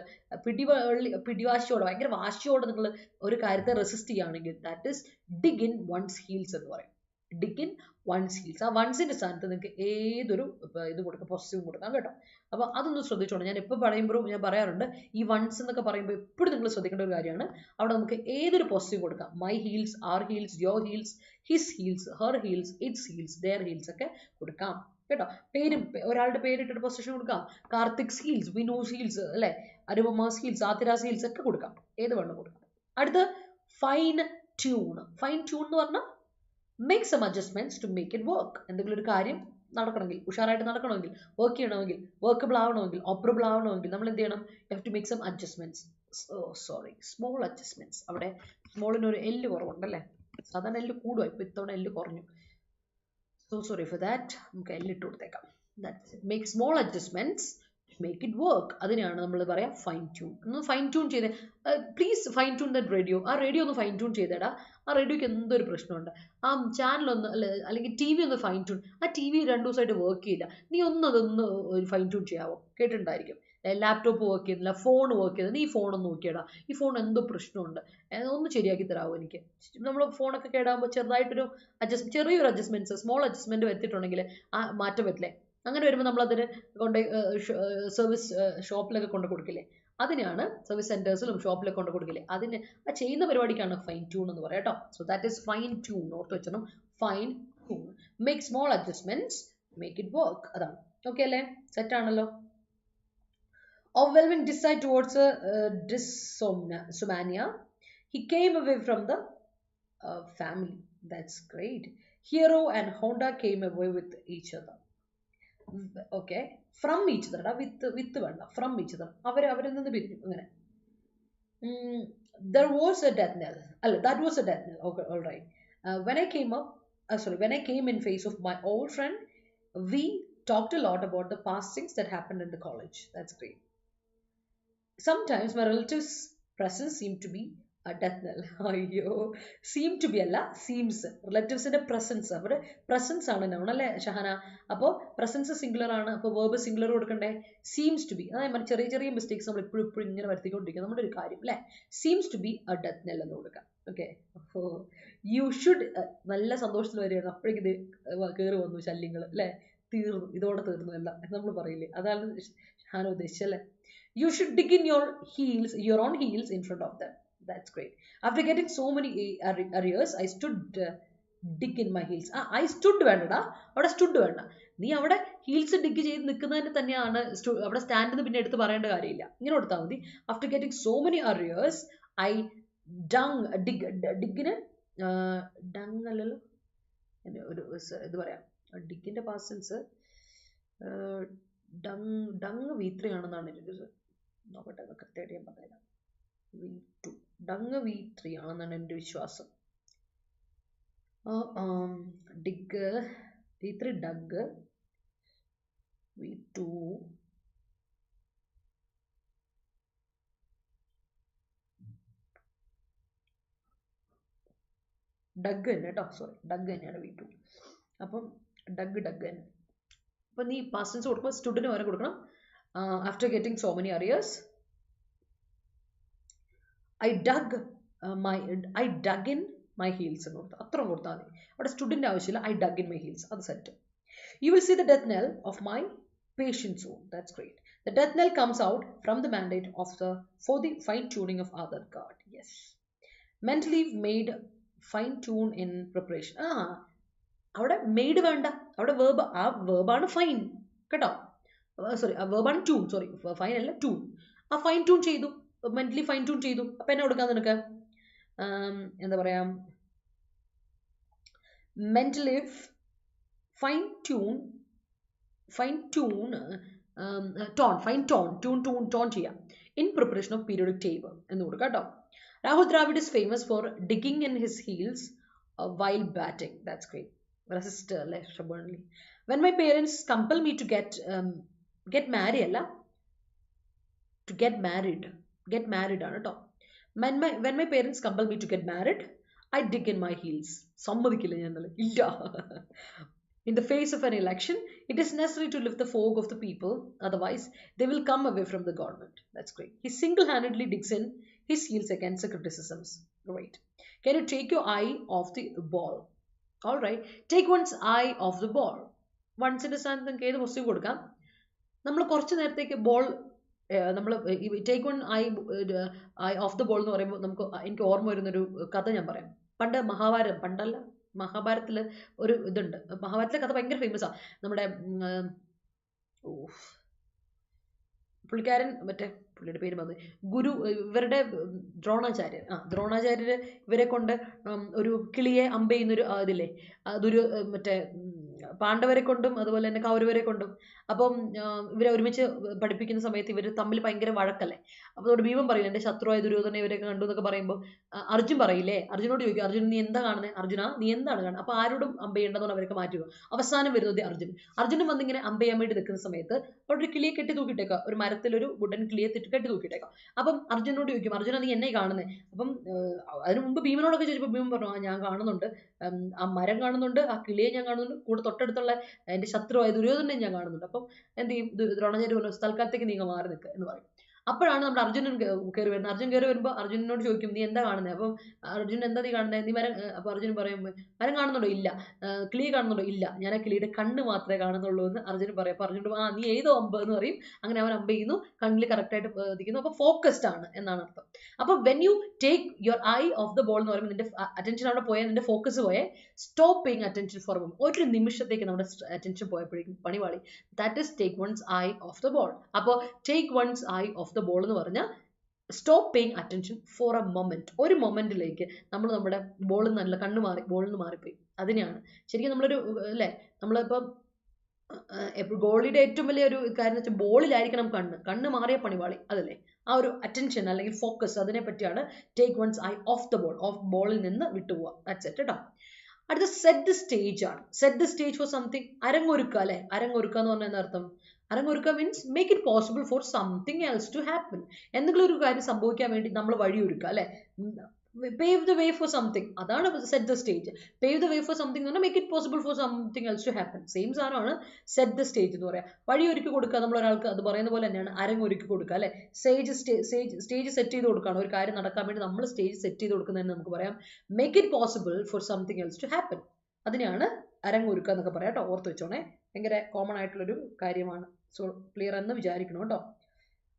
പിടിവാശിയോടെ, ഭയങ്കര വാശിയോടെ നിങ്ങൾ ഒരു കാര്യത്തെ റെസിസ്റ്റ് ചെയ്യുകയാണെങ്കിൽ that is dig in one's heels എന്ന് പറയും. Dig in one's heels. ആ വൺസിന്റെ സ്ഥാനത്ത് നിങ്ങൾക്ക് ഏതൊരു ഇത് കൊടുക്കാം, പോസിറ്റീവ് കൊടുക്കാം കേട്ടോ. അപ്പൊ അതൊന്ന് ശ്രദ്ധിച്ചോണം. ഞാൻ എപ്പോൾ പറയുമ്പോഴും ഞാൻ പറയാറുണ്ട്, ഈ വൺസ് എന്നൊക്കെ പറയുമ്പോൾ എപ്പോഴും നിങ്ങൾ ശ്രദ്ധിക്കേണ്ട ഒരു കാര്യമാണ്. അവിടെ നമുക്ക് ഏതൊരു പോസിറ്റീവ് കൊടുക്കാം. My heels, our heels, your heels, his heels, her heels, its heels, their heels ഒക്കെ കൊടുക്കാം കേട്ടോ. പേരും ഒരാളുടെ പേരിട്ടിട്ട് പൊസിഷൻ കൊടുക്കാം. കാർത്തിക്സ് ഹീൽസ്, വിനോസ് ഹീൽസ് അല്ലെ, അനുപമാസ് ഹീൽസ്, ആതിരാസ് ഹീൽസ് ഒക്കെ കൊടുക്കാം, ഏത് വേണം കൊടുക്കാം. അടുത്ത് ഫൈൻ ട്യൂൺ. ഫൈൻ ട്യൂൺ എന്ന് പറഞ്ഞാൽ make some adjustments to make it work. എന്തെങ്കിലും ഒരു കാര്യം നടക്കണമെങ്കിൽ, ഉഷാറായിട്ട് നടക്കണമെങ്കിൽ, വർക്ക് ചെയ്യണമെങ്കിൽ, വർക്കബിൾ ആവണമെങ്കിൽ, ഓപ്പറബിൾ ആവണമെങ്കിൽ നമ്മൾ എന്ത് ചെയ്യണം? You have to make some adjustments. Small adjustments. അവിടെ സ്മോളിന് ഒരു എല്ല് കുറവുണ്ടല്ലേ, സാധാരണ എല്ല് കൂടുക, ഇപ്പൊ ഇത്തവണ എല്ല് കുറഞ്ഞു. സോ സോറി ഫോർ ദാറ്റ്, നമുക്ക് എല്ല് ഇട്ട് കൊടുത്തേക്കാം. Make small adjustments make it work. അതിനാണ് നമ്മൾ പറയാം ഫൈൻ ട്യൂൺ. ഒന്ന് ഫൈൻ ട്യൂൺ ചെയ്തേ please, fine tune that radio. ആ റേഡിയോ ഒന്ന് ഫൈൻ ട്യൂൺ ചെയ്തേടാ. ആ റേഡിയോക്ക് എന്തൊരു പ്രശ്നമുണ്ട്. ആ ചാനലൊന്ന് അല്ലെങ്കിൽ ടി വി ഒന്ന് ഫൈൻ ട്യൂൺ. ആ ടി വി 2 ദിവസമായിട്ട് വർക്ക് ചെയ്യില്ല, നീ അതൊന്ന് ഫൈൻ ട്യൂൺ ചെയ്യാവോ? കേട്ടിട്ടുണ്ടായിരിക്കും. ലാപ്ടോപ്പ് വർക്ക് ചെയ്യുന്നില്ല, ഫോൺ വർക്ക് ചെയ്യുന്നില്ല, നീ ഫോൺ ഒന്ന് നോക്കിയടാ, ഈ ഫോൺ എന്തോ പ്രശ്നമുണ്ട്, ഒന്ന് ശരിയാക്കി തരാമോ എനിക്ക്. നമ്മൾ ഫോണൊക്കെ കേടാകുമ്പോൾ ചെറുതായിട്ടൊരു ചെറിയൊരു അഡ്ജസ്റ്റ്മെന്റ്സ്, സ്മോൾ അഡ്ജസ്റ്റ്മെന്റ് വരുത്തിയിട്ടുണ്ടെങ്കിൽ ആ മാറ്റം പറ്റില്ലേ. അങ്ങനെ വരുമ്പോൾ നമ്മൾ അതിന് കൊണ്ട് സർവീസ് ഷോപ്പിലൊക്കെ കൊണ്ട് കൊടുക്കില്ലേ, അതിനാണ് സർവീസ് സെന്റേഴ്സിലും ഷോപ്പിലൊക്കെ കൊണ്ട് കൊടുക്കില്ലേ, അതിന് ആ ചെയ്യുന്ന പരിപാടിക്കാണ് ഫൈൻ ട്യൂൺ എന്ന് പറയാം കേട്ടോ. So that is fine tune. ഓർത്ത് വെച്ചണം, fine tune. Make small adjustments make it work. അതാണ്. Okay, അല്ലേ? സെറ്റ് ആണല്ലോ. Overwhelming desire towards dysomnia. He came away from the family. That's great. Hero and Honda came away with each other. Okay. From each other. With വേണ്ട. From each other. അവരിൽ നിന്ന് പിരിഞ്ഞു. അങ്ങനെ. There was a death knell. That was a death knell. Okay, all right. When I came in face of my old friend, we talked a lot about the past things that happened in the college. That's great. Sometimes my relatives' presence seemed to be a death knell. അയ്യോ, seem to be അല്ല, seems. റിലേറ്റീവ്സിന്റെ പ്രസൻസ്, അവിടെ പ്രസൻസ് ആണ് noun അല്ലേ ഷഹന? അപ്പോൾ പ്രസൻസ് സിംഗുലർ ആണ്, അപ്പോൾ വേർബ് സിംഗുലർ കൊടുക്കണ്ടേ? Seems to be. അതായത് ചെറിയ ചെറിയ മിസ്റ്റേക്സ് നമ്മൾ എപ്പോഴും ഇങ്ങനെ വരുത്തിക്കൊണ്ടിരിക്കുക നമ്മുടെ ഒരു കാര്യം അല്ലേ? Seems to be a death knell എന്ന് കൊടുക്കാം. ഓക്കെ, അപ്പോൾ യു ഷുഡ് നല്ല സന്തോഷത്തിൽ വരികയായിരുന്നു, അപ്പോഴേക്കും ഇത് കയറി വന്നു ശല്യങ്ങൾ അല്ലേ? തീർന്നു, ഇതോടെ തീർന്നു എല്ലാം നമ്മൾ പറയില്ലേ? അതാണ് Shahana ഉദ്ദേശിച്ചല്ലേ? You should dig in your own heels in front of them. That's great. After getting so many arrears, I stood dig in my heels. I stood വേണ്ടടാ, അവിടെ stood വേണ്ട. നീ അവിടെ ഹീൽസ് ഡിഗ് ചെയ്ത് നിൽക്കുന്നതിന് തന്നെയാണ് അവിടെ സ്റ്റാൻഡ് എന്ന് പിന്നെ എടുത്ത് പറയേണ്ട കാര്യമില്ല. ഇങ്ങനെ കൊടുത്താൽ മതി. After getting so many arrears, I dig in ഡങ് അല്ലല്ലോ, ഒരു ഇത് പറയാം. ഡിഗിന്റെ പാസൻസ് ഡങ് V3 ആണെന്നാണ് എനിക്ക് നോക്കട്ടെ, കൃത്യമായിട്ട് ഞാൻ പറഞ്ഞുതരാം. V2 ഡങ് V3 ആണെന്നാണ് എൻ്റെ വിശ്വാസം. Dig V3 dug V2 dug തന്നെ കേട്ടോ, സോറി ഡഗ് തന്നെയാണ് V2. അപ്പം ഡഗ് തന്നെ. അപ്പം നീ പാസ്റ്റൻസ് കൊടുക്കുമ്പോൾ സ്റ്റുഡിന് വരെ കൊടുക്കണം. After getting so many arrears I dug in my heels എന്ന് കൊടുത്താൽ അത്ര കൊടുത്താൽ മതി. അവിടെ സ്റ്റുഡിൻ്റെ ആവശ്യമില്ല, I dug in my heels, അത് set. You will see the death knell of my patient soon. That's great. The death knell comes out from the mandate for the fine tuning of Aadhaar card. Yes. Mentally made fine tune in preparation. അവിടെ മെയ്ഡ് വേണ്ട, അവിടെ വേർബ്, ആ വേർബാണ് ഫൈൻ കേട്ടോ, സോറി ആ വേർബാണ് ട്യൂൺ, സോറി ഫൈൻ അല്ല ട്യൂൺ. ആ ഫൈൻ ട്യൂൺ ചെയ്തു, മെന്റലി ഫൈൻ ട്യൂൺ ചെയ്തു. അപ്പം എന്നെ കൊടുക്കാൻ നിനക്ക് എന്താ പറയാ, മെന്റലി ഫൈൻ ട്യൂൺ ചെയ്യാം in preparation of periodic table എന്ന് കൊടുക്കാം കേട്ടോ. Rahul Dravid is famous for digging in his heels while batting. That's great. Resistor അല്ലേ stubbornly. When my parents compel me to get married അല്ല, to get married ആണ് കേട്ടോ. When my parents compel me to get married, I dig in my heels. സമ്മതിക്കില്ല ഞാൻ ഇല്ല. In the face of an election, it is necessary to lift the fog of the people, otherwise they will come away from the government. That's great. He single-handedly digs in his heels against the criticisms. Great. Can you take your eye off the ball? All right. Take one's eye off the ball. വൺസിൻ്റെ സ്ഥാനത്ത് നമുക്ക് ഏത് ക്വസ്റ്റ്യൻ കൊടുക്കാം. നമ്മൾ കുറച്ച് നേരത്തേക്ക് ബോൾ നമ്മൾ take one I off the ball എന്ന് പറയുമ്പോൾ എനിക്ക് ഓർമ്മ വരുന്നൊരു കഥ ഞാൻ പറയാം. മഹാഭാരതത്തിൽ ഒരു ഇതുണ്ട്. മഹാഭാരതത്തിലെ കഥ ഭയങ്കര ഫേമസ് ആണ്. നമ്മുടെ പുള്ളിക്കാരൻ, മറ്റേ പുള്ളിയുടെ പേര് വന്നത് ഗുരു, ഇവരുടെ ദ്രോണാചാര്യർ ഇവരെ കൊണ്ട് ഒരു കിളിയെ അമ്പ ചെയ്യുന്നൊരു ഇതില്ലേ, അതൊരു മറ്റേ പാണ്ഡവരെ കൊണ്ടും അതുപോലെ തന്നെ കൗരവരെ കൊണ്ടും. അപ്പം ഇവരെ ഒരുമിച്ച് പഠിപ്പിക്കുന്ന സമയത്ത് ഇവർ തമ്മിൽ ഭയങ്കര വഴക്കല്ലേ. അപ്പോൾ അതുകൊണ്ട് ഭീമൻ പറയില്ല എൻ്റെ ശത്രുവായ ദുര്യോധന ഇവരൊക്കെ കണ്ടു എന്നൊക്കെ പറയുമ്പോൾ അർജുൻ പറയില്ലേ, അർജുനോട് ചോദിക്കും, അർജുൻ നീ എന്താ കാണുന്നത്? അർജുന നീ എന്താണ് കാണുന്നത്? അപ്പോൾ ആരോടും അമ്പ ചെയ്യേണ്ടതെന്ന് അവരൊക്കെ മാറ്റുക. അവസാനം വരുന്നത് അർജുനും വന്നിങ്ങനെ അമ്പ ചെയ്യാൻ വേണ്ടി നിൽക്കുന്ന സമയത്ത് അവിടെ ഒരു കിളിയെ കെട്ടി തൂക്കിയിട്ടേക്കാം, ഒരു മരത്തിലൊരു വുഡൻ കിളിയെ കെട്ടി തൂക്കിയിട്ടേക്കാം. അപ്പം അർജുനോട് ചോദിക്കും, അർജുന നീ എന്നെ കാണുന്നത്? അപ്പം അതിന് മുമ്പ് ഭീമനോടൊക്കെ ചോദിച്ചപ്പോൾ ഭീമൻ പറഞ്ഞു, ഞാൻ കാണുന്നുണ്ട്, ആ മരം കാണുന്നുണ്ട്, ആ കിളിയെ ഞാൻ കാണുന്നുണ്ട്, കൂടെ തൊട്ടടുത്തുള്ള എൻ്റെ ശത്രുവായ ദുര്യോധനെ ഞാൻ കാണുന്നുണ്ട്. അപ്പം എന്ത് ചെയ്യും? ദ്രോണാചാര്യ പറഞ്ഞു, തൽക്കാലത്തേക്ക് നീങ്ങ മാറി നിൽക്കുക എന്ന് പറയും. അപ്പോഴാണ് നമ്മുടെ അർജുനൻ കയറി വരുന്നത്. അർജുൻ കയറി വരുമ്പോൾ അർജുനനോട് ചോദിക്കും നീ എന്താ കാണുന്നത്? അപ്പം അർജുൻ എന്താ നീ കാണുന്നത്? നീ മരം. അപ്പോൾ അർജുൻ പറയും മരം കാണുന്നുണ്ടോ? ഇല്ല. കിളി കാണുന്നുണ്ടോ? ഇല്ല. ഞാൻ ആ കിളിയുടെ കണ്ണ് മാത്രമേ കാണുന്നുള്ളൂ എന്ന് അർജുൻ പറയും. അപ്പോൾ അർജുൻ നീ ഏതോ അമ്പ് എന്ന് പറയും. അങ്ങനെ അവൻ അമ്പ് ചെയ്യുന്നു, കണ്ണിൽ കറക്റ്റായിട്ട് എത്തിക്കുന്നു. അപ്പോൾ ഫോക്കസ്ഡ് ആണ് എന്നാണ് അർത്ഥം. അപ്പോൾ when you take your eye off the ball എന്ന് പറയുമ്പോൾ നിന്റെ അറ്റൻഷൻ അവിടെ പോയാൽ, നിന്റെ ഫോക്കസ് പോയാൽ, stop paying attention for a moment. ഒരു നിമിഷത്തേക്ക് നമ്മുടെ അറ്റൻഷൻ പോയപ്പോഴേക്കും പണിവാളി. That is take one's eye off the ball. അപ്പോൾ take one's eye off the ball എന്ന് പറഞ്ഞാൽ stop paying attention for a moment. ഒരു മൊമെന്റിലേക്ക് നമ്മൾ നമ്മുടെ ബോളിൽ നിന്നല്ല, കണ്ണ് മാറി, ബോളിൽ നിന്ന് മാറിപ്പോയി. അതിനെയാണ് ശരിക്കും നമ്മളൊരു അല്ലേ, നമ്മളിപ്പം ഗോളിയുടെ ഏറ്റവും വലിയ ഒരു കാര്യം എന്ന് വെച്ചാൽ ബോളിലായിരിക്കണം കണ്ണ് മാറിയ പണിവാളി, അതല്ലേ? ആ ഒരു അറ്റൻഷൻ അല്ലെങ്കിൽ ഫോക്കസ്, അതിനെ പറ്റിയാണ് take one's eye off the ball. Off ബോളിൽ നിന്ന് വിട്ടുപോവുക. ദാറ്റ്സ് ഇറ്റ് കേട്ടോ. അടുത്ത സെറ്റ് ദ സ്റ്റേജ് ആണ്. Set the stage for something. അരങ്ങൊരുക്കുക അല്ലെ? അരങ്ങൊരുക്കുക എന്ന് പറഞ്ഞാൽ എന്താ അർത്ഥം? അരങ്ങൊരുക്കുക means make it possible for something else to happen. എന്തെങ്കിലും ഒരു കാര്യം സംഭവിക്കാൻ വേണ്ടി നമ്മൾ വഴിയൊരുക്കുക അല്ലെ? pave the way for something. അതാണ് set the stage. Pave the way for something എന്ന് പറഞ്ഞാൽ make it possible for something else to happen. Same സാധനമാണ് set the stage എന്ന് പറയാം. വഴി ഒരുക്കി കൊടുക്കുക. നമ്മൾ ഒരാൾക്ക് അത് പറയുന്ന പോലെ തന്നെയാണ് അരങ്ങൊരുക്കി കൊടുക്കുക അല്ലെ? സ്റ്റേജ് സെറ്റ് ചെയ്ത് കൊടുക്കുകയാണ്. ഒരു കാര്യം നടക്കാൻ വേണ്ടി നമ്മൾ സ്റ്റേജ് സെറ്റ് ചെയ്ത് കൊടുക്കുന്നതെന്ന് നമുക്ക് പറയാം make it possible for something else to happen. അതിനെയാണ് അരങ്ങൊരുക്കുക എന്നൊക്കെ പറയാം കേട്ടോ. ഓർത്ത് വെച്ചോണേ, ഭയങ്കര കോമൺ ആയിട്ടുള്ളൊരു കാര്യമാണ്. സോ ക്ലിയർ എന്ന് വിചാരിക്കണം കേട്ടോ.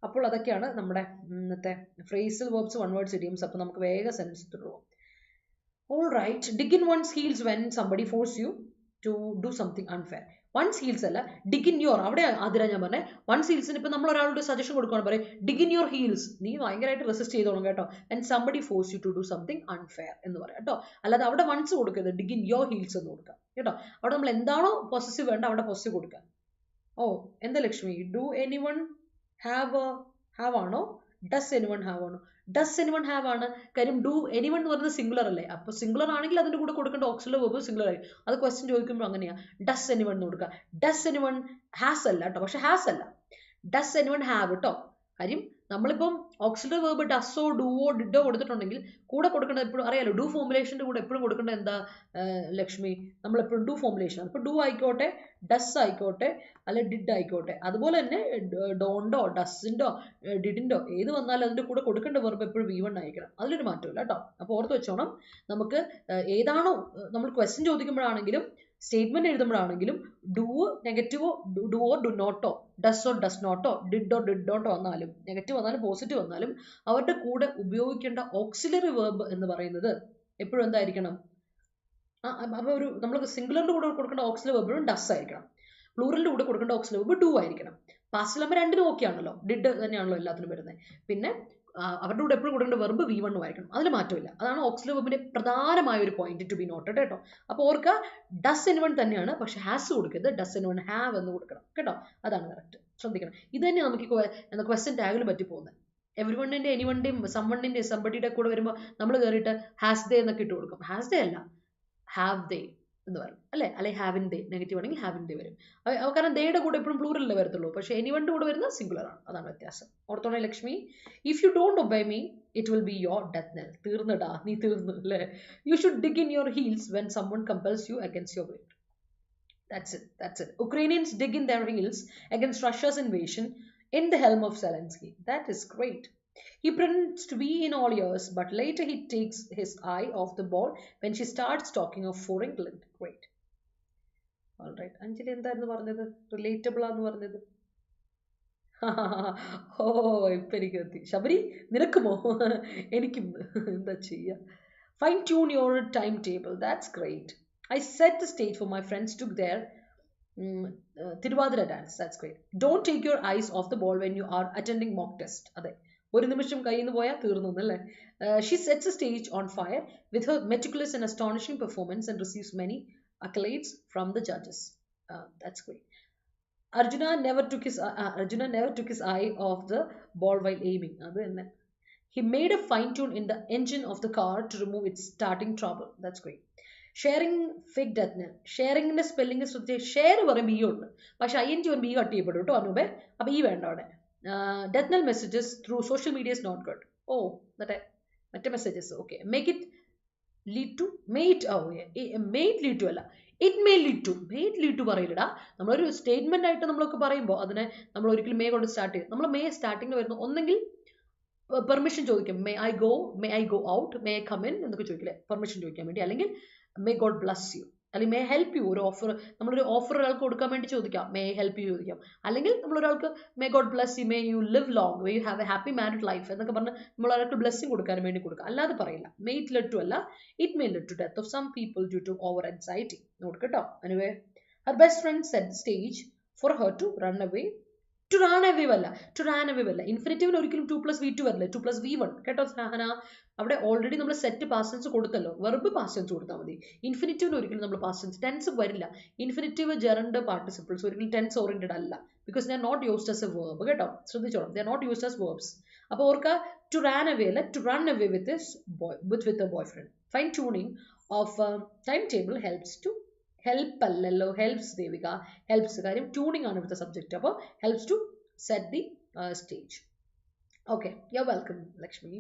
അപ്പോൾ അതൊക്കെയാണ് നമ്മുടെ ഇന്നത്തെ phrasal verbs, one words, idioms. അപ്പോൾ നമുക്ക് വേഗം സെൻറ്റൻസ് തുടങ്ങും. All right. Dig in one's heels when somebody force you to do something unfair. One's heels അല്ല, ഡിഗ് ഇൻ യുവർ. അവിടെ ആദ്യം ഞാൻ പറഞ്ഞത് വൺസ് ഹീൽസിന് ഇപ്പം നമ്മൾ ഒരാളോട് സജഷൻ കൊടുക്കുകയാണ്, പറയും ഡിഗ് ഇൻ യുവർ ഹീൽസ്. നീ ഭയങ്കരമായിട്ട് റെസിസ്റ്റ് ചെയ്തോളും കേട്ടോ. When somebody force you to do something unfair എന്ന് പറയാം കേട്ടോ. അല്ലാതെ അവിടെ വൺസ് കൊടുക്കരുത്, ഡിഗ് ഇൻ യുവർ ഹീൽസ് എന്ന് കൊടുക്കാം കേട്ടോ. അവിടെ നമ്മൾ എന്താണോ പൊസസീവ് വേണ്ട അവിടെ പൊസസീവ് കൊടുക്കാം. ഓ എന്താ ലക്ഷ്മി, ഡു എനിവൺ ഹാവ് ആണോ, ഡസ് എനിവൺ ഹാവ് ആണോ? ഡസ് എനിവൺ ഹാവ് ആണ്. കാര്യം ഡു എനിവൺ എന്ന് പറയുന്നത് സിംഗുലർ അല്ലേ? അപ്പൊ സിംഗുലർ ആണെങ്കിൽ അതിന്റെ കൂടെ കൊടുക്കേണ്ട ഓക്സിലറി വെർബ് സിംഗുലർ ആയി. അത് ക്വസ്റ്റ്യൻ ചോദിക്കുമ്പോൾ അങ്ങനെയാ. ഡസ് എനിവൺ എന്ന് കൊടുക്കുക. ഡസ് എനിവൺ ഹാസ് അല്ല കേട്ടോ, പക്ഷെ ഹാസ് അല്ല, ഡസ് എനിവൺ ഹാവ് കേട്ടോ. കാര്യം നമ്മളിപ്പം ഓക്സിലറി വെർബ് ഡസ്സോ ഡുവോ ഡിഡോ കൊടുത്തിട്ടുണ്ടെങ്കിൽ കൂടെ കൊടുക്കേണ്ടത് എപ്പോഴും അറിയാലോ, ഡു ഫോർമുലേഷൻ്റെ കൂടെ എപ്പോഴും കൊടുക്കേണ്ടത് എന്താ ലക്ഷ്മി? നമ്മളെപ്പോഴും ഡു ഫോർമുലേഷൻ. അപ്പോൾ ഡു ആയിക്കോട്ടെ, ഡസ് ആയിക്കോട്ടെ, അല്ലെ ഡിഡ് ആയിക്കോട്ടെ. അതുപോലെ തന്നെ ഡോണ്ടോ ഡസ്സിൻ്റോ ഡിഡിൻ്റോ ഏത് വന്നാലും അതിൻ്റെ കൂടെ കൊടുക്കേണ്ട വെർബ് എപ്പോഴും V1 ആയിരിക്കണം. അതിലൊരു മാറ്റമില്ല കേട്ടോ. അപ്പോൾ ഓർത്ത് വെച്ചോണം, നമുക്ക് ഏതാണോ നമ്മൾ ക്വസ്റ്റ്യൻ ചോദിക്കുമ്പോഴാണെങ്കിലും സ്റ്റേറ്റ്മെന്റ് എഴുതുമ്പോഴാണെങ്കിലും ഡു നെഗറ്റീവോ ഡുവോ ഡു നോട്ടോ ഡസ്സോ ഡസ് നോട്ടോ ഡിഡോ ഡിഡ് നോട്ടോ വന്നാലും നെഗറ്റീവ് വന്നാലും പോസിറ്റീവ് വന്നാലും അവരുടെ കൂടെ ഉപയോഗിക്കേണ്ട ഓക്സിലറി വെർബ് എന്ന് പറയുന്നത് എപ്പോഴും എന്തായിരിക്കണം? അപ്പോൾ ഒരു നമ്മൾ സിംഗുലറിന്റെ കൂടെ കൊടുക്കേണ്ട ഓക്സിലറി വെർബ് ഡസ് ആയിരിക്കണം. പ്ലൂറലിന്റെ കൂടെ കൊടുക്കേണ്ട ഓക്സിലറി വെർബ് ഡു ആയിരിക്കണം. പാസ്റ്റിൽ നമ്മൾ രണ്ടിനും ഓക്കെ ആണല്ലോ, ഡിഡ് തന്നെയാണല്ലോ എല്ലാത്തിനും വരുന്നത്. പിന്നെ അവരുടെ കൂടെ എപ്പോഴും കൊടുക്കേണ്ട വെർബ് V1 ആയിരിക്കണം. അതിൽ മാറ്റമില്ല. അതാണ് ഓക്സിലറി വെർബിന്റെ പ്രധാനമായ ഒരു പോയിന്റ് ടു ബി നോട്ടഡ് കേട്ടോ. അപ്പോൾ ഓർക്കുക, ഡസ് എനിവൺ തന്നെയാണ്, പക്ഷെ ഹാസ് കൊടുക്കരുത്, ഡസ് എനിവൺ ഹാവ് എന്ന് കൊടുക്കണം കേട്ടോ. അതാണ് കറക്റ്റ്. ശ്രദ്ധിക്കണം. ഇത് തന്നെ നമുക്ക് ക്വസ്റ്റ്യൻ ടാഗിൽ പറ്റി പോകുന്നത്. എവരിവണ്ണിന്റെ എനിവണിന്റെയും സംവണ്ണിന്റെയും സംബഡിയുടെ കൂടെ വരുമ്പോൾ നമ്മൾ കയറിയിട്ട് ഹാസ് ദേ എന്നൊക്കെ ഇട്ട് കൊടുക്കും. ഹാസ് ദേ അല്ല, ഹാവ് ദേ എന്ന് പറയും അല്ലേ? അല്ലെങ്കിൽ ഹാവിൻ ദേ, നെഗറ്റീവ് ആണെങ്കിൽ ഹാവിൻ ദേ വരും. കാരണം ദേയുടെ കൂടെ എപ്പോഴും പ്ലൂറലല്ലേ വരത്തുള്ളൂ, പക്ഷേ എനിവണിന്റെ കൂടെ വരുന്നത് സിംഗുലർ ആണ്. അതാണ് വ്യത്യാസം. ഓർത്തോണേ Lakshmi. If you don't obey me it will be your death knell. തീർന്നിടാ, നീ തീർന്നു അല്ലേ? You should dig in your heels when someone compels you against your will. That's it. Ukrainians dig in their heels against Russia's invasion in the helm of Zelensky. That is great. He pretends to be in all ears, but later he takes his eye off the ball when she starts talking of for England. Great. All right. Anjali എന്തായിരുന്നു പറഞ്ഞത്? റിലേറ്റബിൾ ആണെന്ന് പറഞ്ഞത്. ഓ ഇപ്പം എനിക്ക് എത്തി. ശബരി നിനക്കുമോ? എനിക്കും. എന്താ ചെയ്യുക? Fine tune your timetable. That's great. I set the stage for my friends to their Tiruvadira dance. That's great. Don't take your eyes off the ball when you are attending mock test. അതെ, ഒരു നിമിഷം കയ്യിൽ നിന്ന് പോയാൽ തീർന്നു അല്ലേ? She sets the stage on fire with her meticulous and astonishing performance and receives many accolades from the judges. That's great. Arjuna never took his eye off the ball while aiming. അത് തന്നെ. He made a fine tune in the engine of the car to remove its starting trouble. That's great. Sharing ഫിഗ് ഡെത്ത്നെൽ. ഷെയറിങ്ങിന്റെ സ്പെല്ലിംഗ് ശ്രദ്ധിച്ച്. ഷെയർ പറയും ബി ഉണ്ട്, പക്ഷെ ING ഒരു ബി കട്ട് ചെയ്യപ്പെടും കേട്ടോ അനൂപേ. അപ്പോൾ ഈ വേണ്ട അവിടെ. Death knell messages through social media is not good. ഓ മറ്റേ messages okay. Make it lead to may it. May it lead to അല്ല, It may lead to പറയില്ലടാ. നമ്മളൊരു സ്റ്റേറ്റ്മെന്റ് ആയിട്ട് നമ്മളൊക്കെ പറയുമ്പോൾ അതിനെ നമ്മൾ ഒരിക്കലും മേ കൊണ്ട് സ്റ്റാർട്ട് ചെയ്യും. നമ്മൾ മേ സ്റ്റാർട്ടിങ്ങിൽ വരുന്നു ഒന്നെങ്കിൽ പെർമിഷൻ ചോദിക്കും, may I go out, may I come in എന്നൊക്കെ ചോദിക്കില്ലേ, പെർമിഷൻ ചോദിക്കാൻ വേണ്ടി. അല്ലെങ്കിൽ മേ ഗോഡ് ബ്ലസ് യു, അല്ലെങ്കിൽ മേ ഹെൽപ്പ് യു, ഒരു ഓഫർ, നമ്മളൊരു ഓഫർ ഒരാൾക്ക് കൊടുക്കാൻ വേണ്ടി ചോദിക്കാം, മേ ഹെൽപ്പ് യു ചോദിക്കാം. അല്ലെങ്കിൽ നമ്മൾ ഒരാൾക്ക് may God bless U, may you live long, may you have A happy married life എന്നൊക്കെ പറഞ്ഞ് നമ്മൾ ഒരാൾക്ക് ബ്ലെസ്സിങ് കൊടുക്കാൻ വേണ്ടി കൊടുക്കാം. അല്ലാതെ പറയില്ല. മേ ഇറ്റ് ലെഡ് ടു അല്ല, it may lead to death of some people due to over anxiety. Note കേട്ടോ. Anyway her best friend set stage for her to run away. To ran away വല്ല, ടു റാൻ അവേ വല്ല. ഇൻഫിനിറ്റീവിന് ഒരിക്കലും 2+V2 വരില്ല, 2+V1 കേട്ടോ സഹന. അവിടെ ഓൾറെഡി നമ്മൾ സെറ്റ് പാസ്റ്റ് ടെൻസ് കൊടുത്തല്ലോ, വെർബ് പാസ്റ്റ് ടെൻസ് കൊടുത്താൽ മതി. ഇൻഫിനിറ്റീവിന് ഒരിക്കലും നമ്മൾ പാസ്റ്റ് ടെൻസ്, ടെൻസ് വരില്ല. ഇൻഫിനിറ്റീവ് ജെറണ്ട് പാർട്ടിസിപ്പിൾസ് ഒരിക്കലും ടെൻസ് ഓറിയന്റഡ് അല്ല, because they are not used as a verb കേട്ടോ, ശ്രദ്ധിച്ചോളാം. They are not used as verbs. അപ്പോൾ ഓർക്കുക, ടു റാൻ അവേ അല്ല, to run away with a boy friend. Fine tuning of time table helps to, help അല്ലല്ലോ, ഹെൽപ്സ് ദേവിക, ഹെൽപ്സ്. കാര്യം ട്യൂണിങ് ആണ് ഇവിടുത്തെ സബ്ജക്റ്റ്. അപ്പോൾ helps to set the stage. Okay, you're welcome, Lakshmi.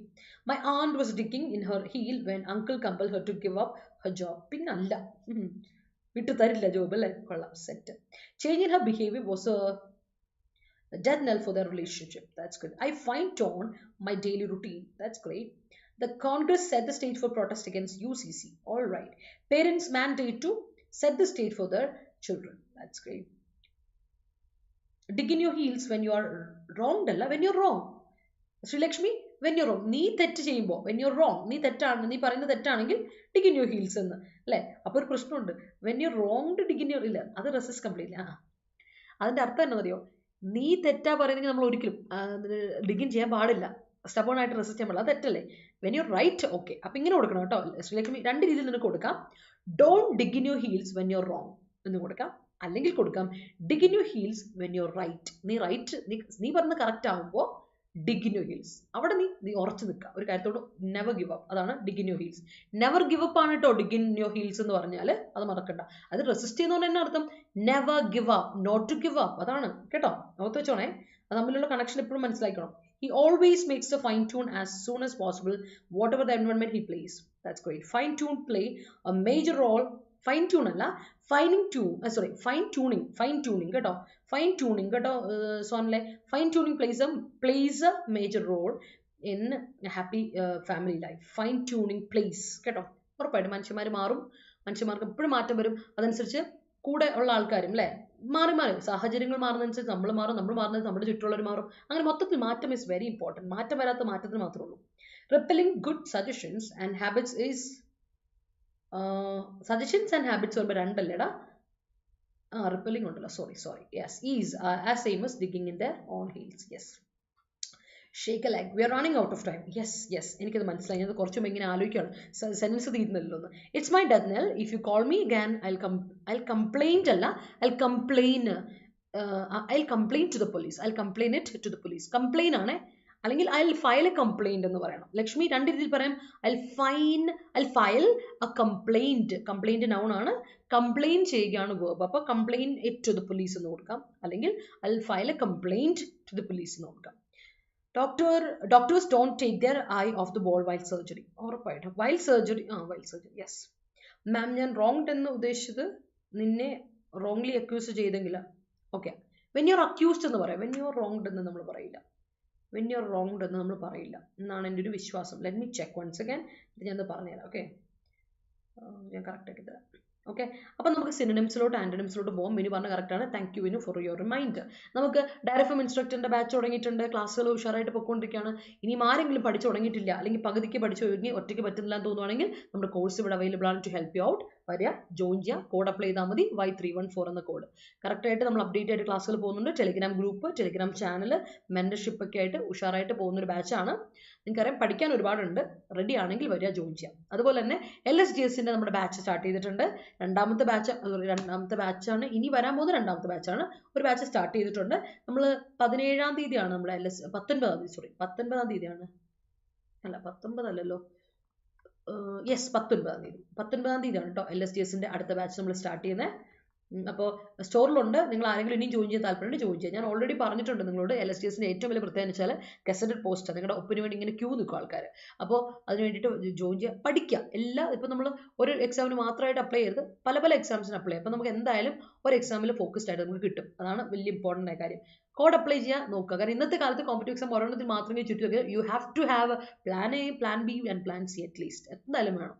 My aunt was digging in her heel when uncle compelled her to give up her job. Pinnalla. Vittu tharilla job alle. Kollam, set. Change in her behavior was a death knell for their relationship. That's good. I fine-tune my daily routine. That's great. The Congress set the stage for protest against UCC. All right. Parents mandate to set the stage for their children. That's great. Dig in your heels when you are wronged അല്ല, when you're wrong. Sreelakshmi, when you're wrong, നീ തെറ്റ് ചെയ്യുമ്പോൾ when you're wrong, നീ തെറ്റാണ്, നീ പറയുന്നത് തെറ്റാണെങ്കിൽ dig in your heels എന്ന് അല്ലേ. അപ്പോൾ ഒരു പ്രശ്നമുണ്ട്, when you're wronged dig in your, ഇല്ല, അത് റെസിസ്റ്റ് കംപ്ലീറ്റ്ലി. അതിൻ്റെ അർത്ഥം എന്താണെന്നറിയോ, നീ തെറ്റാ പറയുന്നെങ്കിൽ നമ്മൾ ഒരിക്കലും ഡിഗിൻ ചെയ്യാൻ പാടില്ല, സ്റ്റബോൺ ആയിട്ട് റെസിസ്റ്റ് ചെയ്യാൻ പാടില്ല, അത് തെറ്റല്ലേ. when you're right, okay. അപ്പം ഇങ്ങനെ കൊടുക്കണം കേട്ടോ ശ്രീലക്ഷ്മി. രണ്ട് രീതിയിൽ നിനക്ക് കൊടുക്കാം. don't dig in your heels when you're wrong എന്ന് കൊടുക്കാം, അല്ലെങ്കിൽ കൊടുക്കാം dig in your heels when you're right. നീ റൈറ്റ്, നീ പറഞ്ഞത് കറക്റ്റ് ആകുമ്പോൾ dig in your heels. അവിടെ നീ ഉറച്ചു നിൽക്കുക ഒരു കാര്യത്തോട്. നെവർ ഗിവ് അപ്പ്, അതാണ് dig in your heels. Never give up ആണ് കേട്ടോ dig in your heels എന്ന് പറഞ്ഞാൽ, അത് മറക്കണ്ട. അത് റെസിസ്റ്റ് ചെയ്യുന്നതുകൊണ്ട് തന്നെ അർത്ഥം never give up, not to give up, അതാണ് കേട്ടോ. ഓർത്ത് വെച്ചോണേ, അത് തമ്മിലുള്ള കണക്ഷൻ എപ്പോഴും മനസ്സിലാക്കണം. He always makes a fine tune as soon as possible, whatever the environment he plays. That's great. Fine tune play a major role. Fine tune അല്ല, fining tune, sorry fine tuning കേട്ടോ, ഫൈൻ ട്യൂണിങ് കേട്ടോ സോണിലെ. Fine tuning plays a major role in happy family life. Fine tuning plays കേട്ടോ. ഉറപ്പായിട്ടും മനുഷ്യന്മാർ മാറും, മനുഷ്യന്മാർക്ക് എപ്പോഴും മാറ്റം വരും. അതനുസരിച്ച് കൂടെ ഉള്ള ആൾക്കാരും അല്ലേ മാറി സാഹചര്യങ്ങൾ മാറുന്നതനുസരിച്ച് നമ്മൾ മാറും, നമ്മൾ മാറുന്നത് നമ്മുടെ ചുറ്റുള്ളവർ മാറും. അങ്ങനെ മൊത്തത്തിൽ മാറ്റം ഈസ് വെരി ഇമ്പോർട്ടൻറ്റ്. മാറ്റം വരാത്ത മാറ്റത്തിന് മാത്രമേ ഉള്ളൂ. Repelling good suggestions and habits is, suggestions and habits വരുമ്പോൾ രണ്ടല്ലേടാ, റിപ്പലിംഗ് ഉണ്ടല്ലോ, sorry yes, is as same as digging in their own heels. Yes, shake a leg. We are running out of time. Yes എനിക്കത് മനസ്സിലായി. ഞാൻ കുറച്ചും ഇങ്ങനെ ആലോചിക്കുകയാണ്, സെൻറ്റൻസ് തീരുന്നില്ലല്ലോ എന്ന്. It's my death knell if you call me again I complaint അല്ല, I complain to the police. I complain it to the police. Complain ആണ്, അല്ലെങ്കിൽ ഐ ഫയൽ എ കംപ്ലൈൻറ്റ് എന്ന് പറയണം. ലക്ഷ്മി രണ്ട് രീതിയിൽ പറയാം. I file a complaint noun ആണ്, കംപ്ലെയിൻ ചെയ്യുകയാണ് വേർബ്. അപ്പോൾ complain it to the police എന്ന് കൊടുക്കാം, അല്ലെങ്കിൽ I file a complaint to the police എന്ന് കൊടുക്കാം. Doctors don't take their eye off the ball while surgery. ഉറപ്പായിട്ടും വൈൽ സർജറി, യെസ് മാം. ഞാൻ റോങ്ഡ് എന്ന് ഉദ്ദേശിച്ചത് നിന്നെ റോങ്ലി അക്യൂസ് ചെയ്തെങ്കില. Okay, when you are accused എന്ന് പറയാം, വെൻ യു ആർ റോങ്ഡ് എന്ന് നമ്മൾ പറയില്ല, വെൻ യു ആർ റോങ്ഡ് എന്ന് നമ്മൾ പറയില്ല എന്നാണ് എൻ്റെ ഒരു വിശ്വാസം. Let me check once again, ഞാനത് പറഞ്ഞുതരാം. ഓക്കെ, ഞാൻ കറക്റ്റ് ആക്കി തരാം. ഓക്കെ, അപ്പം നമുക്ക് സിനോണിംസിലോട്ട് ആൻറ്റണിംസിലോട്ട് പോകാം. വിനു പറഞ്ഞ കറക്റ്റാണ്. Thank you Vinu for your reminder. നമുക്ക് ഡയറക്റ്റ് ഇൻസ്ട്രക്ടറിൻ്റെ ബാച്ച് തുടങ്ങിയിട്ടുണ്ട്, ക്ലാസ്സുകൾ ഉഷാറായിട്ട് പൊയ്ക്കൊണ്ടിരിക്കുകയാണ്. ഇനിയും ആരെങ്കിലും പഠിച്ചു തുടങ്ങിയിട്ടില്ല, അല്ലെങ്കിൽ പകുതിക്ക് പഠിച്ചു കഴിഞ്ഞ് ഒറ്റയ്ക്ക് പറ്റുന്നില്ല എന്ന് തോന്നുവാണെങ്കിൽ നമ്മുടെ കോഴ്സ് ഇവിടെ അവൈലബിൾ ആണ്. ടു ഹെൽപ്പ് യു ഔട്ട്, വരിക, ജോയിൻ ചെയ്യുക, കോഡ് അപ്ലൈ ചെയ്താൽ മതി, Y314 എന്ന കോഡ്. കറക്റ്റായിട്ട് നമ്മൾ അപ്ഡേറ്റ് ആയിട്ട് ക്ലാസ്സുകൾ പോകുന്നുണ്ട്. Telegram group, Telegram channel, mentorship ഒക്കെ ആയിട്ട് ഉഷാറായിട്ട് പോകുന്നൊരു ബാച്ചാണ്. നിങ്ങൾക്കറിയാം പഠിക്കാൻ ഒരുപാടുണ്ട്. റെഡി ആണെങ്കിൽ വരിക, ജോയിൻ ചെയ്യാം. അതുപോലെ തന്നെ LSGSൻ്റെ നമ്മുടെ ബാച്ച് സ്റ്റാർട്ട് ചെയ്തിട്ടുണ്ട്. രണ്ടാമത്തെ ബാച്ചാണ് ഇനി വരാൻ പോകുന്ന രണ്ടാമത്തെ ബാച്ചാണ്. ഒരു ബാച്ച് സ്റ്റാർട്ട് ചെയ്തിട്ടുണ്ട്. നമ്മൾ 17-ാം തീയതിയാണ് നമ്മുടെ 19-ാം തീയതിയാണ്, അല്ല 19 അല്ലല്ലോ, യെസ് 19-ാം തീയതിയാണ് കേട്ടോ LSGSൻ്റെ അടുത്ത ബാച്ച് നമ്മൾ സ്റ്റാർട്ട് ചെയ്യുന്നത്. അപ്പോൾ സ്റ്റോറിലുണ്ട്. നിങ്ങൾ ആരെങ്കിലും ഇനിയും ജോയിൻ ചെയ്യാൻ താല്പര്യം ജോയിൻ ചെയ്യാം. ഞാൻ ഓൾറെഡി പറഞ്ഞിട്ടുണ്ട് നിങ്ങളോട്. LSTSന്റെ ഏറ്റവും വലിയ പ്രത്യേകത വെച്ചാൽ ഗസറ്റഡ് പോസ്റ്റ് നിങ്ങളുടെ ഒപ്പിന് വേണ്ടി ഇങ്ങനെ ക്യൂ നിൽക്കും ആൾക്കാർ. അപ്പോൾ അതിന് വേണ്ടിയിട്ട് ജോയിൻ ചെയ്യുക, പഠിക്കുക. ഇപ്പം നമ്മൾ ഒരു എക്സാമിന് മാത്രമായിട്ട് അപ്ലൈ ചെയ്ത് പല എക്സാംസിന് അപ്ലൈ ചെയ്യാം. അപ്പോൾ നമുക്ക് എന്തായാലും ഒരു എക്സാമിൽ ഫോക്കസ്ഡ് ആയിട്ട് നമുക്ക് കിട്ടും. അതാണ് വലിയ ഇമ്പോർട്ടൻ്റ് ആയ കാര്യം. കോഡ് അപ്ലൈ ചെയ്യാൻ നോക്കുക. കാരണം ഇന്നത്തെ കാലത്ത് കോമ്പറ്റീവ് എക്സാം ഒരെണ്ണത്തിൽ മാത്രമേ ചുറ്റി വെക്കുക. You have to have plan A, plan B and plan C at least എന്തായാലും വേണം.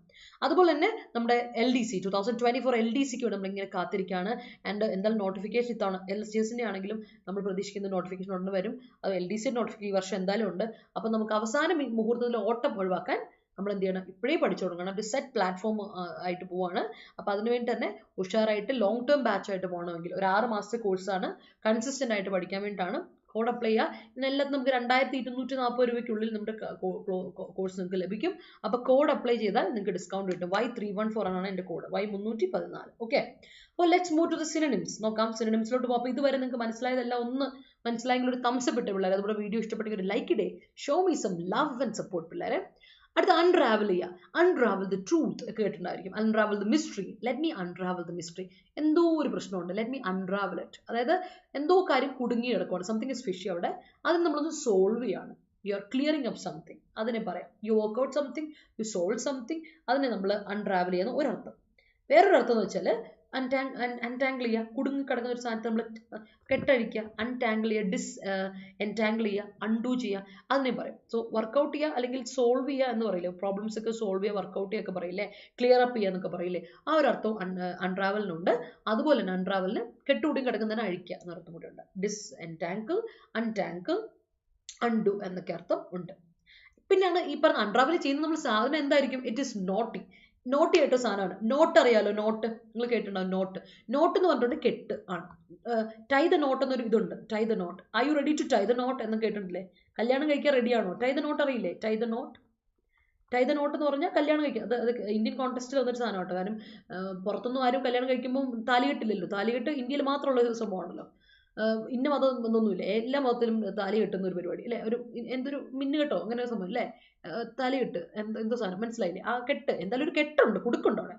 അതുപോലെ തന്നെ നമ്മുടെ LDC 2024 LDCക്ക് വേണ്ടി നമ്മളിങ്ങനെ കാത്തിരിക്കുകയാണ്. ആൻഡ് എന്തായാലും നോട്ടിഫിക്കേഷൻ ഇത്തവണ LSTSന്റെ ആണെങ്കിലും നമ്മൾ പ്രതീക്ഷിക്കുന്ന നോട്ടിഫിക്കേഷൻ ഉടനെ വരും. അത് LDC നോട്ടിഫിക്കേഷൻ ഈ വർഷം എന്തായാലും ഉണ്ട്. അപ്പം നമുക്ക് അവസാന മുഹൂർത്തത്തിൽ ഓട്ടം ഒഴിവാക്കാൻ നമ്മൾ എന്ത് ചെയ്യണം, ഇപ്പോഴേ പഠിച്ചു തുടങ്ങണം. ഒരു സെറ്റ് പ്ലാറ്റ്ഫോം ആയിട്ട് പോവാണ്. അപ്പോൾ അതിനുവേണ്ടി തന്നെ ഉഷാറായിട്ട് ലോങ് ടേം ബാച്ച് ആയിട്ട് പോകണമെങ്കിൽ ഒരു 6 മാസത്തെ കോഴ്സാണ്. കൺസിസ്റ്റൻ്റ് ആയിട്ട് പഠിക്കാൻ വേണ്ടിയിട്ടാണ്. കോഡ് അപ്ലൈ ചെയ്യുക. ഇതിനെല്ലാം നമുക്ക് 2240 രൂപയ്ക്കുള്ളിൽ നമ്മുടെ കോഴ്സ് നിങ്ങൾക്ക് ലഭിക്കും. അപ്പോൾ കോഡ് അപ്ലൈ ചെയ്താൽ നിങ്ങൾക്ക് ഡിസ്കൗണ്ട് കിട്ടും. Y314 ആണ് എൻ്റെ കോഡ്, Y314. ഓക്കെ, അപ്പോൾ let's move to the synonyms. നോക്കാം, സിനോണിംസിലോട്ട് പോകും. അപ്പോൾ ഇതുവരെ നിങ്ങൾക്ക് മനസ്സിലായതെല്ലാം ഒന്ന് മനസ്സിലായെങ്കിൽ ഒരു തംസ് അപ്പ് ഇട്ടേ പിള്ളേരെ. അതുപോലെ വീഡിയോ ഇഷ്ടപ്പെട്ടെങ്കിൽ ഒരു ലൈക്ക് ഇടേ. Show me some love and support പിള്ളേരെ. അടുത്ത അൺട്രാവൽ ചെയ്യുക. അൺട്രാവൽ ദ ട്രൂത്ത് ഒക്കെ കേട്ടിട്ടുണ്ടായിരിക്കും. Unravel the mystery. Let me unravel the mystery. എന്തോ ഒരു പ്രശ്നമുണ്ട്, ലെറ്റ് മീ അൺട്രാവൽ ഇറ്റ്. അതായത് എന്തോ കാര്യം കുടുങ്ങി കിടക്കുവാണ്, സംതിങ് ഇസ് ഫിഷി അവിടെ. അത് നമ്മളൊന്ന് സോൾവ് ചെയ്യാണ്. You are clearing up something, അതിനെ പറയാം. You work out something, you solve something. അതിനെ നമ്മൾ അൺട്രാവൽ ചെയ്യുന്ന ഒരർത്ഥം. വേറൊരു അർത്ഥം എന്ന് വെച്ചാൽ അൺടാങ്കിൾ ചെയ്യുക. കുടുങ്ങി കിടക്കുന്ന ഒരു സാധനത്തെ നമ്മൾ കെട്ടഴിക്കുക, അൺടാങ്കിൾ ചെയ്യുക, എൻടാങ്കിൾ ചെയ്യുക, അൺഡു ചെയ്യുക, അതിനെ പറയും. സോ വർക്കൗട്ട് ചെയ്യുക അല്ലെങ്കിൽ സോൾവ് ചെയ്യുക എന്ന് പറയില്ലേ, പ്രോബ്ലംസ് ഒക്കെ സോൾവ് ചെയ്യുക, വർക്കൗട്ട് ചെയ്യുക ഒക്കെ പറയില്ലേ, ക്ലിയർ അപ്പ് ചെയ്യുക എന്നൊക്കെ പറയില്ലേ, ആ ഒരു അർത്ഥം അൺട്രാവലിനുണ്ട്. അതുപോലെ തന്നെ അൺട്രാവലിന് കെട്ടുകൂടി കിടക്കുന്നതിന് അഴിക്കുക എന്നർത്ഥം കൂടി ഉണ്ട്. എൻടാങ്കിൾ, അൺടാങ്കിൾ, അൺഡു എന്നൊക്കെ അർത്ഥം ഉണ്ട്. പിന്നെയാണ് ഈ പറഞ്ഞ അൺട്രാവൽ ചെയ്യുന്ന നമ്മൾ സാധനം എന്തായിരിക്കും? It is naughty. നോട്ടി ആയിട്ടോ സാധനമാണ്. നോട്ട് അറിയാലോ, നോട്ട് നിങ്ങൾ കേട്ടിട്ടുണ്ടാവും. നോട്ട് എന്ന് പറഞ്ഞിട്ടുണ്ട് കെട്ട് ആണ്. ടൈ ദ നോട്ട് എന്നൊരു ഇതുണ്ട്, tie the knot. I you ready to tie the knot എന്ന് കേട്ടിട്ടില്ലേ? കല്യാണം കഴിക്കാൻ റെഡിയാണോ? ടൈ ദ നോട്ട് അറിയില്ലേ? ടൈ ദ നോട്ട് എന്ന് പറഞ്ഞാൽ കല്യാണം കഴിക്കുക. അത് ഇന്ത്യൻ കോൺടെക്സ്റ്റിൽ വന്നൊരു സാധനം കേട്ടോ. കാരണം പുറത്തൊന്നും ആരും കല്യാണം കഴിക്കുമ്പോൾ താലി കെട്ടില്ലല്ലോ. താലികെട്ട് ഇന്ത്യയിൽ മാത്രമുള്ള ഒരു സംഭവമാണല്ലോ. ഇന്ന മതം ഒന്നൊന്നുമില്ല, എല്ലാ മതത്തിലും താലി കെട്ടുന്ന ഒരു പരിപാടി അല്ലേ. എന്തൊരു മിന്നുകെട്ടോ അങ്ങനെ ഒരു സംഭവം അല്ലേ, താലികെട്ട് എന്തോ സാധനം മനസ്സിലായില്ലേ? ആ കെട്ട് എന്തായാലും ഒരു കെട്ടുണ്ട്, കുടുക്കുണ്ട് അവിടെ.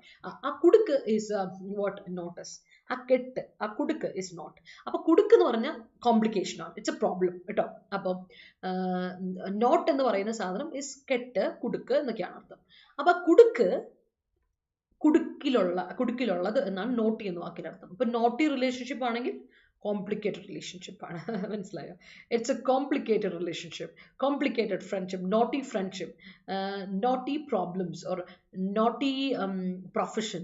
ആ കുടുക്ക് ഈസ് വാട്ട് നോട്ടസ്. ആ കെട്ട്, ആ കുടുക്ക് ഇസ് നോട്ട്. അപ്പൊ കുടുക്ക് എന്ന് പറഞ്ഞാൽ കോംപ്ലിക്കേഷൻ ആണ്, ഇറ്റ്സ് എ പ്രോബ്ലം കേട്ടോ. അപ്പം നോട്ട് എന്ന് പറയുന്ന സാധനം ഇസ് കെട്ട്, കുടുക്ക് എന്നൊക്കെയാണ് അർത്ഥം. അപ്പൊ കുടുക്കിലുള്ളത് എന്നാണ് നോട്ടി എന്ന വാക്കിന്റെ അർത്ഥം. ഇപ്പൊ നോട്ടി റിലേഷൻഷിപ്പ് ആണെങ്കിൽ കോംപ്ലിക്കേറ്റഡ് റിലേഷൻഷിപ്പ് ആണ്. മനസ്സിലായോ? It's A complicated relationship, complicated friendship, naughty friendship, naughty problems or naughty profession.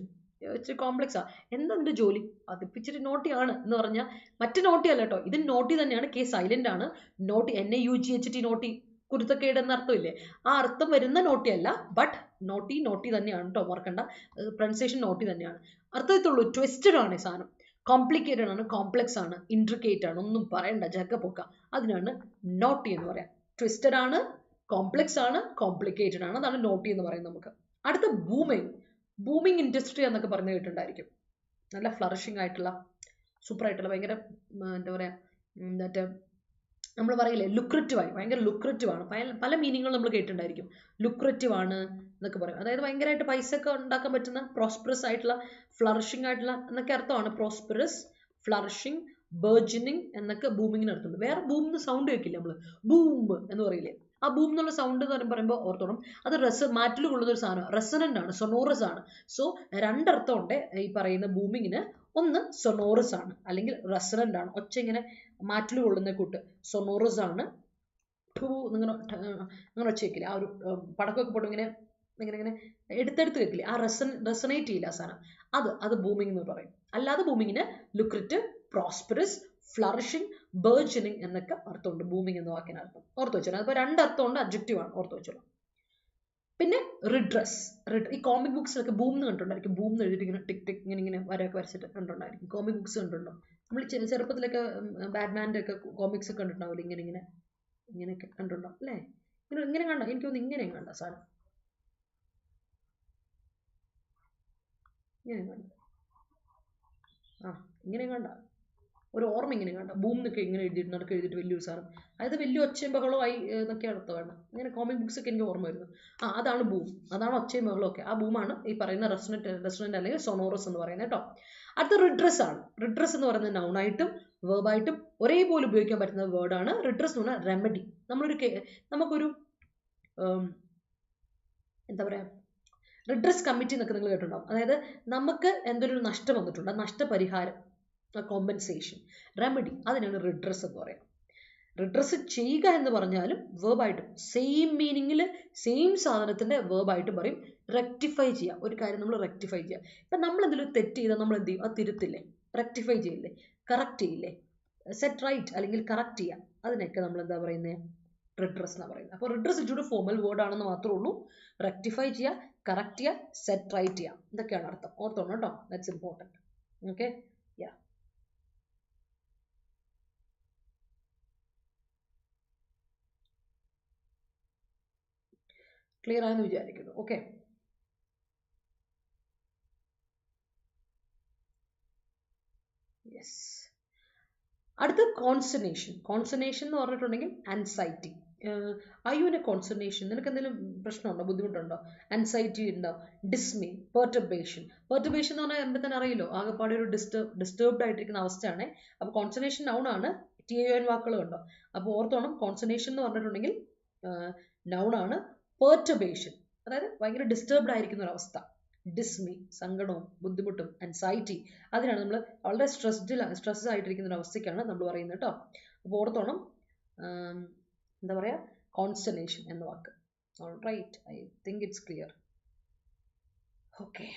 ഇച്ചിരി കോംപ്ലക്സ് ആ. എന്താ നിന്റെ ജോലി? അത് ഇച്ചിരി നോട്ടിയാണ് എന്ന് പറഞ്ഞാൽ മറ്റു നോട്ടി അല്ല കേട്ടോ, ഇത് നോട്ടി തന്നെയാണ്. കെ സൈലന്റ് ആണ്. നോട്ടി, NAUGHT, നോട്ടി, കുരുത്തക്കേട് എന്ന അർത്ഥമില്ലേ, ആ അർത്ഥം വരുന്ന നോട്ടി അല്ല. ബട്ട് നോട്ടി തന്നെയാണ് കേട്ടോ, ഓർക്കണ്ട. പ്രൊനൗൺസിയേഷൻ നോട്ടി തന്നെയാണ്. അർത്ഥത്തുള്ളൂ. ട്വിസ്റ്റഡ് ആണ് ഈ സാധനം, കോംപ്ലിക്കേറ്റഡ് ആണ്, കോംപ്ലക്സ് ആണ്, ഇൻട്രിക്കേറ്റ് ആണ്, ഒന്നും പറയണ്ട, ജഗപ്പൊക്ക. അതിനാണ് നോട്ടി എന്ന് പറയാം. ട്വിസ്റ്റഡ് ആണ്, കോംപ്ലക്സ് ആണ്, കോംപ്ലിക്കേറ്റഡ് ആണ്, അതാണ് നോട്ടി എന്ന് പറയുന്നത് നമുക്ക്. അടുത്ത ബൂമിങ് ഇൻഡസ്ട്രി എന്നൊക്കെ പറഞ്ഞു കേട്ടിട്ടുണ്ടായിരിക്കും. നല്ല ഫ്ലറിഷിംഗ് ആയിട്ടുള്ള, സൂപ്പർ ആയിട്ടുള്ള, ഭയങ്കര എന്താ പറയുക, എന്നിട്ട് നമ്മൾ പറയില്ലേ ലുക്രറ്റീവായി, ഭയങ്കര ലുക്രറ്റീവ് ആണ്. പല മീനിങ്ങുകൾ നമ്മൾ കേട്ടിട്ടുണ്ടായിരിക്കും. ലുക്രറ്റീവ് ആണ് എന്നൊക്കെ പറയും. അതായത് ഭയങ്കരമായിട്ട് പൈസ ഒക്കെ ഉണ്ടാക്കാൻ പറ്റുന്ന, പ്രോസ്പെറസ് ആയിട്ടുള്ള, ഫ്ലറിഷിംഗ് ആയിട്ടുള്ള എന്നൊക്കെ അർത്ഥമാണ്. പ്രോസ്പെറസ്, ഫ്ലറിഷിംഗ്, ബർജനിങ് എന്നൊക്കെ ബൂമിങ്ങിന് അർത്ഥമുണ്ട്. വേറെ ബൂമിന് സൗണ്ട് കേൾക്കില്ല നമ്മൾ, ബൂം എന്ന് പറയില്ലേ. ആ ബൂം എന്നുള്ള സൗണ്ട് എന്ന് പറയുമ്പോൾ ഓർത്തോണം, അത് മാറ്റിൽ കൊള്ളുന്ന ഒരു സാധനം, റെസനന്റ് ആണ്, സൊണോറസ് ആണ്. സോ രണ്ടർത്ഥം ഉണ്ട് ഈ പറയുന്ന ബൂമിങ്ങിന്. ഒന്ന് സൊണോറസ് ആണ്, അല്ലെങ്കിൽ റെസനന്റ് ആണ്, ഒച്ച ഇങ്ങനെ മാറ്റിൽ കൊള്ളുന്ന കൂട്ട്, സൊണോറസ് ആണ്. അങ്ങനെ ഒച്ച വെക്കില്ല, ആ ഒരു പടക്കമൊക്കെ പോട്ട് ഇങ്ങനെ ഇങ്ങനെ ഇങ്ങനെ എടുത്തെടുത്ത് വെക്കില്ലേ, ആ റെസനേറ്റ് ചെയ്യില്ല ആ സാധനം, അത് ബൂമിങ് എന്ന് പറയും. അല്ലാതെ ബൂമിങ്ങിന് ലുക്രറ്റീവ്, പ്രോസ്പെറസ്, ഫ്ലറിഷിംഗ്, ബർജനിങ് എന്നൊക്കെ അർത്ഥമുണ്ട് ബൂമിങ് എന്ന വാക്കിന് അർത്ഥം. ഓർത്ത് വെച്ചോളൂ. അതിപ്പോൾ രണ്ടർത്ഥം ഉണ്ട്, അഡ്ജക്റ്റീവ് ആണ്, ഓർത്ത് വെച്ചോളൂ. പിന്നെ റിഡ്രസ്. ഈ കോമിക് ബുക്സിലൊക്കെ ബൂം എന്ന് കണ്ടിട്ടുണ്ടായിരിക്കും. ബൂം എന്ന് എഴുതിയിട്ട് ഇങ്ങനെ ടിക് ടിക് ഇങ്ങനെ വരയൊക്കെ വരച്ചിട്ട് കണ്ടിട്ടുണ്ടായിരിക്കും. കോമിക് ബുക്സ് കണ്ടിട്ടുണ്ടോ? നമ്മൾ ചെറുപ്പത്തിലൊക്കെ ബാറ്റ്മാൻ്റെ ഒക്കെ കോമിക്സ് ഒക്കെ കണ്ടിട്ടുണ്ടാവില്ല, ഇങ്ങനെയൊക്കെ കണ്ടിട്ടുണ്ടോ അല്ലേ? ഇങ്ങനെ കണ്ട, എനിക്കൊന്ന് ഇങ്ങനെ കണ്ട സാധനം, ഇങ്ങനെ കണ്ട, ഇങ്ങനെ കണ്ട ഒരു ഓർമ്മ, ഇങ്ങനെ കണ്ട ബൂം എന്നൊക്കെ ഇങ്ങനെ എഴുതിയിട്ട് നടക്ക് എഴുതിയിട്ട് വലിയൊരു സാധനം, അതായത് വലിയ ഒച്ചയും ബഹളമായി എന്നൊക്കെ അർത്ഥം വേണം. ഇങ്ങനെ കോമിക് ബുക്സ് ഒക്കെ എനിക്ക് ഓർമ്മ വരുന്നു. അതാണ് ബൂം, അതാണ് ഒച്ചയും ബഹളമൊക്കെ. ആ ബൂമാണ് ഈ പറയുന്ന റെസ്റ്റോറൻറ്റ് അല്ലെങ്കിൽ സൊണോറസ് എന്ന് പറയുന്നത് കേട്ടോ. അടുത്ത റിഡ്രസ് ആണ്. റിഡ്രസ് എന്ന് പറയുന്നത് നൗണായിട്ടും വേർബായിട്ടും ഒരേപോലെ ഉപയോഗിക്കാൻ പറ്റുന്ന വേർഡാണ്. റിഡ്രസ് എന്ന് പറഞ്ഞാൽ റെമഡി. നമുക്കൊരു എന്താ പറയുക, റിഡ്രസ് കമ്മിറ്റി എന്നൊക്കെ നിങ്ങൾ കേട്ടിട്ടുണ്ടാവും. അതായത് നമുക്ക് എന്തൊരു നഷ്ടം വന്നിട്ടുണ്ട്, നഷ്ടപരിഹാരം, കോമ്പൻസേഷൻ, റെമഡി, അതിനാണ് റിഡ്രസ് എന്ന് പറയുന്നത്. റിഡ്രസ് ചെയ്യുക എന്ന് പറഞ്ഞാലും വേർബായിട്ടും സെയിം മീനിങ്ങിൽ സെയിം സാധനത്തിൻ്റെ വേർബായിട്ട് പറയും. റെക്ടിഫൈ ചെയ്യുക, ഒരു കാര്യം നമ്മൾ റെക്ടിഫൈ ചെയ്യുക. ഇപ്പം നമ്മൾ എന്തെങ്കിലും തെറ്റ് ചെയ്താൽ നമ്മൾ എന്ത് ചെയ്യും? അത് തിരുത്തില്ലേ, റെക്ടിഫൈ ചെയ്യില്ലേ, കറക്റ്റ് ചെയ്യില്ലേ, സെറ്റ് റൈറ്റ് അല്ലെങ്കിൽ കറക്റ്റ് ചെയ്യുക, അതിനൊക്കെ നമ്മൾ എന്താ പറയുന്നത്? റിഡ്രസ് എന്നാണ് പറയുന്നത്. അപ്പോൾ റിഡ്രസ് ഇച്ചിരി ഫോമൽ വേർഡ് ആണെന്ന് മാത്രമേ ഉള്ളൂ. റെക്ടിഫൈ ചെയ്യുക, കറക്റ്റ് ചെയ്യുക, സെറ്റ് റൈറ്റ് ചെയ്യുക, ഇതൊക്കെയാണ് അർത്ഥം. ഓർത്തോണം കേട്ടോ, that's important. Okay, yeah. Clear ആയെന്ന് വിചാരിക്കുന്നു. Okay, yes. അടുത്ത കോൺസർനേഷൻ. കോൺസർനേഷൻ എന്ന് പറഞ്ഞിട്ടുണ്ടെങ്കിൽ ആൻസൈറ്റി. അയ്യോനെ കോൺസർനേഷൻ, നിനക്ക് എന്തെങ്കിലും പ്രശ്നമുണ്ടോ, ബുദ്ധിമുട്ടുണ്ടോ, ആൻസൈറ്റി ഉണ്ടോ, ഡിസ്മേ, പെർട്ടർബേഷൻ. പെർട്ടർബേഷൻ എന്ന് പറഞ്ഞാൽ എന്താ തന്നെ അറിയില്ലോ, ആകെപ്പാടെ ഒരു ഡിസ്റ്റർബ്ഡ് ആയിട്ടിരിക്കുന്ന അവസ്ഥയാണ്. അപ്പോൾ കോൺസർനേഷൻ നൗണാണ്. TON വാക്കുകൾ കണ്ടോ. അപ്പോൾ ഓർത്തോണം, കോൺസർനേഷൻ എന്ന് പറഞ്ഞിട്ടുണ്ടെങ്കിൽ നൗണാണ്. പെർട്ടർബേഷൻ അതായത് ഭയങ്കര ഡിസ്റ്റർബ്ഡ് ആയിരിക്കുന്ന ഒരു അവസ്ഥ. ഡിസ്മേ, സങ്കടവും ബുദ്ധിമുട്ടും, ആൻസൈറ്റി, അതിനാണ് നമ്മൾ വളരെ സ്ട്രെസ്ഡ് ആയിട്ടിരിക്കുന്ന ഒരു അവസ്ഥയ്ക്കാണ് നമ്മൾ പറയുന്നത് കേട്ടോ. അപ്പോൾ ഓർത്തോണം, എന്താ പറയുക, കോൺസ്റ്റലേഷൻ എന്ന വാക്ക്. Alright, I think it's clear. Okay,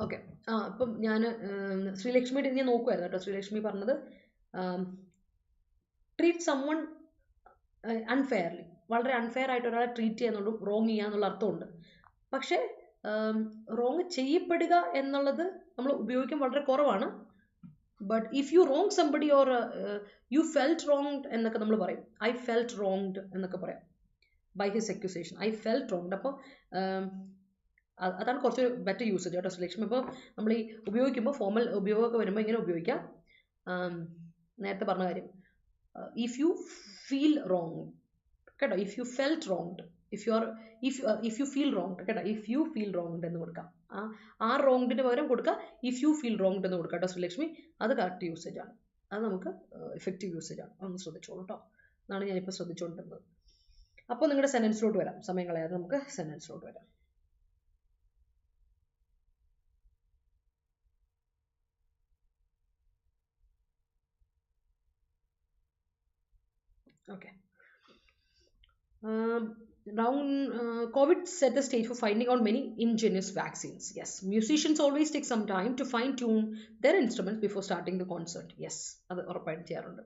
okay. അപ്പം ഞാൻ ശ്രീലക്ഷ്മിയുടെ ഞാൻ നോക്കുമായിരുന്നു കേട്ടോ. ശ്രീലക്ഷ്മി പറഞ്ഞത് ട്രീറ്റ് സമ്മൺ അൺഫെയർലി, വളരെ അൺഫെയർ ആയിട്ട് ഒരാളെ ട്രീറ്റ് ചെയ്യാന്നുള്ളൂ, റോങ് ചെയ്യുക എന്നുള്ള അർത്ഥമുണ്ട്. പക്ഷേ റോങ് ചെയ്യപ്പെടുക എന്നുള്ളത് നമ്മൾ ഉപയോഗിക്കാൻ വളരെ കുറവാണ്. But if you wrong somebody or you felt wronged എന്നൊക്കെ നമ്മൾ പറയും. ഐ ഫെൽറ്റ് റോങ്ഡ് എന്നൊക്കെ പറയാം by his accusation. I felt wronged. അപ്പോൾ അതാണ് കുറച്ച് ബെറ്റർ യൂസേജ് കേട്ടോ ശ്രീലക്ഷ്മി. അപ്പോൾ നമ്മൾ ഈ ഉപയോഗിക്കുമ്പോൾ ഫോമൽ ഉപയോഗമൊക്കെ വരുമ്പോൾ ഇങ്ങനെ ഉപയോഗിക്കാം. നേരത്തെ പറഞ്ഞ കാര്യം, ഇഫ് യു ഫീൽ റോങ് കേട്ടോ, if you felt wronged, if you feel wronged കേട്ടോ, ഇഫ് യു ഫീൽ റോങ്ഡ് എന്ന് കൊടുക്കാം. ആ റോങ്ഡിന് പകരം കൊടുക്കുക ഇഫ് യു ഫീൽ റോങ്ഡ് എന്ന് കൊടുക്കാം കേട്ടോ ശ്രീലക്ഷ്മി. അത് കറക്റ്റ് യൂസേജ് ആണ്, അത് നമുക്ക് എഫക്റ്റീവ് യൂസേജ് ആണ്. ഒന്ന് ശ്രദ്ധിച്ചോളൂ കേട്ടോ, എന്നാണ് ഞാനിപ്പോൾ ശ്രദ്ധിച്ചുകൊണ്ടിരുന്നത്. അപ്പോൾ നിങ്ങളുടെ സെൻറ്റൻസിലോട്ട് വരാം, സമയം കളയാതെ നമുക്ക് സെൻറ്റൻസിലോട്ട് വരാം. Okay. COVID set the stage for finding out many ingenious vaccines. Yes, musicians always take some time to fine-tune their instruments before starting the concert. Yes, അത് ഉറപ്പായിട്ട് ചെയ്യാറുണ്ട്.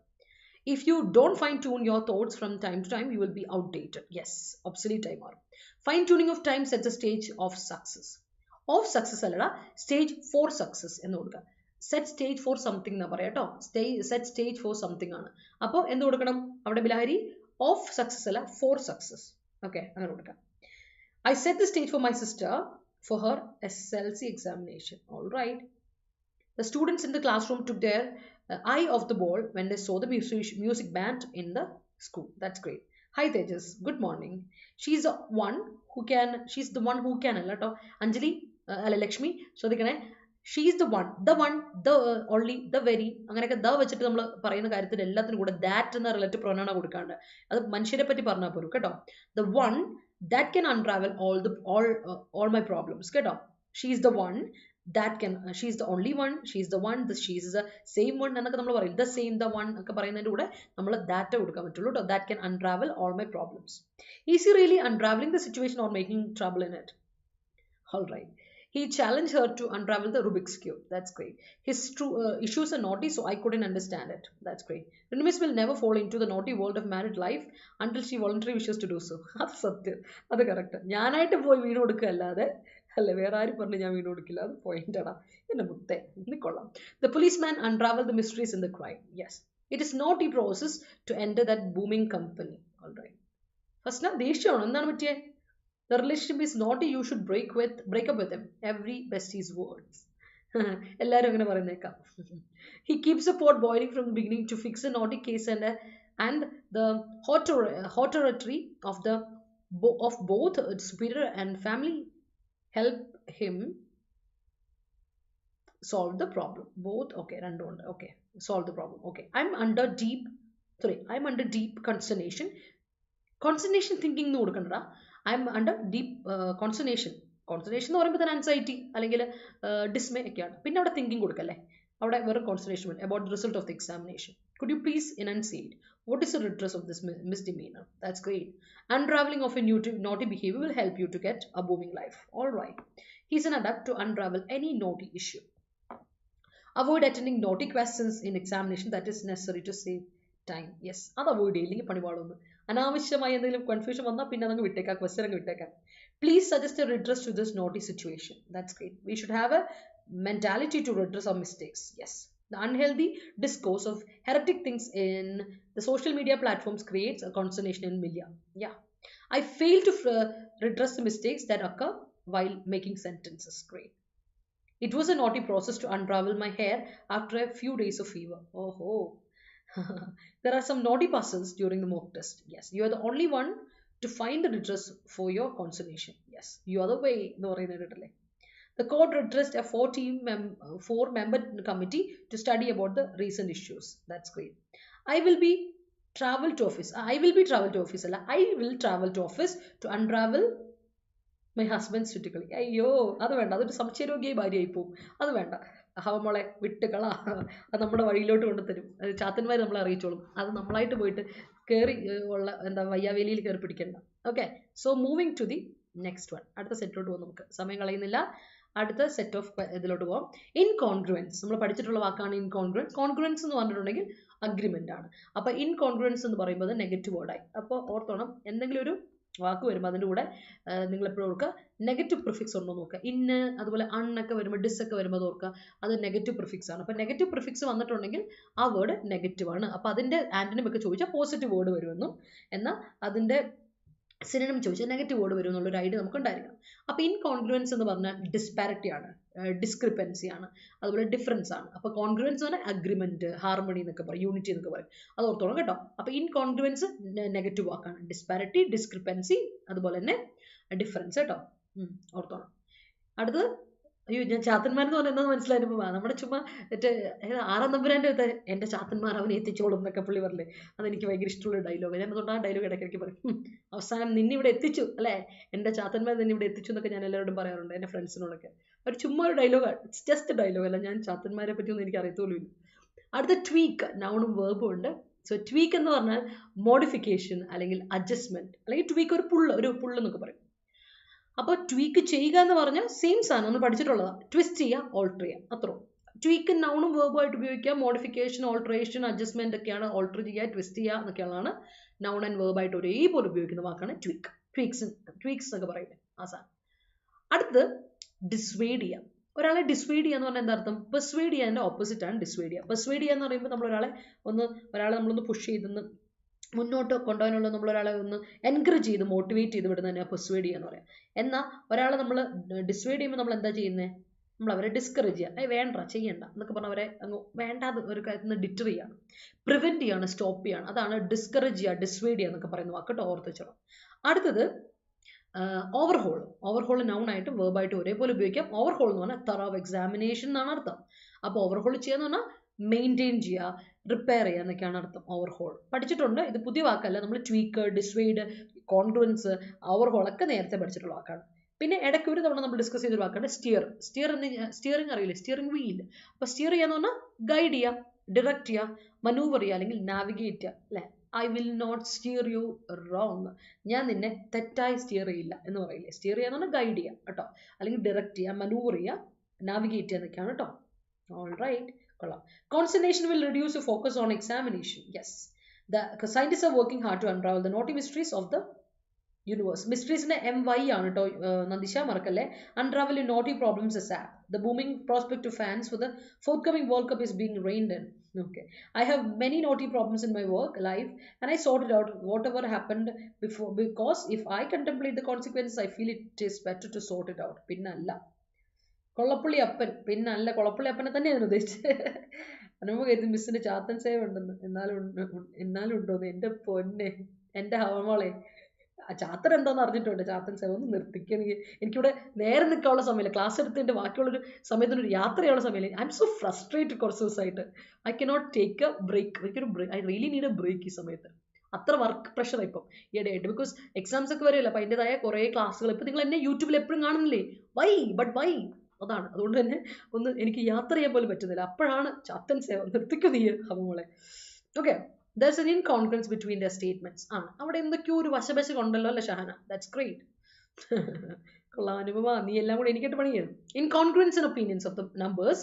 If you don't fine-tune your thoughts from time to time, you will be outdated. Yes, obsolete ആയി മാറും. Fine-tuning of time sets the stage of success. Of success അല്ലടാ, stage for success എന്ന് കൊടുക്കുക. സെറ്റ് സ്റ്റേജ് ഫോർ സംതിങ് എന്നാ പറയാം കേട്ടോ. സെറ്റ് സ്റ്റേജ് ഫോർ സംതിങ് ആണ്. അപ്പോൾ എന്ത് കൊടുക്കണം അവിടെ ബിലാരി? ഓഫ് സക്സസ് അല്ല, ഫോർ സക്സസ്. ഓക്കെ, അങ്ങനെ കൊടുക്കാം. I set the stage for my sister for her SSLC examination. All right. The students in the classroom took their eye off the ball when they saw the music band in the school. That's great. Hi Tejas, good morning. She's the one who can അല്ല കേട്ടോ അഞ്ജലി അല്ല ലക്ഷ്മി ശ്രദ്ധിക്കണേ. She is the one, the only, the very, അങ്ങനെയൊക്കെ ദ വെച്ചിട്ട് നമ്മൾ പറയുന്ന കാര്യത്തിൽ എല്ലാത്തിനും കൂടെ ദാറ്റ് എന്ന റിലേറ്റീവ് പ്രൊനൗൺ കൊടുക്കാണ്ട്. അത് മനുഷ്യരെ പറ്റി പറഞ്ഞാൽ പോലും കേട്ടോ. The one that can unravel all my problems കേട്ടോ. She is the one that can, she is the only one, she is the one, she is the same one എന്നൊക്കെ നമ്മൾ പറയും. ദ സെയിം, ദ വൺ ഒക്കെ പറയുന്നതിൻ്റെ കൂടെ നമ്മൾ ദാറ്റ് കൊടുക്കാൻ പറ്റുള്ളൂ കേട്ടോ. That can unravel all my problems. Is he really unravelling the situation or making trouble in it? All right. He challenged her to unravel the Rubik's Cube. That's great. His issues are naughty, so I couldn't understand it. That's great. Rintu will never fall into the naughty world of married life until she voluntarily wishes to do so. That's satya. That's correct. ഞാനായിട്ട് പോയി വീണ് കൊടുക്കല്ലാതെ അല്ല വേറെ ആരും പറഞ്ഞ് ഞാൻ വീണ് കൊടുക്കില്ല. അത് പോയിന്റ് ആണ്. എന്നെ മുത്തേ നിക്കൊള്ളാം. The policeman unraveled the mysteries in the crime. Yes. It is naughty process to enter that booming company. All right. First na ദേഷ്യമാണ്. എന്താണ് പറ്റിയേ? The relationship is naughty, you should break up with him. Every bestie's words. എല്ലാവരും അങ്ങനെ പറയുന്നേക്കാം. He keeps the pot boiling from the beginning to fix a naughty case, and the authority of the of both superior and family help him solve the problem. Both okay, random okay, solve the problem. Okay, I'm under deep consternation. Consternation thinking എന്ന് കൊടുക്കണ്ടടാ. I'm under deep consternation. Concentration എന്ന് പറയുമ്പോൾ തന്നെ ആൻസൈറ്റി അല്ലെങ്കിൽ ഡിസ്മേ ഒക്കെയാണ്. പിന്നെ അവിടെ തിങ്കിങ് കൊടുക്കല്ലേ, അവിടെ വെറും കോൺസെൻട്രേഷൻ വേണം. About the result of the examination. Could you please enunciate what is the redress of this misdemeanor? That's great. Unraveling of a naughty behavior will help you to get a booming life. All right. He's an adept to unravel any naughty issue. Avoid attending naughty questions in examination. That is necessary to save time. Yes. അത് അവോയ്ഡ് ചെയ്യില്ലെങ്കിൽ പണി പാടുന്നു. അനാവശ്യമായി എന്തെങ്കിലും കൺഫ്യൂഷൻ വന്നാൽ പിന്നെ അതങ്ങ് വിട്ടേക്കാം, ക്വസ്റ്റ്യൻ അങ്ങ് വിട്ടേക്കാം. Please suggest a redress to this naughty situation. That's great. We should have a mentality to redress our mistakes. Yes. The unhealthy discourse of heretic things in the social media platforms creates a consternation in media. Yeah. I fail to redress the mistakes that occur while making sentences. Great. It was a naughty process to unravel my hair after a few days of fever. Oh. There are some naughty passes during the mock test. Yes. You are the only one to find the redress for your consternation. Yes. You are the way. No, the court redressed a 4-member committee to study about the recent issues. That's great. I will travel to office to unravel my husband's ചുറ്റിക്കളി. അയ്യോ, അത് വേണ്ട, അതൊരു സംശയരോഗ്യായി ഭാര്യയായി പോവും. അത് വേണ്ട. അവളെ വിട്ടുകളാ, അത് നമ്മുടെ വഴിയിലോട്ട് കൊണ്ടുതരും. അത് ചാത്തന്മാർ നമ്മളെ അറിയിച്ചോളും. അത് നമ്മളായിട്ട് പോയിട്ട് കയറി ഉള്ള വയ്യാവേലിയിൽ കയറി പിടിക്കണ്ട. Okay, so moving to the next one. അടുത്ത സെറ്റിലോട്ട് പോകാം. നമുക്ക് സമയം കളയുന്നില്ല. അടുത്ത സെറ്റ് ഓഫ് ഇതിലോട്ട് പോകാം. ഇൻകോൺഗ്രുവൻസ്. നമ്മൾ പഠിച്ചിട്ടുള്ള വാക്കാണ് ഇൻകോൺഗ്രുവൻസ്. കോൺഗ്രുവൻസ് എന്ന് പറഞ്ഞിട്ടുണ്ടെങ്കിൽ അഗ്രിമെന്റ് ആണ്. അപ്പോൾ ഇൻകോൺഗ്രുവൻസ് എന്ന് പറയുമ്പോൾ നെഗറ്റീവ് വേർഡായി. അപ്പോൾ ഓർത്തോണം, എന്തെങ്കിലും ഒരു വാക്ക് വരുമ്പോൾ അതിൻ്റെ കൂടെ നിങ്ങൾ എപ്പോഴും ഓർക്കുക നെഗറ്റീവ് പ്രിഫിക്സ് ഉണ്ടോ നോക്കുക. ഇന്ന് അതുപോലെ അണ്ണൊക്കെ വരുമ്പോൾ ഡിസൊക്കെ വരുമ്പോൾ അത് ഓർക്കുക, അത് നെഗറ്റീവ് പ്രിഫിക്സ് ആണ്. അപ്പോൾ നെഗറ്റീവ് പ്രിഫിക്സ് വന്നിട്ടുണ്ടെങ്കിൽ ആ വേർഡ് നെഗറ്റീവ് ആണ്. അപ്പോൾ അതിൻ്റെ ആൻറ്റണിം ഒക്കെ ചോദിച്ചാൽ പോസിറ്റീവ് വേർഡ് വരുമെന്നും, എന്നാൽ അതിൻ്റെ സിനോണിം ചോദിച്ചാൽ നെഗറ്റീവ് വേർഡ് വരും എന്നുള്ളൊരു ഐഡിയ നമുക്ക് ഉണ്ടായിരിക്കണം. അപ്പോൾ ഇൻകോൺഗ്രുവൻസ് എന്ന് പറഞ്ഞാൽ ഡിസ്പാരിറ്റി ആണ്, ഡിസ്ക്രിപ്പൻസി ആണ്, അതുപോലെ ഡിഫറൻസ് ആണ്. അപ്പോൾ കോൺഗ്രുവൻസ് എന്ന് പറഞ്ഞാൽ അഗ്രിമെന്റ്, ഹാർമണി എന്നൊക്കെ പറയും, യൂണിറ്റി എന്നൊക്കെ പറയും. അത് ഓർത്തോളം കേട്ടോ. അപ്പോൾ ഇൻകോൺഗ്രുവൻസ് നെഗറ്റീവ് വാക്കാണ്. ഡിസ്പാരിറ്റി, ഡിസ്ക്രിപ്പൻസി, അതുപോലെ തന്നെ ഡിഫറൻസ് കേട്ടോ. ഓർത്തോണം. അടുത്തത്, അയ്യോ ഞാൻ ചാത്തന്മാരെന്ന് പറഞ്ഞാൽ എന്താണെന്ന് മനസ്സിലായപ്പോൾ നമ്മുടെ ചുമ്മാ മറ്റേ 6-ാം നമ്പുരാൻ്റെ അടുത്ത് എൻ്റെ ചാത്തന്മാർ അവനെ എത്തിച്ചോളും എന്നൊക്കെ പുള്ളി പറഞ്ഞില്ലേ, അതെനിക്ക് ഭയങ്കര ഇഷ്ടമുള്ള ഡയലോഗ്. ഞാൻ അതുകൊണ്ട് ആ ഡയലോഗ് ഇടയ്ക്കിടയ്ക്ക് പറയും. അവസാനം നിന്നിവിടെ എത്തിച്ചു അല്ലേ, എൻ്റെ ചാത്തന്മാർ നിന്നെ ഇവിടെ എത്തിച്ചു എന്നൊക്കെ ഞാൻ എല്ലാവരോടും പറയാറുണ്ട്, എൻ്റെ ഫ്രണ്ട്സിനോടൊക്കെ. ഒരു ചുമ്മാ ഒരു ഡയലോഗാണ്, ഇറ്റ്സ് ജസ്റ്റ് ഡയലോഗ് അല്ല. ഞാൻ ചാത്തന്മാരെ പറ്റിയൊന്നും എനിക്ക് അറിയത്തോലുമില്ല. അടുത്ത ട്വീക്ക്, നൗണും വേർബും ഉണ്ട്. സോ ട്വീക്ക് എന്ന് പറഞ്ഞാൽ മോഡിഫിക്കേഷൻ അല്ലെങ്കിൽ അഡ്ജസ്റ്റ്മെന്റ്, അല്ലെങ്കിൽ ട്വീക്ക് ഒരു പുള്ള് എന്നൊക്കെ പറയും. അപ്പോൾ ട്വീക്ക് ചെയ്യുക എന്ന് പറഞ്ഞാൽ സെയിം സാധനം നമ്മൾ പഠിച്ചിട്ടുള്ളതാണ്. ട്വിസ്റ്റ് ചെയ്യുക, ഓൾട്ടർ ചെയ്യുക, അത്രയും. ട്വീക്ക് നൗണും വേർബുമായിട്ട് ഉപയോഗിക്കുക. മോഡിഫിക്കേഷൻ, ഓൾട്ടറേഷൻ, അഡ്ജസ്റ്റ്മെന്റ് ഒക്കെയാണ്. ഓൾട്ടർ ചെയ്യുക, ട്വിസ്റ്റ് ചെയ്യുക എന്നൊക്കെയുള്ളതാണ് നൗൺ ആൻഡ് വേർബായിട്ട് ഒരേപോലെ ഉപയോഗിക്കുന്ന വാക്കാണ് ട്വീക്ക്. ട്വീക്സ് എന്നൊക്കെ പറയുന്നത് ആ സാധനം. അടുത്ത് ഡിസ്വേഡ് ചെയ്യുക. ഒരാളെ ഡിസ്വേഡ് ചെയ്യുക എന്ന് പറഞ്ഞാൽ എന്താ അർത്ഥം? പെർസ്വേഡ് ചെയ്യാൻ്റെ ഓപ്പോസിറ്റ് ആണ് ഡിസ്വേഡ് ചെയ്യുക. പെർസ്വേഡ് ചെയ്യുക എന്ന് പറയുമ്പോൾ നമ്മൾ ഒരാളെ നമ്മളൊന്ന് പുഷ് ചെയ്തെന്ന് മുന്നോട്ട് കൊണ്ടുപോകാനുള്ള, നമ്മളൊരാളെ ഒന്ന് എൻകറേജ് ചെയ്ത് മോട്ടിവേറ്റ് ചെയ്ത് വിടുന്ന തന്നെ പെർസ്വേഡ് ചെയ്യുക എന്ന് പറയാം. എന്നാൽ ഒരാളെ നമ്മൾ ഡിസ്വേഡ് ചെയ്യുമ്പോൾ നമ്മൾ എന്താ ചെയ്യുന്നത്? നമ്മൾ അവരെ ഡിസ്കറേജ് ചെയ്യുക. വേണ്ട, ചെയ്യണ്ട എന്നൊക്കെ പറഞ്ഞാൽ അവരെ അങ്ങ് വേണ്ടാതെ ഒരു കാര്യത്തിൽ നിന്ന് ഡിറ്റർ ചെയ്യാണ്, പ്രിവെൻറ്റ് ചെയ്യാണ്, സ്റ്റോപ്പ് ചെയ്യാണ്. അതാണ് ഡിസ്കറേജ് ചെയ്യുക, ഡിസ്വേഡ് ചെയ്യുക എന്നൊക്കെ പറയുന്ന വാക്കട്ടോ, ഓർത്ത് വെച്ചോളാം. അടുത്തത് ഓവർഹോൾ നൗണായിട്ടും വേർബായിട്ടും ഒരേപോലെ ഉപയോഗിക്കാം. ഓവർഹോൾ എന്ന് പറഞ്ഞാൽ തറവ് എക്സാമിനേഷൻ എന്നാണ് അർത്ഥം. അപ്പോൾ ഓവർഹോൾ ചെയ്യുക എന്ന് പറഞ്ഞാൽ മെയിൻറ്റെയിൻ ചെയ്യുക, റിപ്പയർ ചെയ്യുക എന്നൊക്കെയാണ് അർത്ഥം. ഓവർഹോൾ പഠിച്ചിട്ടുണ്ട്, ഇത് പുതിയ വാക്കല്ല. നമ്മൾ ട്വീക്ക്, ഡിസ്വേഡ്, കോൺഗ്രുവൻസ്, ഓവർഹോൾ ഒക്കെ നേരത്തെ പഠിച്ചിട്ടുള്ള വാക്കാണ്. പിന്നെ ഇടയ്ക്ക് ഒരു തവണ നമ്മൾ ഡിസ്കസ് ചെയ്തൊരു വാക്കാണ് സ്റ്റിയറിംഗ് അറിയില്ലേ, സ്റ്റിയറിംഗ് വീൽ. അപ്പോൾ സ്റ്റിയർ ചെയ്യാന്ന് പറഞ്ഞാൽ ഗൈഡ് ചെയ്യുക, ഡിറക്റ്റ് ചെയ്യുക, മനൂവർ ചെയ്യുക, അല്ലെങ്കിൽ നാവിഗേറ്റ് ചെയ്യുക അല്ലേ. I will not steer you wrong, ഞാൻ നിന്നെ തെറ്റായി സ്റ്റിയർ ചെയ്യില്ല എന്ന് പറയില്ലേ. സ്റ്റിയർ ചെയ്യാന്ന് പറഞ്ഞാൽ ഗൈഡ് ചെയ്യുക കേട്ടോ, അല്ലെങ്കിൽ ഡിറക്റ്റ് ചെയ്യുക, മനൂവർ ചെയ്യുക, നാവിഗേറ്റ് ചെയ്യുക എന്നൊക്കെയാണ് കേട്ടോ. ഓൾ റൈറ്റ്, കൊള്ളാം. Concentration will reduce your focus on examination. Yes, the scientists are working hard to unravel the naughty mysteries of the universe. Mysteries in MY ആണ് കേട്ടോ, നന്ദിഷ മറക്കല്ലേ. Unravel your naughty problems ASAP. The booming prospect of fans for the forthcoming World Cup is being reined in. Okay, I have many naughty problems in my work life and I sorted out whatever happened before, because if I contemplate the consequences I feel it is better to sort it out. പിന്നല്ല, കൊള്ളപ്പള്ളി അപ്പൻ പിന്നല്ല കൊളപ്പള്ളി അപ്പനെ തന്നെയാണ് ഉദ്ദേശിച്ചത്. അനുപമ കരുതി മിസ്സിന് ചാത്തൻ സേവ ഉണ്ടെന്ന്. എന്നാലും ഉണ്ടോന്ന്. എൻ്റെ പൊന്നെ, എൻ്റെ ഹവമോളെ, ചാത്തൻ എന്താന്ന് അറിഞ്ഞിട്ടുണ്ട്. ചാത്തൻ സേവ ഒന്ന് നിർത്തിക്കണെങ്കിൽ എനിക്കിവിടെ നേരെ നിൽക്കാനുള്ള സമയമില്ല. ക്ലാസ് എടുത്തതിൻ്റെ ബാക്കിയുള്ളൊരു സമയത്തിനൊരു യാത്ര ചെയ്യാനുള്ള സമയമില്ല. ഐ എം സോ ഫ്രസ്ട്രേറ്റഡ് കുറച്ച് ദിവസമായിട്ട്. I cannot take a break. എനിക്കൊരു I really need a break ഈ സമയത്ത്. അത്ര വർക്ക് പ്രഷർ ഇപ്പം ഈയിടെയായിട്ട്. ബിക്കോസ് എക്സാംസ് ഒക്കെ വരില്ല, അപ്പം അതിൻ്റെതായ കുറേ ക്ലാസ്സുകൾ. ഇപ്പം നിങ്ങൾ എന്നെ യൂട്യൂബിൽ എപ്പോഴും കാണുന്നില്ലേ? വൈ അതാണ്. അതുകൊണ്ട് തന്നെ ഒന്ന് എനിക്ക് യാത്ര ചെയ്യാൻ പോലും പറ്റുന്നില്ല. അപ്പോഴാണ് ചാത്തൻ സേവ നിർത്തിക്കു നീ ഹവമോളെ. Okay, there's an incongruence between their statements. അവിടെ എന്തൊക്കെയോ ഒരു വശപശ കൊണ്ടല്ലോ അല്ലേ ഷഹന? That's great. കൊള്ളാം അനുപമ, നീ എല്ലാം കൂടെ എനിക്കിട്ട് പണി ചെയ്യും. Incongruence in opinions of the numbers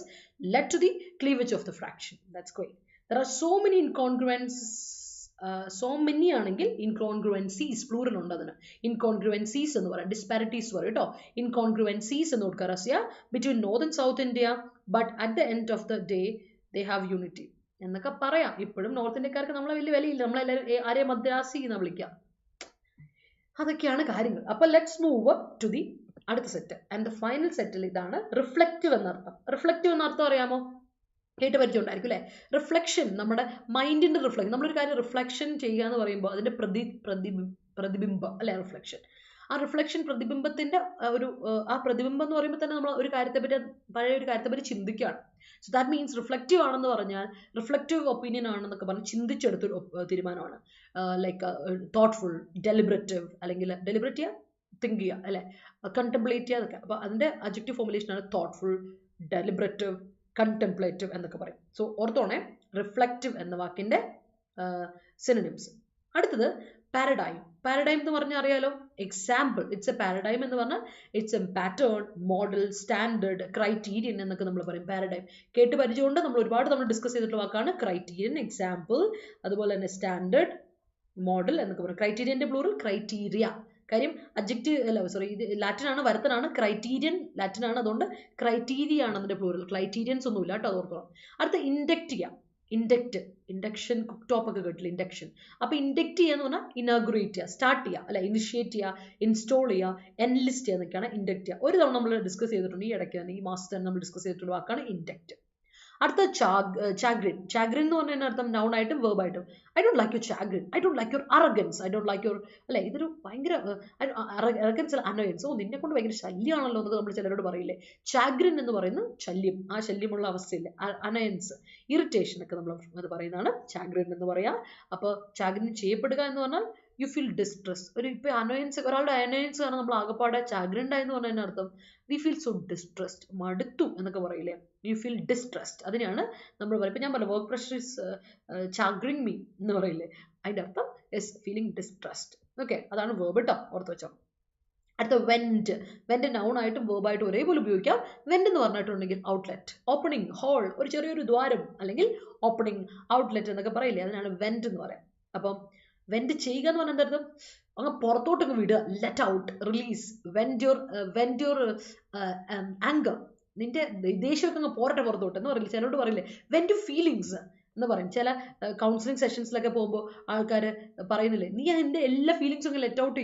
led to the cleavage of the fraction. That's great. There are so many incongruences. So many ആണെങ്കിൽ incongruencies plural ഉണ്ട് അതിന്. Incongruencies എന്ന് പറയാം, disparities പറയും കേട്ടോ. Incongruencies എന്ന് കൊടുക്കുക Raziya, between North and South India, but at the end of the day they have unity എന്നൊക്കെ പറയാം. ഇപ്പോഴും നോർത്ത് ഇന്ത്യക്കാർക്ക് നമ്മളെ വലിയ വിലയില്ല. നമ്മളെല്ലാവരും ആരെയും മദ്രാസി എന്ന് വിളിക്കാം. അതൊക്കെയാണ് കാര്യങ്ങൾ. അപ്പൊ ലെറ്റ്സ് മൂവ് ടു ദി അടുത്ത സെറ്റ്. ആൻഡ് ദ ഫൈനൽ സെറ്റിൽ ഇതാണ് റിഫ്ലക്റ്റീവ് എന്നർത്ഥം. റിഫ്ലക്റ്റീവ് എന്നർത്ഥം അറിയാമോ? കേട്ട് പരിചയം ഉണ്ടായിരിക്കും അല്ലേ? റിഫ്ലക്ഷൻ, നമ്മുടെ മൈൻഡിന്റെ റിഫ്ലക്ഷൻ. നമ്മളൊരു കാര്യം റിഫ്ലക്ഷൻ ചെയ്യുക എന്ന് പറയുമ്പോൾ അതിന്റെ പ്രതിബിംബം അല്ലെ റിഫ്ലക്ഷൻ. ആ റിഫ്ലക്ഷൻ പ്രതിബിംബത്തിന്റെ ആ പ്രതിബിംബം എന്ന് പറയുമ്പോൾ തന്നെ നമ്മൾ ഒരു കാര്യത്തെപ്പറ്റി, പഴയ ഒരു കാര്യത്തെപ്പറ്റി ചിന്തിക്കുകയാണ്. സോ ദാറ്റ് മീൻസ് റിഫ്ലക്റ്റീവ് ആണെന്ന് പറഞ്ഞാൽ, റിഫ്ലക്റ്റീവ് ഒപ്പീനിയൻ ആണെന്നൊക്കെ പറഞ്ഞ് ചിന്തിച്ചെടുത്തൊരു തീരുമാനമാണ്. ലൈക്ക് തോട്ട്ഫുൾ, ഡെലിബറേറ്റീവ്, അല്ലെങ്കിൽ ഡെലിബറേറ്റ് ചെയ്യുക, തിങ്ക് ചെയ്യുക അല്ലെ, കണ്ടംപ്ലേറ്റ് ചെയ്യുക അതൊക്കെ. അപ്പോൾ അതിന്റെ അഡ്ജക്റ്റീവ് ഫോർമുലേഷനാണ് തോട്ട്ഫുൾ, ഡെലിബറേറ്റീവ്, കണ്ടംപ്ലേറ്റീവ് എന്നൊക്കെ പറയും. സോ ഓർത്തോണേ, റിഫ്ലക്റ്റീവ് എന്ന വാക്കിന്റെ സിനോണിംസ്. അടുത്തത് പാരഡൈം. പാരഡൈം എന്ന് പറഞ്ഞാൽ അറിയാലോ, എക്സാമ്പിൾ. ഇറ്റ്സ് എ പാരഡൈം എന്ന് പറഞ്ഞാൽ it's A pattern, model, standard, criterion എന്നൊക്കെ നമ്മൾ പറയും. പാരഡൈം കേട്ട് പരിചയമുണ്ട്. നമ്മൾ ഒരുപാട് ഡിസ്കസ് ചെയ്തിട്ടുള്ള വാക്കാണ് ക്രൈറ്റീരിയൻ, എക്സാമ്പിൾ, അതുപോലെ തന്നെ സ്റ്റാൻഡേർഡ്, മോഡൽ എന്നൊക്കെ പറയും. ക്രൈറ്റീരിയന്റെ പ്ലൂറൽ ക്രൈറ്റീരിയ. കാര്യം അഡ്ജക്റ്റീവ് അല്ല, സോറി, ഇത് ലാറ്റിൻ ആണ്, വരുത്തനാണ്. ക്രൈറ്റീരിയൻ ലാറ്റിൻ ആണ്, അതുകൊണ്ട് ക്രൈറ്റീരിയ ആണ് അതിന്റെ പ്ലൂറൽ. ക്രൈറ്റീരിയൻസ് ഒന്നുമില്ല കേട്ടോ, അത് ഓർത്തോളാം. അടുത്ത ഇൻഡക്റ്റ് ചെയ്യാം. ഇൻഡക്ഷൻ, കുക്ക് ടോപ്പ് ഒക്കെ കേട്ടില്ല, ഇൻഡക്ഷൻ. അപ്പൊ ഇൻഡക്റ്റ് ചെയ്യാന്ന് പറഞ്ഞാൽ ഇനാഗുറേറ്റ് ചെയ്യുക, സ്റ്റാർട്ട് ചെയ്യുക അല്ലെ, ഇനിഷ്യേറ്റ് ചെയ്യുക, ഇൻസ്റ്റോൾ ചെയ്യുക, എൻലിസ്റ്റ് ചെയ്യുക എന്നൊക്കെയാണ് ഇൻഡക്റ്റ് ചെയ്യുക. ഒരു തവണ നമ്മൾ ഡിസ്കസ് ചെയ്തിട്ടുണ്ട്, ഈ ഇടയ്ക്ക് തന്നെ, ഈ മാസത്തിൽ തന്നെ നമ്മൾ ഡിസ്കസ് ചെയ്തിട്ടുള്ള വാക്കാണ് ഇൻഡക്റ്റ്. അടുത്ത ചാഗ്രിൻ. ചാഗ്രിൻ എന്ന് പറഞ്ഞാൽ അർത്ഥം നൗൺ ആയിട്ടും വേർബ് ആയിട്ടും. I don't like your chagrin, I don't like your arrogance, I don't like your അല്ലെ, ഇതൊരു ഭയങ്കര അറഗൻസ്, അനോയൻസ്. നിന്നെ കൊണ്ട് ഭയങ്കര ശല്യമാണല്ലോ എന്നൊക്കെ നമ്മൾ ചിലരോട് പറയില്ലേ. ചാഗ്രിൻ എന്ന് പറയുന്നത് ശല്യം, ആ ശല്യമുള്ള അവസ്ഥയില്ല, അനയൻസ്, ഇറിറ്റേഷൻ ഒക്കെ നമ്മൾ അത് പറയുന്നതാണ് ചാഗ്രിൻ എന്ന് പറയാം. അപ്പോൾ ചാഗ്രിൻ ചെയ്യപ്പെടുക എന്ന് പറഞ്ഞാൽ യു ഫീൽ ഡിസ്ട്രസ്. ഇപ്പൊ അനോയൻസ്, ഒരാളുടെ അനോയൻസ് ആണ് നമ്മൾ ആകെപ്പാടെ ചാഗ്രിൻഡ് എന്ന് പറഞ്ഞതിന്റെ അർത്ഥം വി ഫീൽ സോ ഡിസ്ട്രസ്ഡ്, മടുത്തു എന്നൊക്കെ പറയില്ലേ, യു ഫീൽ ഡിസ്ട്രസ്ഡ്. അതിനാണ് നമ്മൾ പറയുക. ഇപ്പൊ ഞാൻ പറഞ്ഞു വർക്ക് പ്രഷർ ഇസ് ചാഗ്രിങ് മീ എന്ന് പറയില്ലേ, അതിന്റെ അർത്ഥം ഇസ് ഫീലിംഗ് ഡിസ്ട്രസ്ഡ്. ഓക്കെ, അതാണ് വേർബ് കേട്ടോ, ഓർത്ത് വെച്ചോ. അടുത്ത വെന്റ്. വെന്റ് നൗൺ ആയിട്ടും വേർബായിട്ടും ഒരേപോലെ ഉപയോഗിക്കാം. വെന്റ് എന്ന് പറഞ്ഞിട്ടുണ്ടെങ്കിൽ ഔട്ട്ലെറ്റ്, ഓപ്പണിംഗ്, ഹോൾ, ഒരു ചെറിയൊരു ദ്വാരം, അല്ലെങ്കിൽ ഓപ്പണിംഗ്, ഔട്ട്ലെറ്റ് എന്നൊക്കെ പറയില്ലേ, അതിനാണ് വെന്റ് എന്ന് പറയാം. അപ്പം വെന്റ് ചെയ്യുക എന്ന് പറഞ്ഞാൽ എന്താ, അങ്ങ് പുറത്തോട്ടൊക്കെ വിടുക, let out, release, went your anchor, നിന്റെ ദേഷ്യമൊക്കെ അങ്ങ് പോരട്ടെ പുറത്തോട്ട് എന്ന് പറയില്ല. ചിലരോട് പറയില്ലേ വെന്റ് ഫീലിങ്സ് എന്ന് പറയും. ചില കൗൺസിലിംഗ് സെഷൻസിലൊക്കെ പോകുമ്പോൾ ആൾക്കാർ പറയുന്നില്ലേ, നീ എൻ്റെ എല്ലാ ഫീലിങ്സും ഒക്കെ ലെറ്റ് ഔട്ട്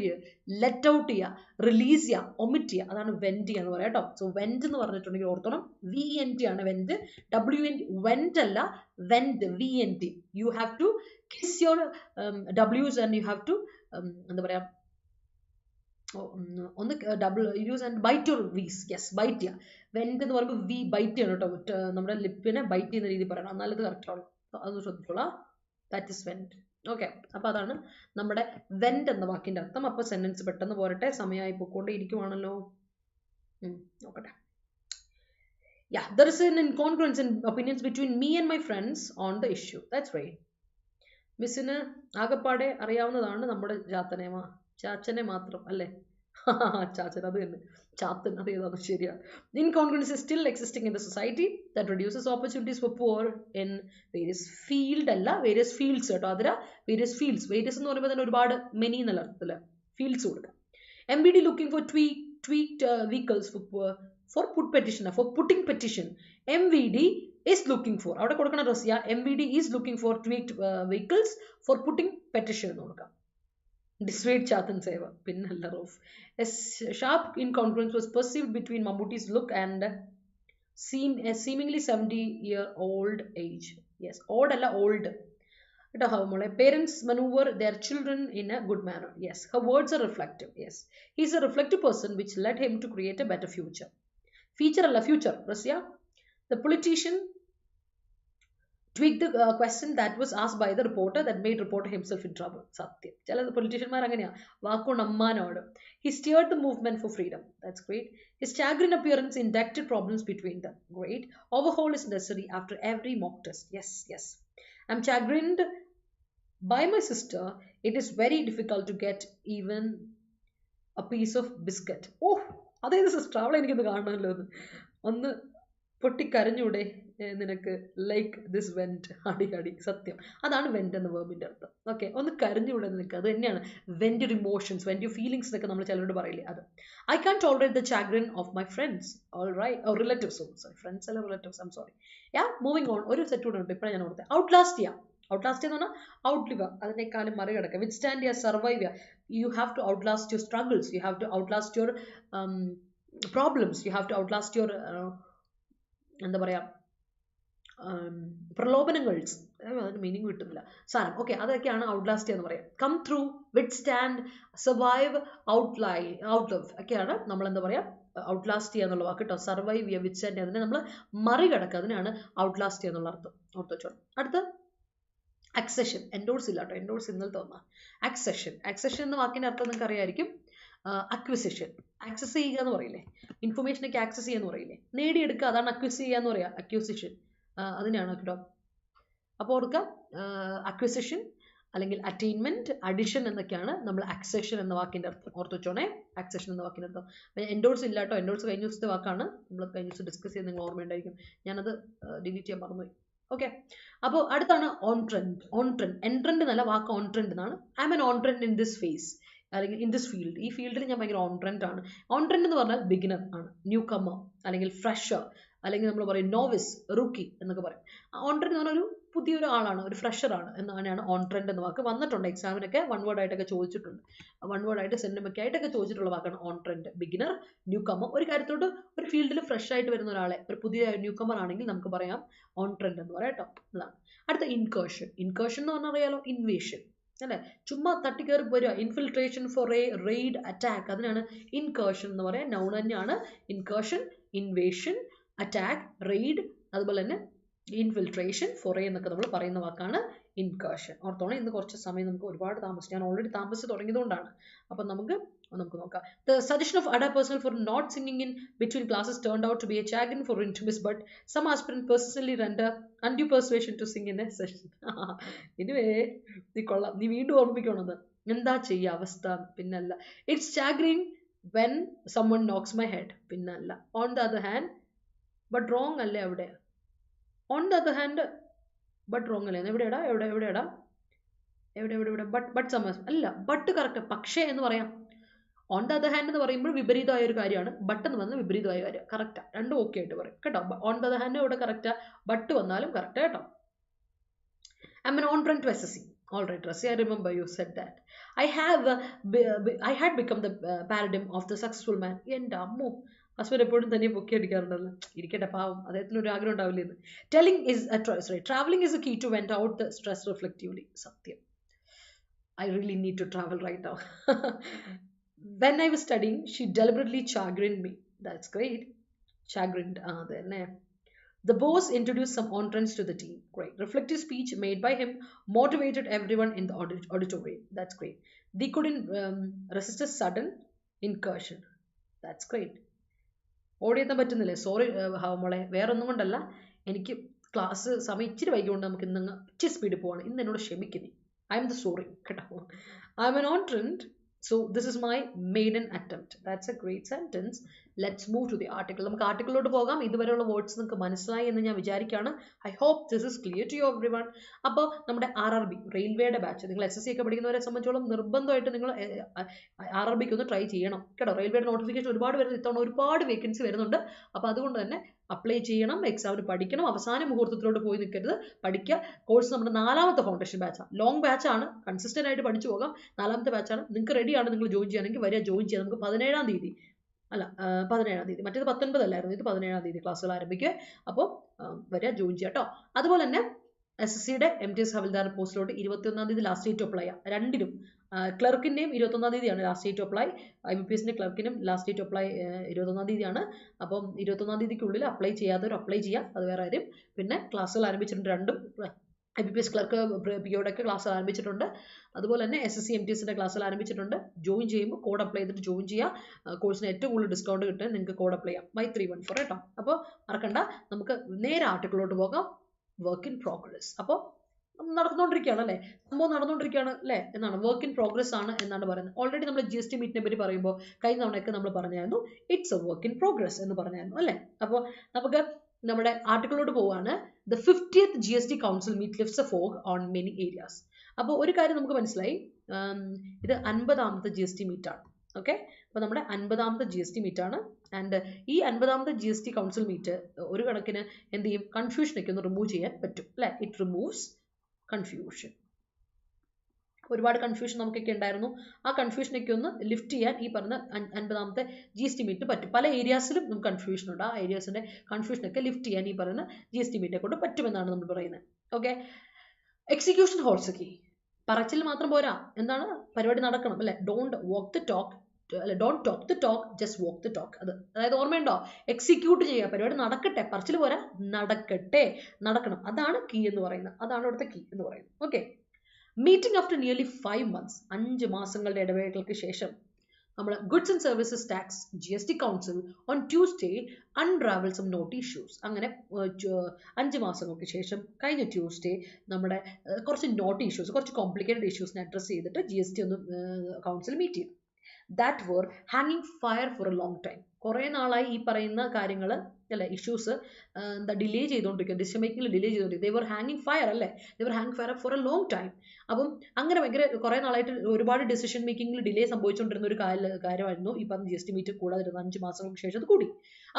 ചെയ്യുക, റിലീസ് ചെയ്യുക, ഒമിറ്റ് ചെയ്യുക, അതാണ് വെന്റ് എന്ന് പറയാം കേട്ടോ. സോ വെന്റ് എന്ന് പറഞ്ഞിട്ടുണ്ടെങ്കിൽ ഓർത്തോണം, VNT ആണ് വെന്റ്, WNT, വെന്റ് അല്ല, went, VNT. U have to kiss your W's and you have to എന്താ പറയാ, ഒന്ന് double use and byte your Weiss. Yes, byte ചെയ്യുക. വെന്റ് എന്ന് പറയുമ്പോൾ വി ബൈറ്റ് ചെയ്യണം കേട്ടോ, നമ്മുടെ ലിപ്പിനെ ബൈറ്റ് ചെയ്യുന്ന രീതി പറയണം, എന്നാലത് കറക്റ്റ് ആവും. അതൊന്ന് ശ്രദ്ധിച്ചോളാം. That is went. ഓക്കെ, അപ്പൊ അതാണ് നമ്മുടെ വെന്റ് എന്ന വാക്കിന്റെ അർത്ഥം. അപ്പൊ സെന്റൻസ് പെട്ടെന്ന് പോരട്ടെ, സമയമായി പോയിക്കൊണ്ടേ ഇരിക്കുവാണല്ലോ. നോക്കട്ടെ. Yeah, there is an incongruence in opinions between me and my friends on the issue. That's right. മിസ്സിന് ആകെപ്പാടെ അറിയാവുന്നതാണ് നമ്മുടെ ചാച്ചനെ മാത്രം അല്ലേ? ചാച്ചൻ, അത് തന്നെ, ചാത്തൻ, അത് ഏതാണ്, ശരിയാണ്. Incongruence is still existing in the society that reduces opportunities for poor in various field അല്ല, various fields കേട്ടോ. അതിൽ various fields, various എന്ന് പറയുമ്പോൾ തന്നെ ഒരുപാട്, മെനി എന്നുള്ള അർത്ഥത്തില് ഫീൽഡ്സ് കൊടുക്കാം. MBD looking for tweaked vehicles for putting petition. MVD is looking for, അവിടെ കൊടുക്കണം Raziya, MVD is looking for tweaked vehicles for putting petition എന്ന് കൊടുക്കാം. Dissuade Chatan Seva, Pinnalla Roof. A sharp incongruence was perceived between Mammootty's look and seemingly 70-year-old age. Yes, old alla old. Parents maneuver their children in a good manner. Yes, her words are reflective. Yes, he's a reflective person, which led him to create a better future. Feature alla future, Russia. The politician tweaked the question that was asked by the reporter that made reporter himself in trouble. Satyam. Chala politicianmar അങ്ങനെയാ വാക്കുകൊണ്ട് അമ്മാനോട്. He steered the movement for freedom. That's great. His chagrin appearance inducted problems between them. Great. Overhaul is necessary after every mock test. Yes, yes. I'm chagrined by my sister. It is very difficult to get even a piece of biscuit. Oh, അതായത് സിസ്റ്റർ അവളെ എനിക്കൊന്ന് കാണണമല്ലോ ഒന്ന് പൊട്ടിക്കരഞ്ഞൂടെ നിനക്ക്, ലൈക്ക് ദിസ് വെന്റ്, അടി സത്യം. അതാണ് വെന്റ് എന്ന വേർബിന്റെ അർത്ഥം. ഓക്കെ, ഒന്ന് കരഞ്ഞൂടെ നിനക്ക്, അത് തന്നെയാണ് vent your emotions, vent your feelings എന്നൊക്കെ നമ്മൾ ചിലരോട് പറയില്ലേ, അത്. I can tolerate the chagrin of my friends, all right, or relatives, sorry friends അല്ല relatives, I'm sorry. Yeah, moving on. ഒരു സെറ്റ് കൂടെ ഉണ്ട് ഇപ്പോഴാണ് ഞാൻ ഓർത്തത്. ഔട്ട്ലാസ്റ്റ് ചെയ്യാം. ഔട്ട്ലാസ്റ്റ് എന്ന് പറഞ്ഞാൽ ഔട്ട്ലിവ്, അതിനേക്കാളും മറികടക്കുക. വിത്ത് സ്റ്റാൻഡ് ചെയ്യുക, സർവൈവ് ചെയ്യുക. You have to outlast your struggles, you have to outlast your problems, you have to outlast your എന്താ പറയാ, പ്രലോഭനങ്ങൾസ്, അതിന് മീനിങ് കിട്ടുന്നില്ല സാധനം. ഓക്കെ, അതൊക്കെയാണ് ഔട്ട്ലാസ്റ്റ് എന്ന് പറയാം. കം ത്രൂ, വിത്ത് സ്റ്റാൻഡ്, സർവൈവ്, ഔട്ട്ലിവ് ഒക്കെയാണ് നമ്മൾ എന്താ പറയാ ഔട്ട്ലാസ്റ്റ് ചെയ്യുക എന്നുള്ള വാക്ക് കേട്ടോ. സർവൈവ് ചെയ്യുക, വിത്ത് സ്റ്റാൻഡ്, അതിനെ നമ്മൾ മറികടക്കുക, അതിനാണ് ഔട്ട്ലാസ്റ്റ് ചെയ്യുക എന്നുള്ള അർത്ഥം. ഓർത്ത് വെച്ചോളൂ. അടുത്ത അക്സെഷൻ. എൻഡോഴ്സ് ഇല്ല കേട്ടോ, എൻഡോഴ്സ് ഇന്നലത്തെ ഒന്നാ. അക്സെഷൻ എന്ന വാക്കിന്റെ അർത്ഥം നിങ്ങൾക്ക് അറിയായിരിക്കും. അക്വിസിഷൻ, ആക്സസ് ചെയ്യുക എന്ന് പറയില്ലേ, ഇൻഫർമേഷനൊക്കെ ആക്സസ് ചെയ്യുക എന്ന് പറയില്ലേ, നേടിയെടുക്കുക, അതാണ് അക്വിസ് ചെയ്യുക എന്ന് പറയാം, അക്യൂസിഷൻ. അതിനാണ് കേട്ടോ. അപ്പോൾ ഓർക്കുക, അക്വിസിഷൻ അല്ലെങ്കിൽ അറ്റൈൻമെന്റ്, അഡിഷൻ എന്നൊക്കെയാണ് നമ്മൾ അക്സെഷൻ എന്ന വാക്കിന്റെ അർത്ഥം. ഓർത്ത് വെച്ചോണേ, അക്സെഷൻ എന്ന വാക്കിന്റെ അർത്ഥം. എൻഡോഴ്സ് ഇല്ല കേട്ടോ, എൻഡോഴ്സ് കഴിഞ്ഞ ദിവസത്തെ വാക്കാണ്, നമ്മൾ കഴിഞ്ഞ ദിവസം ഡിസ്കസ് ചെയ്ത് നിങ്ങൾ ഓർമ്മയുണ്ടായിരിക്കും, ഞാനത് ഡിലീറ്റ് ചെയ്യാൻ മറന്നുപോയി. ഓക്കെ, അപ്പോൾ അടുത്താണ് ഓൺ ട്രെൻഡ്. എൻട്രൻഡ് എന്നല്ല, വാക്ക് ഓൺ ട്രെൻഡ് എന്നാണ്. I am an on trend in this phase, അല്ലെങ്കിൽ ഇൻ ദിസ് ഫീൽഡ്, ഈ ഫീൽഡിൽ ഞാൻ ഭയങ്കര ഓൺ ട്രെൻഡ് ആണ്. ഓൺ ട്രെൻഡ് എന്ന് പറഞ്ഞാൽ ബിഗിനർ ആണ്, ന്യൂ കമ്മർ അല്ലെങ്കിൽ ഫ്രഷർ, അല്ലെങ്കിൽ നമ്മൾ പറയും നോവിസ്, റുക്കി എന്നൊക്കെ പറയും. ഓൺ ട്രെൻഡ് എന്ന് പറഞ്ഞാൽ ഒരു പുതിയൊരു ആളാണ്, ഒരു ഫ്രഷർ ആണ് എന്നാണ് ഓൺ ട്രെൻഡ് എന്ന വാക്ക്. വന്നിട്ടുണ്ട് എക്സാമിനൊക്കെ, വൺ വേർഡ് ആയിട്ടൊക്കെ ചോദിച്ചിട്ടുണ്ട്, വൺ വേർഡ് ആയിട്ട് സെന്റമൊക്കെ ആയിട്ടൊക്കെ ചോദിച്ചിട്ടുള്ള വാക്കാണ് ഓൺ ട്രെൻഡ്. ബിഗിനർ, ന്യൂ കമ്മർ, ഒരു കാര്യത്തോട്ട് ഒരു ഫീൽഡിൽ ഫ്രഷ് ആയിട്ട് വരുന്ന ഒരാളെ, ഒരു പുതിയ ന്യൂ കമ്മർ ആണെങ്കിൽ നമുക്ക് പറയാം ഓൺ ട്രെൻഡ് എന്ന് പറയാം കേട്ടോ. അതാണ്. അടുത്ത ഇൻകേർഷൻ. ഇൻകേർഷൻ എന്ന് പറഞ്ഞാൽ അറിയാലോ, ഇൻവേഷൻ അല്ലെ, ചുമ്മാ തട്ടിക്കയറി വരിക. Infiltration for a raid, attack, അതിനാണ് ഇൻകേർഷൻ എന്ന് പറയാം. നൗൺ തന്നെയാണ് ഇൻകേർഷൻ, ഇൻവേഷൻ, അറ്റാക്ക്, റെയ്ഡ്, അതുപോലെ തന്നെ ഇൻഫിൽട്രേഷൻ, ഫോറേ എന്നൊക്കെ നമ്മൾ പറയുന്ന വാക്കാണ് ഇൻകേർഷൻ. ഓർത്തോണം, ഇന്ന് കുറച്ച് സമയം നമുക്ക് ഒരുപാട് താമസിച്ചു, ഞാൻ ഓൾറെഡി താമസിച്ച് തുടങ്ങിയതുകൊണ്ടാണ്. അപ്പം നമുക്ക് നോക്കാം. The suggestion of Adda247 for not singing in between classes turned out to be a chagrin for Rintu, but some aspirants personally render undue persuasion to sing in a session. Anyway, നീ വീണ്ടും ഓർമ്മിക്കണത് എന്താ ചെയ്യുക അവസ്ഥ, പിന്നല്ല. It's chagrin when someone knocks my head, പിന്നല്ല. On the other hand, but wrong അല്ലേ അവിടെ. On the other hand, but wrong അല്ലേ, എവിടെയാടാ എവിടെ ബട്ട് സമസ് അല്ല, ബട്ട് കറക്റ്റ്, പക്ഷേ എന്ന് പറയാം. ഓൺ ദ അതർ ഹാൻഡ് എന്ന് പറയുമ്പോൾ വിപരീതമായ ഒരു കാര്യമാണ്, ബട്ട് എന്ന് പറഞ്ഞാൽ വിപരീതമായ കാര്യം. കറക്റ്റാ, രണ്ടും ഓക്കെ ആയിട്ട് പറയും കേട്ടോ. ഓൺ ദ അതർ ഹാൻഡ് ഇവിടെ കറക്റ്റാ, ബട്ട് വന്നാലും കറക്റ്റ് കേട്ടോ. I'm on trend to SSC. All right, Rasi, I remember you said that. I had become the paradigm of the successful man. എൻ്റെ അമ്മോ, ഹസ്ബൻഡ് എപ്പോഴും തന്നെ പൊക്കി അടിക്കാറുണ്ടല്ലോ, ഇരിക്കട്ടെ പാവം, അദ്ദേഹത്തിന് ഒരു ആഗ്രഹം ഉണ്ടാവില്ല എന്ന്. Traveling is a key to vent out the stress reflectively. സത്യം, I really need to travel right now. When I was studying, she deliberately chagrined me. That's great. Chagrined. The boss introduced some entrants to the team. Great. Reflective speech made by him motivated everyone in the auditorium. That's great. They couldn't resist a sudden incursion. That's great. ഓടിയെത്താൻ പറ്റുന്നില്ലേ, സോറി മോളെ, വേറെ ഒന്നും കൊണ്ടല്ല, എനിക്ക് ക്ലാസ് സമയം ഇച്ചിരി വൈകിക്കൊണ്ട് നമുക്ക് ഇന്ന് ഇച്ചിരി സ്പീഡിൽ പോവാണ്, ഇന്ന് എന്നോട് ക്ഷമിക്കുന്നേ. I am the sorry കേട്ടോ. I am an on trend, so this is my maiden attempt. That's a great sentence. Let's move to the article. നമുക്ക് ആർട്ടിക്കിളിലോട്ട് പോകാം. ഇതുവരെയുള്ള വേർഡ്സ് നിങ്ങൾക്ക് മനസ്സിലായി എന്ന് ഞാൻ വിചാരിക്കുകയാണ്. I hope this is clear to you everyone. അപ്പോൾ നമ്മുടെ RRB റെയിൽവേയുടെ ബാച്ച്, നിങ്ങൾ SSC ഒക്കെ പഠിക്കുന്നവരെ സംബന്ധിച്ചോളം നിർബന്ധമായിട്ട് നിങ്ങൾ RRBക്ക് ഒന്ന് ട്രൈ ചെയ്യണം കേട്ടോ. റെയിൽവേയുടെ നോട്ടിഫിക്കേഷൻ ഒരുപാട് വരുന്ന ഇത്തവണ ഒരുപാട് വേക്കൻസി വരുന്നുണ്ട്. അപ്പോൾ അതുകൊണ്ട് തന്നെ അപ്ലൈ ചെയ്യണം, എക്സാമിന് പഠിക്കണം, അവസാന മുഹൂർത്തത്തിലോട്ട് പോയി നിൽക്കരുത്, പഠിക്കുക. കോഴ്സ് നമ്മുടെ 4ാമത്തെ ഫൗണ്ടേഷൻ ബാച്ചാണ്, ലോങ് ബാച്ചാണ്, കൺസിസ്റ്റന്റ് ആയിട്ട് പഠിച്ചു പോകാം. 4ാമത്തെ ബാച്ചാണ്. നിങ്ങൾക്ക് റെഡിയാണ്, നിങ്ങൾ ജോയിൻ ചെയ്യണമെങ്കിൽ വരിക, ജോയിൻ ചെയ്യാം. നമുക്ക് 17-ാം തീയതി അല്ല 17-ാം തീയതി, മറ്റേത് 19 അല്ലായിരുന്നു, ഇത് 17-ാം തീയതി ക്ലാസ്സുകൾ ആരംഭിക്കുക. അപ്പോൾ വരിക, ജോയിൻ ചെയ്യുക കേട്ടോ. അതുപോലെ തന്നെ SSCയുടെ MTS ഹവിൽദാർ പോസ്റ്റിലോട്ട് 21-ാം തീയതി ലാസ്റ്റ് ഡേറ്റ് അപ്ലൈ ചെയ്യാം. രണ്ടിനും ക്ലർക്കിൻ്റെയും 21-ാം തീയതിയാണ് ലാസ്റ്റ് ഡേറ്റ് അപ്ലൈ, IBPSന്റെ ക്ലർക്കിനും ലാസ്റ്റ് ഡേറ്റ് അപ്ലൈ 21-ാം തീയതിയാണ്. അപ്പം 21-ാം തീയതിക്കുള്ളിൽ അപ്ലൈ ചെയ്യാത്തവർ അപ്ലൈ ചെയ്യാം, അത് വേറെ കാര്യം. പിന്നെ ക്ലാസ്സുകൾ ആരംഭിച്ചിട്ടുണ്ട്, രണ്ടും IBPS ക്ലർക്ക് POയുടെയൊക്കെ ക്ലാസ്സുകൾ ആരംഭിച്ചിട്ടുണ്ട്. അതുപോലെ തന്നെ SSC MTSന്റെ ക്ലാസ്സുകൾ ആരംഭിച്ചിട്ടുണ്ട്. ജോയിൻ ചെയ്യുമ്പോൾ കോഡ് അപ്ലൈ ചെയ്തിട്ട് ജോയിൻ ചെയ്യുക. കോഴ്സിന് ഏറ്റവും കൂടുതൽ ഡിസ്കൗണ്ട് കിട്ടാൻ നിങ്ങൾക്ക് കോഡ് അപ്ലൈ ചെയ്യാം Y314 കേട്ടോ. അപ്പോൾ മറക്കണ്ട, നമുക്ക് നേരെ ആർട്ടിക്കിളിലോട്ട് പോകാം. Work in progress. അപ്പോൾ നടന്നുകൊണ്ടിരിക്കുകയാണ് അല്ലേ, സംഭവം നടന്നുകൊണ്ടിരിക്കുകയാണ് അല്ലേ എന്നാണ്, വർക്ക് ഇൻ പ്രോഗ്രസ് ആണ് എന്നാണ് പറയുന്നത്. ഓൾറെഡി നമ്മൾ GST മീറ്റിനെ പറ്റി പറയുമ്പോൾ കഴിഞ്ഞ തവണയൊക്കെ നമ്മൾ പറഞ്ഞായിരുന്നു it's A work in progress എന്ന് പറഞ്ഞായിരുന്നു അല്ലേ. അപ്പോൾ നമുക്ക് നമ്മുടെ ആർട്ടിക്കിളിലോട്ട് പോവാണ്. The 50th GST Council meet lifts a fog on many areas. അപ്പോൾ ഒരു കാര്യം നമുക്ക് മനസ്സിലായി, ഇത് 50ാമത്തെ GST മീറ്റ് ആണ്. ഓക്കെ, അപ്പോൾ നമ്മുടെ 50ാമത്തെ GST മീറ്റ് ആണ്. ആൻഡ് ഈ 50ാമത്തെ GST കൗൺസിൽ മീറ്റ് ഒരു കണക്കിന് എന്ത് ചെയ്യും, കൺഫ്യൂഷനൊക്കെ ഒന്ന് റിമൂവ് ചെയ്യാൻ പറ്റും അല്ലേ. It removes confusion. ഒരുപാട് കൺഫ്യൂഷൻ നമുക്കൊക്കെ ഉണ്ടായിരുന്നു, ആ കൺഫ്യൂഷനൊക്കെ ഒന്ന് ലിഫ്റ്റ് ചെയ്യാൻ ഈ പറഞ്ഞ 50ാമത്തെ GST മീറ്റിന് പറ്റും. പല ഏരിയാസിലും നമുക്ക് കൺഫ്യൂഷൻ ഉണ്ട്, ആ ഏരിയാസിൻ്റെ കൺഫ്യൂഷനൊക്കെ ലിഫ്റ്റ് ചെയ്യാൻ ഈ പറയുന്ന GST മീറ്റിനെ കൊണ്ട് പറ്റുമെന്നാണ് നമ്മൾ പറയുന്നത്. Okay, execution holds key. പറച്ചിൽ മാത്രം പോരാ, എന്താണ്, പരിപാടി നടക്കണം അല്ലേ. Don't talk the talk, just walk the talk. അതായത് ഓർമ്മയുണ്ടോ, എക്സിക്യൂട്ട് ചെയ്യുക, പരിപാടി നടക്കട്ടെ, പറച്ചിൽ പോരാ, നടക്കട്ടെ, നടക്കണം. അതാണ് കീ എന്ന് പറയുന്നത്, അതാണ് ഇവിടുത്തെ കീ എന്ന് പറയുന്നത്. Okay, meeting after nearly 5 months, 5 മാസങ്ങളുടെ ഇടവേളകൾക്ക് ശേഷം നമ്മൾ goods and services tax GST council on Tuesday unravel some knotty issues. അങ്ങനെ 5 മാസങ്ങൾക്ക് ശേഷം കഴിഞ്ഞ ട്യൂസ്ഡേ നമ്മുടെ കുറച്ച് നോട്ട് ഇഷ്യൂസ്, കുറച്ച് കോംപ്ലിക്കേറ്റഡ് ഇഷ്യൂസിനെ അഡ്രസ്സ് ചെയ്തിട്ട് GST ഒന്ന് കൗൺസിൽ മീറ്റ് ചെയ്തു. ദാറ്റ് വർ ഹാങ്ങിങ് fire for a long time. കുറേ നാളായി ഈ പറയുന്ന കാര്യങ്ങൾ അല്ലെ, ഇഷ്യൂസ് എന്താ ഡിലേ ചെയ്തുകൊണ്ടിരിക്കുക, ഡിസിഷൻ മേക്കിംഗിൽ ഡിലേ ചെയ്തുകൊണ്ടിരിക്കുക. ദേ വർ ഹാങ്ങിങ് ഫയർ അല്ലേ, ദേ വർ ഹാങ്ങിങ് fire for a long time. അപ്പം അങ്ങനെ ഭയങ്കര കുറേ നാളായിട്ട് ഒരുപാട് ഡിസിഷൻ മേക്കിംഗിൽ ഡിലേ സംഭവിച്ചുകൊണ്ടിരുന്ന ഒരു കാര്യമായിരുന്നു ഈ പറഞ്ഞ GST മീറ്റ് കൂടാതിരുന്ന 5 മാസങ്ങൾക്ക് ശേഷം അത് കൂടി.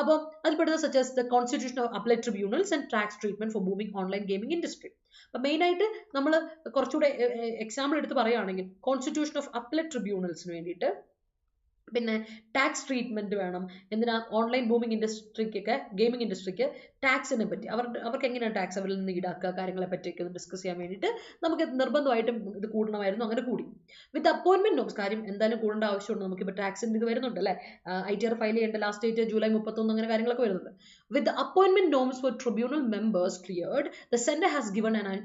അപ്പം അതിൽപ്പെടുന്ന such as the constitution of appellate tribunals and tax treatment for booming online gaming industry. അപ്പം മെയിനായിട്ട് നമ്മൾ കുറച്ചുകൂടെ എക്സാമ്പിൾ എടുത്ത് പറയുകയാണെങ്കിൽ കോൺസ്റ്റിറ്റ്യൂഷൻ ഓഫ് അപ്പലേറ്റ് ട്രിബ്യൂണൽസിന് വേണ്ടിയിട്ട്, പിന്നെ ടാക്സ് ട്രീറ്റ്മെന്റ് വേണം. എന്തിനാ, ഓൺലൈൻ ബൂമിംഗ് ഇൻഡസ്ട്രിക്കൊക്കെ, ഗെയിമിംഗ് ഇൻഡസ്ട്രിക്ക് ടാക്സിനെ പറ്റി അവർക്ക് എങ്ങനെയാണ് ടാക്സ് അവരിൽ നിന്ന് ഈടാക്കുക, കാര്യങ്ങളെ പറ്റിയൊക്കെ ഒന്ന് ഡിസ്കസ് ചെയ്യാൻ വേണ്ടിയിട്ട് നമുക്ക് നിർബന്ധമായിട്ടും ഇത് കൂടണമായിരുന്നു. അങ്ങനെ കൂടി. വിത്ത് അപ്പോയിന്റ്മെന്റ് നോംസ്, കാര്യം എന്തായാലും കൂടേണ്ട ആവശ്യമുണ്ട്, നമുക്കിപ്പോൾ ടാക്സിൻ്റെ ഇത് വരുന്നുണ്ട് അല്ലേ, ITR ഫയൽ ചെയ്യേണ്ട ലാസ്റ്റ് ഡേറ്റ് ജൂലൈ 31, അങ്ങനെ കാര്യങ്ങളൊക്കെ വരുന്നുണ്ട്. With appointment norms for tribunal members cleared, the centre has given an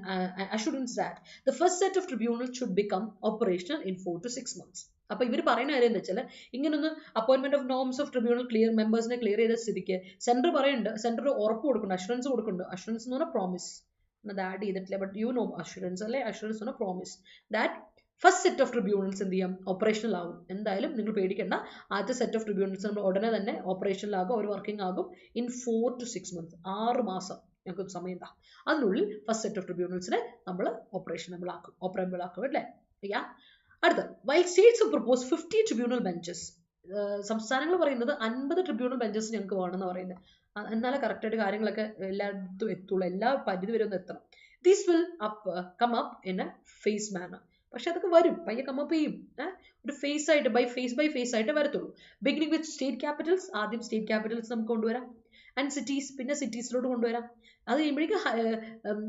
assurance that the first set of tribunal should become operational in 4 to 6 months. അപ്പോൾ ഇവർ പറയുന്ന കാര്യം എന്താ വെച്ചാൽ, ഇങ്ങനൊന്ന് appointment of norms of tribunal മെമ്പേഴ്സിനെ ക്ലിയർ ചെയ്ത സ്ഥിതിക്ക് സെന്റർ പറയുന്നുണ്ട്, സെന്റർ ഉറപ്പ് കൊടുക്കുന്നുണ്ട്, അഷുറൻസ് കൊടുക്കുന്നുണ്ട്. അഷുറൻസ് എന്ന് പറഞ്ഞാൽ പ്രോമിസ്, അത് ആഡ് ചെയ്തിട്ടില്ല, ബട്ട് യു നോ അഷുറൻസ് അല്ലേ. അഷുറൻസ് എന്ന് പറഞ്ഞാൽ promise that first set of tribunals എന്ത് ചെയ്യാം, ഓപ്പറേഷണൽ ആകും. എന്തായാലും നിങ്ങൾ പേടിക്കേണ്ട, ആദ്യത്തെ സെറ്റ് ഓഫ് ട്രിബ്യൂണൽസ് നമ്മൾ ഉടനെ തന്നെ ഓപ്പറേഷണൽ ആകും, ഒരു വർക്കിംഗ് ആകും ഇൻ 4 to 6 months, 6 മാസം ഞങ്ങൾക്ക് സമയം എന്താ, അതിനുള്ളിൽ ഫസ്റ്റ് സെറ്റ് ഓഫ് ട്രിബ്യൂണൽസിനെ നമ്മൾ ഓപ്പറേബിൾ ആക്കും അല്ലേ. അടുത്ത, while States propose 50 tribunal benches. സംസ്ഥാനങ്ങൾ പറയുന്നത് 50 ട്രിബ്യൂണൽ ബെഞ്ചസ് ഞങ്ങൾക്ക് വേണമെന്ന് പറയുന്നത്. എന്നാലേ കറക്റ്റായിട്ട് കാര്യങ്ങളൊക്കെ എല്ലായിടത്തും എത്തുള്ളൂ, എല്ലാ പരിധി വരെ ഒന്ന് എത്തണം. This will come up in a phase manner. പക്ഷെ അതൊക്കെ വരും, പയ്യെ കം അപ്പ് ചെയ്യും, ഒരു ഫേസ് ആയിട്ട് ബൈ ഫേസ് ആയിട്ട് വരത്തുള്ളൂ. ബിഗിനിങ് വിത്ത് സ്റ്റേറ്റ് ക്യാപിറ്റൽസ്, ആദ്യം സ്റ്റേറ്റ് ക്യാപിറ്റൽസ് നമുക്ക് കൊണ്ടുവരാം. ആൻഡ് സിറ്റീസ്, പിന്നെ സിറ്റീസിലോട്ട് കൊണ്ടുവരാം. അത് കഴിയുമ്പോഴേക്കും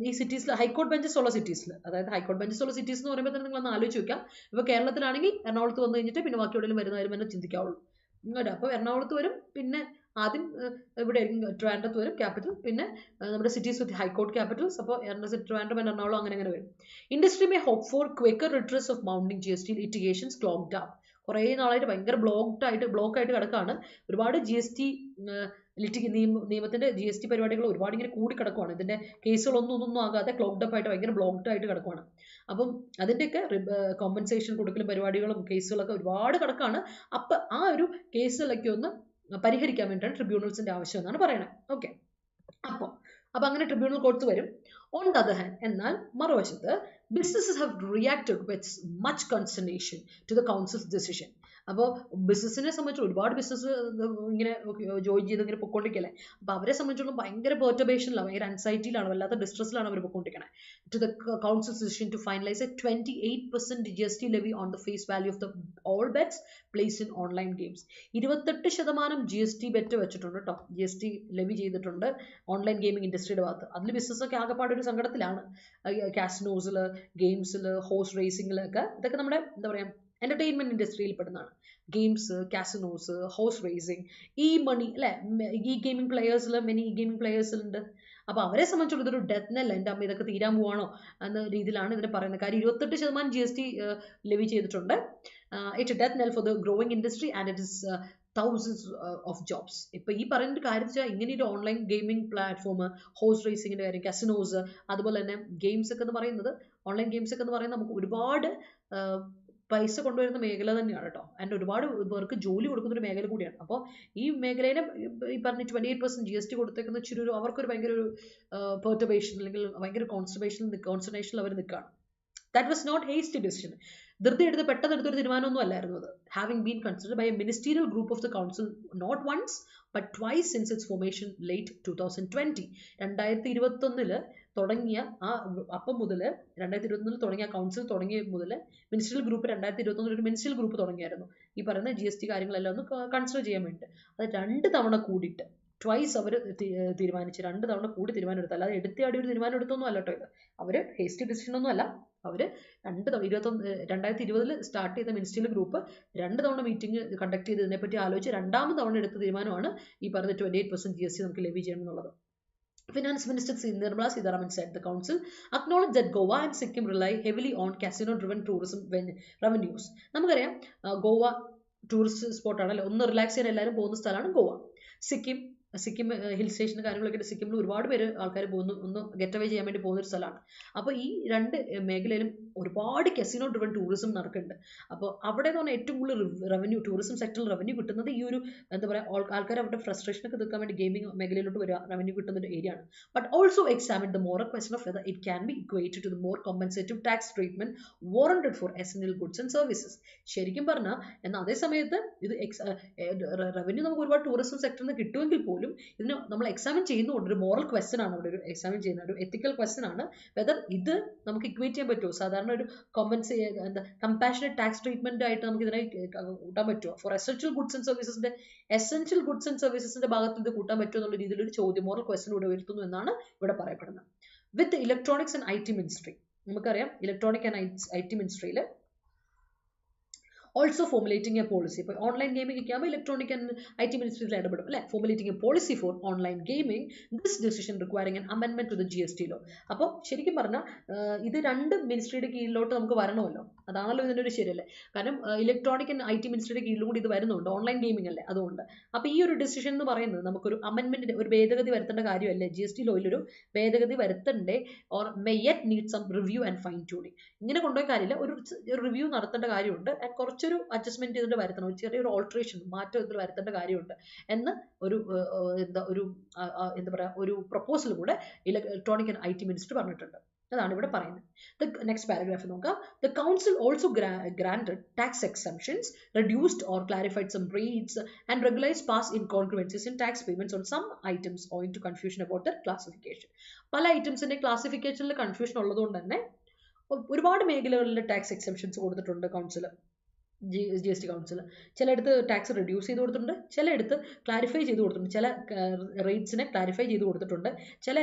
ഈ സിറ്റീസിൽ ഹൈക്കോർട്ട് ബെഞ്ചസ് ഉള്ള സിറ്റീസിൽ, അതായത് ഹൈക്കോർട്ട് ബെഞ്ചസ് ഉള്ള സിറ്റീസ് എന്ന് പറയുമ്പോൾ തന്നെ നിങ്ങളൊന്ന് ആലോചിച്ച് നോക്കാം. ഇപ്പോൾ കേരളത്തിലാണെങ്കിൽ എറണാകുളത്ത് വന്നു കഴിഞ്ഞിട്ട് പിന്നെ ബാക്കി എവിടെയും വരുന്ന കാര്യം തന്നെ ചിന്തിക്കാവുള്ളൂ. അപ്പോൾ എറണാകുളത്ത് വരും, പിന്നെ ആദ്യം ഇവിടെ ട്രിവാൻഡ്രത്ത് വരും ക്യാപിറ്റൽ, പിന്നെ നമ്മുടെ സിറ്റീസ് വിത്ത് ഹൈക്കോർട്ട് ക്യാപിറ്റൽസ്. അപ്പോൾ ട്രിവാൻഡ്രം ആൻഡ് എറണാകുളം അങ്ങനെ വരും. Industry may hope for quicker redress of mounting GST litigations clogged up. കുറേ നാളായിട്ട് ഭയങ്കര ബ്ലോക്കായിട്ട് കിടക്കുകയാണ്. ഒരുപാട് GST നിയമത്തിന്റെ GST പരിപാടികൾ ഒരുപാട് ഇങ്ങനെ കൂടി കിടക്കുവാണ്. ഇതിന്റെ കേസുകളൊന്നും ആകാതെ ക്ലോഗ്ഡ് ആയിട്ട് ഭയങ്കര ബ്ലോക്ക്ഡ് ആയിട്ട് കിടക്കുവാണ്. അപ്പം അതിൻ്റെയൊക്കെ കോമ്പൻസേഷൻ കൊടുക്കലും പരിപാടികളും കേസുകളൊക്കെ ഒരുപാട് കിടക്കാണ്. അപ്പം ആ ഒരു കേസുകളൊക്കെ ഒന്ന് പരിഹരിക്കാൻ വേണ്ടിയിട്ടാണ് ട്രിബ്യൂണൽസിന്റെ ആവശ്യം എന്നാണ് പറയണത്. ഓക്കെ, അപ്പോൾ അങ്ങനെ ട്രിബ്യൂണൽ കോർട്സ് വരും. ഓൺ ദ അതർ ഹാൻഡ്, എന്നാൽ മറുവശത്ത് businesses have reacted with much consternation to the council's decision. അപ്പോൾ ബിസിനസ്സിനെ സംബന്ധിച്ച് ഒരുപാട് ബിസിനസ് ഇങ്ങനെ ജോയിൻ ചെയ്ത് ഇങ്ങനെ പൊയ്ക്കൊണ്ടിരിക്കല്ലേ. അപ്പോൾ അവരെ സംബന്ധിച്ചിടത്തോളം ഭയങ്കര പെർട്ടർബേഷനിലാണ്, ഭയങ്കര ആൻസൈറ്റിയിലാണ്, വല്ലാത്ത ഡിസ്ട്രസ്സിലാണ് അവർ പൊയ്ക്കൊണ്ടിരിക്കുന്നത്. To the council's decision to finalize a 28% GST levy on the face value of the all bets placed in online games. 28% GST bet വെച്ചിട്ടുണ്ട് കേട്ടോ, GST ലെവി ചെയ്തിട്ടുണ്ട് ഓൺലൈൻ ഗെയിമിംഗ് ഇൻഡസ്ട്രിയുടെ ഭാഗത്ത്. അതിൽ ബിസിനസ്സൊക്കെ ആകെപ്പാട് ഒരു സങ്കടത്തിലാണ്. കാസിനോസിൽ, ഗെയിംസിൽ, ഹോഴ്സ് റേസിംഗിലൊക്കെ, ഇതൊക്കെ നമ്മുടെ എന്താ പറയുക എൻ്റർടൈൻമെൻറ്റ് ഇൻഡസ്ട്രിയിൽ പെടുന്നതാണ്. ഗെയിംസ്, കാസിനോസ്, ഹോഴ്സ് റേസിംഗ്, ഈ മണി അല്ലേ, ഈ ഗെയിമിംഗ് പ്ലെയേഴ്സിൽ മെനി ഗെയിമിംഗ് പ്ലെയേഴ്സിലുണ്ട്. അപ്പോൾ അവരെ സംബന്ധിച്ചുള്ള ഇതൊരു ഡെത്ത് നെല്ല, എൻ്റെ അമ്മ ഇതൊക്കെ തീരാൻ പോവാണോ എന്ന രീതിയിലാണ് ഇതിനെ പറയുന്നത്. കാര്യം 28% GST ലെവി ചെയ്തിട്ടുണ്ട്. ഇറ്റ്സ് എ ഡെത്ത് നെൽ for the growing industry and it is thousands of jobs. ഇപ്പോൾ ഈ പറയുന്ന കാര്യം വെച്ചാൽ ഇങ്ങനെ ഒരു ഓൺലൈൻ ഗെയിമിംഗ് പ്ലാറ്റ്ഫോം, ഹോഴ്സ് റേസിങ്ങിൻ്റെ കാര്യം, കസിനോസ്, അതുപോലെ തന്നെ ഗെയിംസ് ഒക്കെ എന്ന് പറയുന്നത്, ഓൺലൈൻ ഗെയിംസ് ഒക്കെ എന്ന് പറയുന്നത് നമുക്ക് ഒരുപാട് പൈസ കൊണ്ടുവരുന്ന മേഖല തന്നെയാണ് കേട്ടോ. ആൻഡ് ഒരുപാട് പേർക്ക് ജോലി കൊടുക്കുന്ന ഒരു മേഖല കൂടിയാണ്. അപ്പോൾ ഈ മേഖലയിലെ ഈ പറഞ്ഞ 28% GST കൊടുത്തേക്കുന്ന ഇച്ചിരി ഒരു അവർക്കൊരു ഭയങ്കര ഒരു പെർട്ടർബേഷൻ അല്ലെങ്കിൽ ഭയങ്കര കോൺസെൻട്രേഷനിൽ അവർ നിൽക്കുകയാണ്. That was not hasty decision. ധൃതി എടുത്ത് പെട്ടെന്ന് എടുത്തൊരു തീരുമാനമൊന്നും അല്ലായിരുന്നു അത്. Having been considered by a ministerial group of the council not once but twice since its formation late 2020. 2021 തുടങ്ങിയ അപ്പം മുതൽ 2021 തുടങ്ങിയ കൗൺസിൽ തുടങ്ങിയ മുതൽ മിനിസ്റ്റീരിയൽ ഗ്രൂപ്പ് 2021 ഒരു മിനിസ്റ്റീരിയൽ ഗ്രൂപ്പ് തുടങ്ങിയായിരുന്നു ഈ പറയുന്ന GST കാര്യങ്ങളെല്ലാം ഒന്ന് കൺസിഡർ ചെയ്യാൻ വേണ്ടിയിട്ട്. അത് 2 തവണ കൂടിയിട്ട് ട്വൈസ് അവർ തീരുമാനിച്ച് 2 തവണ കൂടി തീരുമാനം എടുത്തു. അല്ലാതെ എടുത്തിയാടി ഒരു തീരുമാനം എടുത്തൊന്നും അല്ല കേട്ടോ ഇത്. അവർ ഹേസ്റ്റി ഡിസിഷൻ ഒന്നും അല്ല. അവർ 2020 സ്റ്റാർട്ട് ചെയ്ത മിനിസ്റ്റീരിയൽ ഗ്രൂപ്പ് 2 തവണ മീറ്റിംഗ് കണ്ടക്ട് ചെയ്ത് ഇതിനെപ്പറ്റി ആലോചിച്ച് 2ാമത് തവണ എടുത്ത തീരുമാനമാണ് ഈ പറഞ്ഞ 28% GST നമുക്ക് ലെവി ചെയ്യണം എന്നുള്ളത്. Finance Minister Nirmala Sitharaman said the council acknowledged that Goa and Sikkim rely heavily on casino-driven tourism revenues. നമുക്കറിയാം ഗോവ ടൂറിസ്റ്റ് സ്പോട്ടാണല്ലോ, ഒന്ന് റിലാക്സ് ചെയ്യാൻ എല്ലാവരും പോകുന്ന സ്ഥലമാണ് ഗോവ. സിക്കിം ഹിൽ സ്റ്റേഷൻ കാര്യങ്ങളൊക്കെ സിക്കിമിൽ ഒരുപാട് പേര് ആൾക്കാർ പോകുന്നു, ഒന്ന് ഗെറ്റ് അവേ ചെയ്യാൻ വേണ്ടി പോകുന്നൊരു സ്ഥലമാണ്. അപ്പോൾ ഈ 2 മേഖലയിലും ഒരുപാട് കസിനോ ഡ്രിവൺ ടൂറിസം നടക്കുന്നുണ്ട്. അപ്പോൾ അവിടെ എന്ന് പറഞ്ഞാൽ ഏറ്റവും കൂടുതൽ റവന്യൂ, ടൂറിസം സെക്ടറിൽ റവന്യൂ കിട്ടുന്നത് ഈ ഒരു എന്താ പറയുക ആൾക്കാർ അവരുടെ ഫ്രസ്ട്രേഷനൊക്കെ തീർക്കാൻ വേണ്ടി ഗെയിമിംഗ് മേഖലയിലോട്ട് വരിക, റവന്യൂ കിട്ടുന്ന ഒരു ഏരിയ ആണ്. But also examine the moral question of whether it can be equated to the more compensative tax treatment warranted for essential goods and services. ശരിക്കും പറഞ്ഞാൽ എന്നാൽ അതേ സമയത്ത് ഇത് റവന്യൂ നമുക്ക് ഒരുപാട് ടൂറിസം സെക്ടറിൽ നിന്ന് കിട്ടുമെങ്കിൽ പോലും ഇതിന് നമ്മൾ എക്സാമിൻ ചെയ്യുന്നതുകൊണ്ട് ഒരു മോറൽ ക്വസ്റ്റൻ ആണ് അവിടെ ഒരു എക്സാമിൻ ചെയ്യുന്ന ഒരു എത്തിക്കൽ ക്വസ്റ്റൻ ആണ്. വെദർ ഇത് നമുക്ക് ഇക്വേറ്റ് ചെയ്യാൻ പറ്റുമോ, സാധാരണ ഒരു കമ്പാഷനേറ്റ് ടാക്സ് ട്രീറ്റ്മെന്റ് ആയിട്ട് നമുക്ക് ഇതിനെ കൂട്ടാൻ പറ്റുമോ, ഫോർ എസെൻഷ്യൽ ഗുഡ്സ് ആൻഡ് സർവീസസിന്റെ ഭാഗത്ത് ഇത് കൂട്ടാൻ പറ്റുമോ എന്നുള്ള രീതിയിൽ ഒരു ചോദ്യം, മോറൽ ക്വസ്റ്റൻ ഇവിടെ വരുത്തുന്നു എന്നാണ് ഇവിടെ പറയപ്പെടുന്നത്. With electronics and IT ministry, നമുക്കറിയാം ഇലക്ട്രോണിക് ആൻഡ് IT മിനിസ്ട്രിയിൽ also formulating a policy. ഇപ്പോൾ ഓൺലൈൻ ഗെയിമിംഗ് ഒക്കെ ആകുമ്പോൾ ഇലക്ട്രോണിക് ആൻഡ് IT മിനിസ്ട്രിയിൽ ഇടപെടും അല്ലേ, formulating a policy for online gaming, this decision requiring an അമെൻമെന്റ് ടു ദ GST law. അപ്പോൾ ശരിക്കും പറഞ്ഞാൽ ഇത് 2 മിനിസ്ട്രിയുടെ കീഴിലോട്ട് നമുക്ക് വരണമല്ലോ, അതാണല്ലോ ഇതിൻ്റെ ഒരു ശരിയല്ലേ. കാരണം ഇലക്ട്രോണിക് ആൻഡ് IT മിനിസ്ട്രിയുടെ കീഴിലും കൂടി ഇത് വരുന്നുണ്ട്, ഓൺലൈൻ ഗെയിമിംഗ് അല്ലേ. അതുകൊണ്ട് അപ്പോൾ ഈ ഒരു ഡിസിഷൻ എന്ന് പറയുന്നത് നമുക്കൊരു അമെൻമെന്റ്, ഒരു ഭേദഗതി വരുത്തേണ്ട കാര്യമല്ലേ, GST ലോയിലൊരു ഭേദഗതി വരുത്തണ്ടേ, or may yet need some review and fine tuning. ഇങ്ങനെ കൊണ്ടുപോയ കാര്യമില്ല, ഒരു റിവ്യൂ നടത്തേണ്ട കാര്യമുണ്ട്, ആൻഡ് കുറച്ചൊരു അഡ്ജസ്റ്റ്മെന്റ് ചെയ്തിട്ട് വരുത്തണം, ഒരു ചെറിയൊരു ഓൾട്രേഷൻ മാറ്റം ഇതിൽ വരുത്തേണ്ട കാര്യമുണ്ട് എന്ന് ഒരു എന്താ പറയുക ഒരു പ്രപ്പോസൽ കൂടെ ഇലക്ട്രോണിക് ആൻഡ് IT മിനിസ്റ്റർ പറഞ്ഞിട്ടുണ്ട്. അതാണ് ഇവിടെ പറയുന്നത്. നെക്സ്റ്റ് പാരഗ്രാഫ് നോക്കാം. The council also granted tax exemptions, reduced or clarified some rates, and regularized past incongruencies in tax payments on some items owing to confusion about their classification. പല ഐറ്റംസിന്റെ ക്ലാസിഫിക്കേഷനിൽ കൺഫ്യൂഷൻ ഉള്ളതുകൊണ്ട് തന്നെ ഒരുപാട് മേഖലകളിൽ ടാക്സ് എക്സെപ്ഷൻസ് കൊടുത്തിട്ടുണ്ട് കൗൺസിൽ, GST കൗൺസിൽ. ചിലയിടത്ത് ടാക്സ് റെഡ്യൂസ് ചെയ്ത് കൊടുത്തിട്ടുണ്ട്, ചിലയിടത്ത് ക്ലാരിഫൈ ചെയ്ത് കൊടുത്തിട്ടുണ്ട്, ചില റേറ്റ്സിനെ ക്ലാരിഫൈ ചെയ്ത് കൊടുത്തിട്ടുണ്ട്, ചില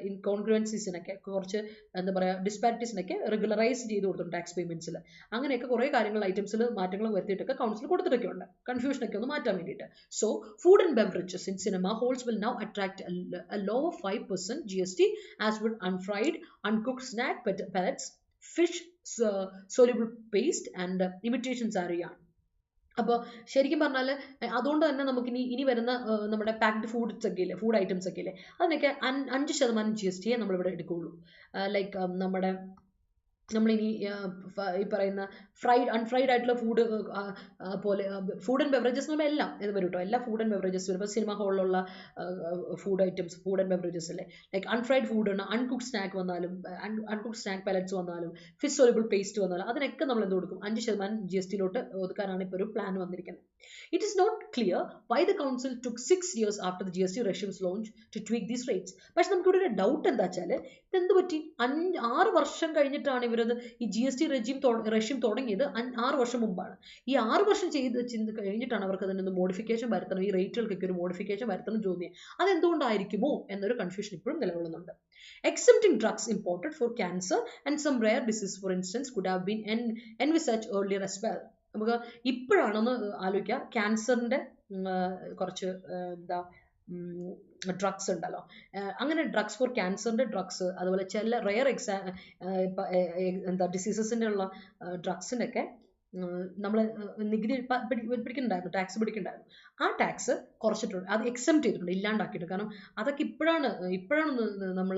ഇൻകോൺഗ്രുവൻസീസിനൊക്കെ കുറച്ച് എന്താ പറയുക ഡിസ്പാരിറ്റീസിനൊക്കെ റെഗുലറൈസ് ചെയ്ത് കൊടുത്തിട്ടുണ്ട് ടാക്സ് പേയ്മെന്റ്സിൽ. അങ്ങനെയൊക്കെ കുറേ കാര്യങ്ങൾ ഐറ്റംസിൽ മാറ്റങ്ങൾ വരുത്തിയിട്ടൊക്കെ കൗൺസിൽ കൊടുത്തിട്ടൊക്കെ ഉണ്ട്, കൺഫ്യൂഷനൊക്കെ ഒന്ന് മാറ്റാൻ വേണ്ടിയിട്ട്. So food and beverages in cinema halls will now attract a lower 5% GST as would unfried, uncooked snack pellets, fish soluble paste and imitation sariyaan. അപ്പോൾ ശരിക്കും പറഞ്ഞാൽ അതുകൊണ്ട് തന്നെ നമുക്ക് ഇനി വരുന്ന നമ്മുടെ പാക്ഡ് ഫുഡ്സ് ഒക്കെ ഇല്ലേ, ഫുഡ് ഐറ്റംസ് ഒക്കെ ഇല്ലേ, അതിനൊക്കെ 5% GST നമ്മളിവിടെ എടുക്കുകയുള്ളൂ. ലൈക്ക് നമ്മുടെ നമ്മളിനി ഈ പറയുന്ന അൺഫ്രൈഡ് ആയിട്ടുള്ള ഫുഡ് പോലെ ഫുഡ് ആൻഡ് ബെവറേജസ് നമ്മൾ എല്ലാം ഇത് വരും കേട്ടോ. എല്ലാ ഫുഡ് ആൻഡ് ബെവറേജസ് വരും. ഇപ്പോൾ സിനിമ ഹാളിലുള്ള food items, food and beverages അല്ലേ, ലൈക്ക് അൺഫ്രൈഡ് ഫുഡ് ആണ്, അൺകുക്ഡ് സ്നാക്ക് വന്നാലും, അൺകുക്ഡ് സ്നാക്ക് പാലറ്റ്സ് വന്നാലും, ഫിഷ് സോലുബിൾ പേസ്റ്റ് വന്നാലും അതിനൊക്കെ നമ്മൾ എന്ത് കൊടുക്കും, 5% GST ഒതുക്കാനാണ് ഇപ്പോൾ ഒരു പ്ലാൻ വന്നിരിക്കുന്നത്. It is not clear why the council took 6 years after the GST regime's launch to tweak these rates. പക്ഷെ നമുക്കിവിടെ ഒരു ഡൗട്ട് എന്താ വെച്ചാൽ ഇതെന്ത് പറ്റി 6 വർഷം കഴിഞ്ഞിട്ടാണ് ഇവരത് ഈ GST റെഷീം തുടങ്ങിയത് 6 വർഷം മുമ്പാണ്. ഈ 6 വർഷം കഴിഞ്ഞിട്ടാണ് അവർക്ക് അതിനൊന്ന് മോഡിഫിക്കേഷൻ വരുത്തണം, ഈ റേറ്റുകൾക്കൊക്കെ ഒരു മോഡിഫിക്കേഷൻ വരുത്തണം തോന്നിയത്. അതെന്തുകൊണ്ടായിരിക്കുമോ എന്നൊരു കൺഫ്യൂഷൻ ഇപ്പോഴും നിലകൊള്ളുന്നുണ്ട്. Exempting drugs imported for cancer and some rare diseases for instance could have been envisaged earlier as well. നമുക്ക് ഇപ്പോഴാണെന്ന് ആലോചിക്കുക, ക്യാൻസറിൻ്റെ കുറച്ച് എന്താ ഡ്രഗ്സ് ഉണ്ടല്ലോ, അങ്ങനെ ഡ്രഗ്സ് ഫോർ ക്യാൻസറിൻ്റെ ഡ്രഗ്സ്, അതുപോലെ ചില റെയർ എന്താ ഡിസീസസിൻ്റെ ഉള്ള ഡ്രഗ്സിൻ്റെ ഒക്കെ നമ്മൾ നികുതി പിടിക്കുന്നുണ്ടായിരുന്നു, ടാക്സ് പിടിക്കുന്നുണ്ടായിരുന്നു. ആ ടാക്സ് കുറച്ചിട്ടുണ്ട്, അത് എക്സെപ്റ്റ് ചെയ്തിട്ടുണ്ട്, ഇല്ലാണ്ടാക്കിയിട്ടുണ്ട്. കാരണം അതൊക്കെ ഇപ്പോഴാണ് നമ്മൾ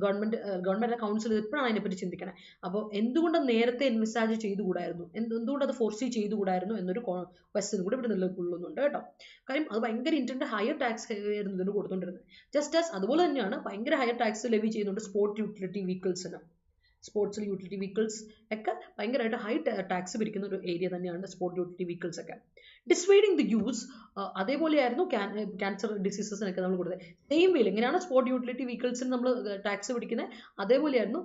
ഗവൺമെൻറ് കൗൺസിൽ ഇപ്പോഴാണ് അതിനെപ്പറ്റി ചിന്തിക്കണേ. അപ്പോൾ എന്തുകൊണ്ട് നേരത്തെ എൻവിസാജ് ചെയ്തുകൂടായിരുന്നു, എന്തുകൊണ്ട് അത് ഫോർസി ചെയ്തുകൂടായിരുന്നു എന്നൊരു ക്വസ്റ്റ്യൻ കൂടി ഇവിടെ നിലകൊള്ളുന്നുണ്ട് കേട്ടോ. കാര്യം അത് ഭയങ്കര ഇൻറ്റൻറ്റ് ഹയർ ടാക്സ് ആയിരുന്നു ഇതിന് കൊടുത്തുകൊണ്ടിരുന്നത്. ജസ്റ്റ് ആസ് അതുപോലെ തന്നെയാണ് ഭയങ്കര ഹയർ ടാക്സ് ലെവി ചെയ്യുന്നുണ്ട് സ്പോർട്സ് യൂട്ടിലിറ്റി വെഹിക്കിൾസിന്. സ്പോർട്സിൽ യൂട്ടിലിറ്റി വെഹിക്കിൾസ് ഒക്കെ ഭയങ്കരമായിട്ട് ഹൈ ടാക്സ് പിരിക്കുന്ന ഒരു ഏരിയ തന്നെയാണ് സ്പോർട്സ് യൂട്ടിലിറ്റി വെഹിക്കിൾസ് ഒക്കെ. ഡിസ്വേഡിങ് ദി യൂസ് അതേപോലെയായിരുന്നു ക്യാൻസർ ഡിസീസസിനൊക്കെ നമ്മൾ കൊടുത്തത്. സെയിം വേയിൽ എങ്ങനെയാണ് സ്പോർട്സ് യൂട്ടിലിറ്റി വെഹിക്കിൾസിന് നമ്മൾ ടാക്സ് പിടിക്കുന്നത്, അതേപോലെയായിരുന്നു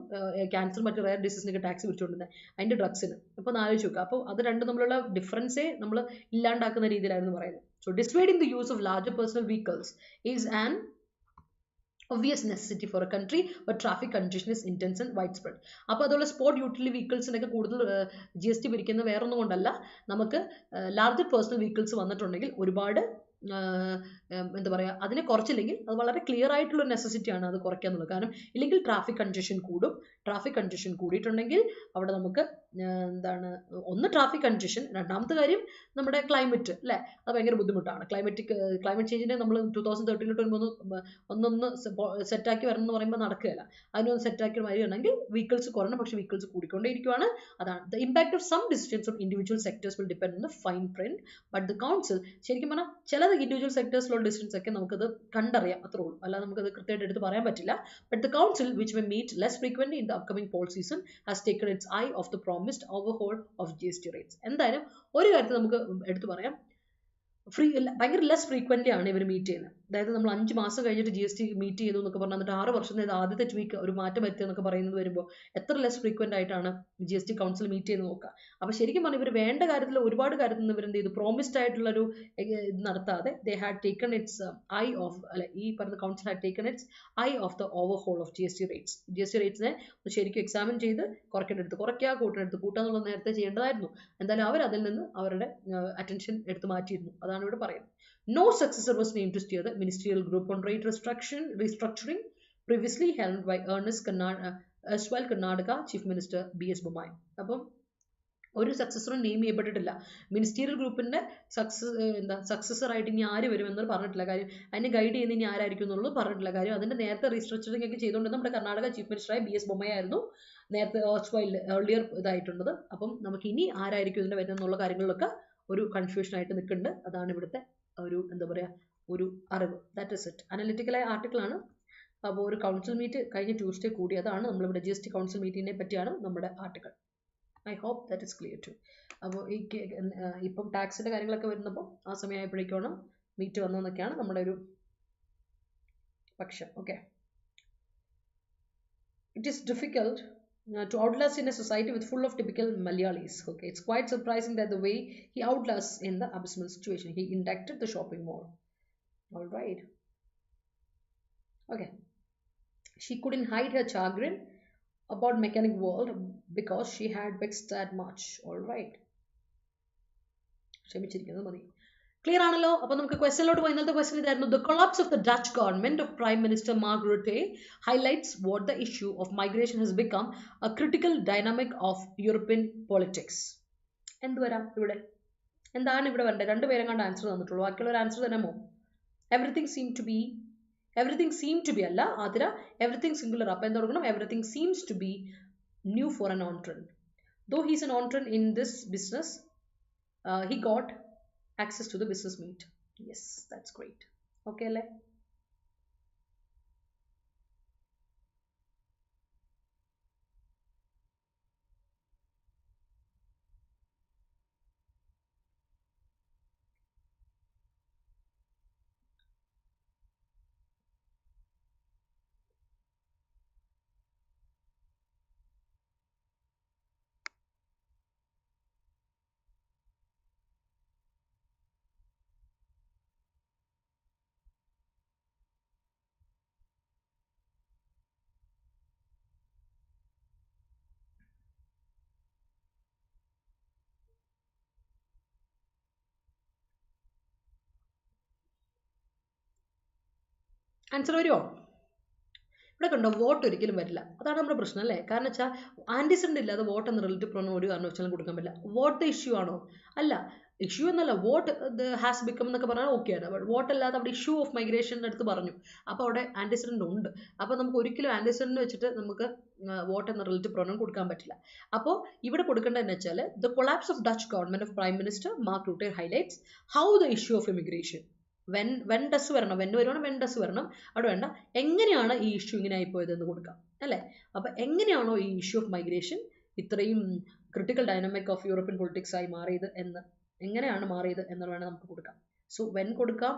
ക്യാൻസർ മറ്റു റയർ ഡിസീസിനൊക്കെ ടാക്സ് പിടിച്ചുകൊണ്ടിരുന്നത് അതിൻ്റെ ഡ്രഗ്സിന്. അപ്പോൾ ഒന്ന് ആലോചിച്ച് നോക്കുക. അപ്പോൾ അത് രണ്ടും തമ്മിലുള്ള ഡിഫറൻസേ നമ്മൾ ഇല്ലാണ്ടാക്കുന്ന രീതിയിലായിരുന്നു പറയുന്നത്. So dissuading the use of larger personal vehicles is an obvious necessity for a country where traffic congestion is intense and widespread. അപ്പോൾ അതുള്ള സ്പോർട്ട് യൂട്ടിലിറ്റി വെഹിക്കിൾസിനൊക്കെ കൂടുതൽ GST പിരിക്കുന്നത് വേറൊന്നും കൊണ്ടല്ല, നമുക്ക് ലാർജർ പേഴ്സണൽ വെഹിക്കിൾസ് വന്നിട്ടുണ്ടെങ്കിൽ ഒരുപാട് എന്താ പറയുക, അതിനെ കുറച്ചില്ലെങ്കിൽ അത് വളരെ ക്ലിയർ ആയിട്ടുള്ള നെസസിറ്റിയാണ് അത് കുറയ്ക്കുക എന്നുള്ളത്. കാരണം ഇല്ലെങ്കിൽ ട്രാഫിക് കൺജഷൻ കൂടും. ട്രാഫിക് കൺജഷൻ കൂടിയിട്ടുണ്ടെങ്കിൽ അവിടെ നമുക്ക് എന്താണ്, ഒന്ന് ട്രാഫിക് കൺജഷൻ, രണ്ടാമത്തെ കാര്യം നമ്മുടെ ക്ലൈമറ്റ് അല്ലേ, അത് ഭയങ്കര ബുദ്ധിമുട്ടാണ്. ക്ലൈമറ്റ് ചേഞ്ചിനെ നമ്മൾ 2030 വരുമ്പോൾ ഒന്നൊന്ന് സെറ്റാക്കി വരണം എന്ന് പറയുമ്പോൾ നടക്കുകയില്ല. അതിനൊന്ന് സെറ്റാക്കി വരികയാണെങ്കിൽ വെഹിക്കിൾസ് കുറയണം, പക്ഷേ വെഹിക്കിൾസ് കൂടിക്കൊണ്ടേയിരിക്കുകയാണ്. അതാണ് the impact of some decisions of individual sectors will depend on the fine print. But the council ശരിക്കും പറഞ്ഞാൽ ചില ഇൻഡിവിജ്വൽ സെക്ടേഴ്സിലുള്ള ഡിസിഷൻസ് ഒക്കെ നമുക്കത് കണ്ടറിയാം, അത്രേ ഉള്ളൂ, അല്ലാതെ നമുക്കത് കൃത്യമായിട്ട് എടുത്ത് പറയാൻ പറ്റില്ല. But the council which may meet less frequently in the upcoming poll season has taken its eye off the promised overhaul of GST rates. എന്തായാലും ഒരു കാര്യത്തിൽ നമുക്ക് എടുത്തു പറയാം, ഭയങ്കര ലെസ് ഫ്രീക്വൻ്റ്ലി ആണ് ഇവർ മീറ്റ് ചെയ്യുന്നത്. അതായത് നമ്മൾ 5 മാസം കഴിഞ്ഞിട്ട് GST മീറ്റ് ചെയ്തു എന്നൊക്കെ പറഞ്ഞാൽ എന്നിട്ട് 6 വർഷം ആദ്യത്തെ ട്വീക്ക് ഒരു മാറ്റം വരുത്തിയെന്നൊക്കെ പറയുന്നത് വരുമ്പോൾ എത്ര ലെസ് ഫ്രീക്വൻ്റ് ആയിട്ടാണ് GST കൗൺസിൽ മീറ്റ് ചെയ്ത് നോക്കുക. അപ്പോൾ ശരിക്കും പറഞ്ഞാൽ ഇവർ വേണ്ട കാര്യത്തിൽ ഒരുപാട് കാര്യത്തിൽ നിന്ന് ഇവരെന്ത് ചെയ്തു, പ്രോമിസ്ഡ് ആയിട്ടുള്ളൊരു ഇത് നടത്താതെ they had taken its eye of, അല്ലെ ഈ പറഞ്ഞ council had taken its eye off the overhaul of GST rates. GST റേറ്റ്സിനെ ശരിക്കും എക്സാമിൻ ചെയ്ത് കുറയ്ക്കേണ്ടടുത്ത് കുറയ്ക്കുക, കൂട്ടുക എന്നുള്ളത് നേരത്തെ ചെയ്യേണ്ടതായിരുന്നു. എന്തായാലും അവർ അതിൽ നിന്ന് അവരുടെ അറ്റൻഷൻ എടുത്ത് മാറ്റിയിരുന്നു. അതാണ് ഇവിടെ പറയുന്നത്. No successor was named to steer the ministerial group on rate restructuring previously held by Karnataka Chief Minister B.S. Bommai. അപ്പം ഒരു സക്സസറും നെയിം ചെയ്യപ്പെട്ടിട്ടില്ല. മിനിസ്റ്റീരിയൽ ഗ്രൂപ്പിന്റെ സക്സസർ ആയിട്ട് ഇനി ആര് വരുമെന്നത് പറഞ്ഞിട്ടില്ല. കാര്യം അതിനെ ഗൈഡ് ചെയ്യുന്ന ഇനി ആരായിരിക്കും എന്നുള്ളത് പറഞ്ഞിട്ടില്ല. കാര്യം അതിന്റെ നേരത്തെ റീസ്ട്രക്ചറിംഗ് ഒക്കെ ചെയ്തുകൊണ്ട് നമ്മുടെ കർണാടക ചീഫ് മിനിസ്റ്ററായ B.S. Bommai ആയിരുന്നു നേരത്തെ ഏർലിയർ ഇതായിട്ടുള്ളത്. അപ്പം നമുക്ക് ഇനി ആരായിരിക്കും ഇതിന്റെ വരുന്നുള്ള കാര്യങ്ങളിലൊക്കെ ഒരു കൺഫ്യൂഷൻ ആയിട്ട് നിൽക്കുന്നുണ്ട്. അതാണ് ഇവിടുത്തെ ഒരു എന്താ പറയുക ഒരു അറിവ്. That is it. അനലിറ്റിക്കലായ ആർട്ടിക്കിളാണ്. അപ്പോൾ ഒരു കൗൺസിൽ മീറ്റ് കഴിഞ്ഞ ട്യൂസ്ഡേ കൂടിയതാണ്. നമ്മളിവിടെ GST കൗൺസിൽ മീറ്റിങ്ങിനെ പറ്റിയാണ് നമ്മുടെ article. I hope that is clear to. അപ്പോൾ ഈ ഇപ്പം ടാക്സിൻ്റെ കാര്യങ്ങളൊക്കെ വരുന്നപ്പോൾ ആ സമയമായപ്പോഴേക്കാണ് മീറ്റ് വന്നതെന്നൊക്കെയാണ് നമ്മുടെ ഒരു പക്ഷം. Okay, it is difficult to outlast in a society with full of typical Malayalis. Okay, it's quite surprising that the way he outlasts in the abysmal situation. He inducted the shopping mall. All right. Okay. She couldn't hide her chagrin about mechanic world because she had vexed that much. All right. ക്ഷമിച്ചിരിക്കുന്നത് മതി. ക്ലിയർ ആണല്ലോ. അപ്പോൾ നമുക്ക് ക്വസ്റ്റ്യനിലോട്ട് പോയി. ഇന്നത്തെ ക്വസ്റ്റ്യൻ ഇതായിരുന്നു. The collapse of the Dutch government of Prime Minister Mark Rutte highlights what the issue of migration has become a critical dynamic of European politics. എന്ത് വരാം ഇവിടെ? എന്താണ് ഇവിടെ വേണ്ടത്? 2 പേരും കണ്ട് ആൻസർ തന്നിട്ടുള്ളൂ. ബാക്കിയുള്ള ഒരു ആൻസർ തരാമോ? Everything seemed to be അല്ല ആതിര, everything singular. അപ്പോൾ എന്ത് കൊടുക്കണം? Everything seems to be new for an entrant. Though he's an entrant in this business, he got access to the business meet. Yes, that's great. Okay, le. Answer വരുമോ? ഇവിടെ കണ്ടോ, വോട്ട് ഒരിക്കലും വരില്ല. അതാണ് നമ്മുടെ പ്രശ്നം അല്ലേ? കാരണം വെച്ചാൽ ആൻറ്റിസിഡൻ്റ് ഇല്ലാതെ വോട്ട് എന്ന റിലേറ്റീവ് പ്രൊനൗൺ ഒരു കാരണവശാലും കൊടുക്കാൻ പറ്റില്ല. വോട്ട് ദ ഇഷ്യൂ ആണോ? അല്ല, ഇഷ്യൂ എന്നല്ല, വോട്ട് ഹാസ് ബിക്കം എന്നൊക്കെ പറഞ്ഞാൽ ഓക്കെ ആണ്. ബട്ട് വോട്ട് അല്ലാതെ അവിടെ ഇഷ്യൂ ഓഫ് മൈഗ്രേഷൻ അടുത്ത് പറഞ്ഞു, അപ്പോൾ അവിടെ ആൻറ്റിസിഡൻ്റ് ഉണ്ട്. അപ്പോൾ നമുക്ക് ഒരിക്കലും ആൻറ്റിസിഡൻ്റ് വെച്ചിട്ട് നമുക്ക് വോട്ട് എന്ന റിലേറ്റീവ് പ്രൊനൗൺ കൊടുക്കാൻ പറ്റില്ല. അപ്പോൾ ഇവിടെ കൊടുക്കേണ്ടതെന്ന് വെച്ചാൽ the collapse of Dutch government of prime minister mark Rutte highlights how the issue of immigration. When does വരണം, വെൻ വരുവാണ് വെൻ ഡസ് വരണം, അവിടെ വേണ്ട എങ്ങനെയാണ് ഈ ഇഷ്യൂ ഇങ്ങനെ ആയിപ്പോയത് എന്ന് കൊടുക്കാം അല്ലേ? അപ്പം എങ്ങനെയാണോ ഈ ഇഷ്യൂ ഓഫ് മൈഗ്രേഷൻ ഇത്രയും critical dynamic of European politics ആയി മാറിയത് എന്ന്, എങ്ങനെയാണ് മാറിയത് എന്ന് വേണം നമുക്ക് കൊടുക്കാം. സോ വെൻ കൊടുക്കാം,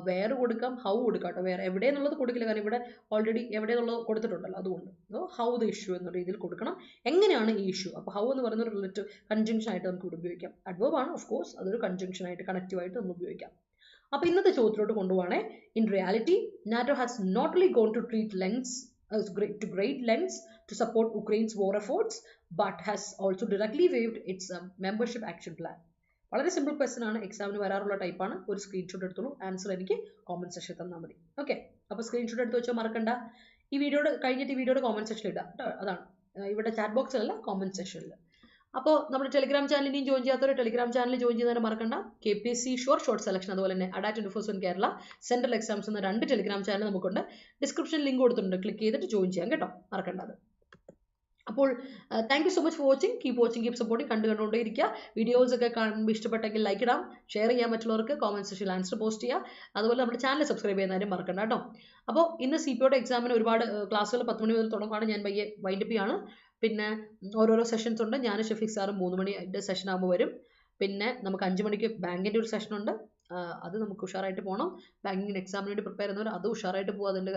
വേറെ കൊടുക്കാം, ഹൗ കൊടുക്കാം കേട്ടോ. വേറെ എവിടെയെന്നുള്ളത് കൊടുക്കില്ല, കാരണം ഇവിടെ ഓൾറെഡി എവിടെയെന്നുള്ളത് കൊടുത്തിട്ടുണ്ടല്ലോ, അതുകൊണ്ട് ഹൗ ദ ഇഷ്യൂ എന്ന രീതിയിൽ കൊടുക്കണം. എങ്ങനെയാണ് ഈ ഇഷ്യൂ? അപ്പോൾ ഹൗ എന്ന് പറയുന്ന ഒരു റിലേറ്റീവ് കൺജങ്ഷൻ ആയിട്ട് നമുക്ക് ഇവിടെ ഉപയോഗിക്കാം. അഡ്വേർബ് ആണ് ഓഫ് കോഴ്സ്, അതൊരു കൺജങ്ഷൻ ആയിട്ട് കണക്റ്റീവായിട്ട് നമുക്ക് ഉപയോഗിക്കാം. അപ്പോൾ ഇന്നത്തെ ചോദ്യത്തിലോട്ട് കൊണ്ടുപോകണേ. In reality NATO has not only gone to great lengths to support Ukraine's war efforts, but has also directly waived its membership action plan. വളരെ സിമ്പിൾ ക്വസ്റ്റൻ ആണ്, എക്സാമിന് വരാറുള്ള ടൈപ്പാണ്. ഒരു സ്ക്രീൻഷോട്ട് എടുത്തോളൂ, ആൻസർ എനിക്ക് കോമന്റ് സെക്ഷനിൽ തന്നാൽ മതി. ഓക്കെ, അപ്പോൾ സ്ക്രീൻഷോട്ട് എടുത്ത് വെച്ചാൽ മറക്കണ്ട. ഈ വീഡിയോയുടെ കഴിഞ്ഞിട്ട് ഈ വീഡിയോയുടെ കോമന്റ് സെക്ഷനിൽ ഇടാം കേട്ടോ. അതാണ് ഇവിടെ ചാറ്റ് ബോക്സിലല്ല, കോമന്റ് സെക്ഷനിൽ. അപ്പോൾ നമ്മുടെ ടെലിഗ്രാം ചാനലിനെയും ജോയിൻ ചെയ്യാത്തവർ ടെലിഗ്രാം ചാനൽ ജോയിൻ ചെയ്യുന്നതിന് മറക്കണ്ട. KPSC ഷോർട്ട് സെലക്ഷൻ, അതുപോലെ തന്നെ Adda247 കേരള സെൻട്രൽ എക്സാംസ് എന്ന 2 ടെലിഗ്രാം ചാനൽ നമുക്കുണ്ട്. ഡിസ്ക്രിപ്ഷൻ ലിങ്ക് കൊടുത്തിട്ടുണ്ട്, ക്ലിക്ക് ചെയ്തിട്ട് ജോയിൻ ചെയ്യാം കേട്ടോ, മറക്കണ്ട അത്. അപ്പോൾ thank you so much for watching. Keep watching, keep supporting. കണ്ടുകൊണ്ടേ ഇരിക്കുക. വീഡിയോസ് ഒക്കെ കാണുമ്പോൾ ഇഷ്ടപ്പെട്ടെങ്കിൽ ലൈക്ക് ഇടാം, ഷെയർ ചെയ്യാൻ മറ്റുള്ളവർക്ക്, കോമന്റ് സെക്ഷനിൽ ആൻസർ പോസ്റ്റ് ചെയ്യുക. അതുപോലെ നമ്മുടെ ചാനൽ സബ്സ്ക്രൈബ് ചെയ്യുന്നതിനും മറക്കണ്ട കേട്ടോ. അപ്പോൾ ഇന്ന് CPOയുടെ എക്സാമിന് ഒരുപാട് ക്ലാസ്സുകൾ 10 മണി മുതൽ തുടങ്ങുകയാണ്. ഞാൻ വൈൻഡപ്പ് ചെയ്യാണ്. പിന്നെ ഓരോരോ സെഷൻസ് ഉണ്ട്. ഞാൻ ഷെഫീഖ് സാറും 3 മണിയുടെ സെഷൻ ആകുമ്പോൾ വരും. പിന്നെ നമുക്ക് 5 മണിക്ക് ബാങ്കിൻ്റെ ഒരു സെഷൻ ഉണ്ട്, അത് നമുക്ക് ഉഷാറായിട്ട് പോകണം. ബാങ്കിങ്ങിന് എക്സാമിന് വേണ്ടി പ്രിപ്പയർ ചെയ്യുന്നവർ അത് ഉഷാറായിട്ട് പോകുക, അതിൻ്റെ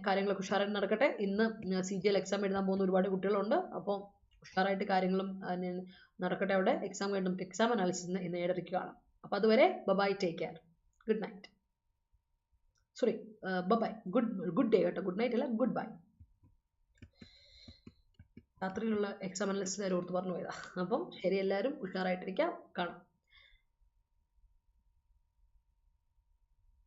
കാര്യങ്ങളൊക്കെ ഉഷാറായിട്ട് നടക്കട്ടെ. ഇന്ന് CGL എക്സാം എഴുതാൻ പോകുന്ന ഒരുപാട് കുട്ടികളുണ്ട്. അപ്പോൾ ഉഷാറായിട്ട് കാര്യങ്ങളും നടക്കട്ടെ അവിടെ. എക്സാം കഴിഞ്ഞ് നമുക്ക് എക്സാം അനാലിസിസ് ഇന്ന് 7:30 കാണാം. അപ്പോൾ അതുവരെ bye, take care, good night. Sorry, bye, good day കേട്ടോ. ഗുഡ് നൈറ്റ് അല്ല, ഗുഡ് ബൈ. രാത്രിയിലുള്ള എക്സാം അനാലിസിസ് ഓർത്ത് പറഞ്ഞു പോയതാ. അപ്പം ശരി, എല്ലാവരും ഉഷാറായിട്ടിരിക്കാം, കാണാം.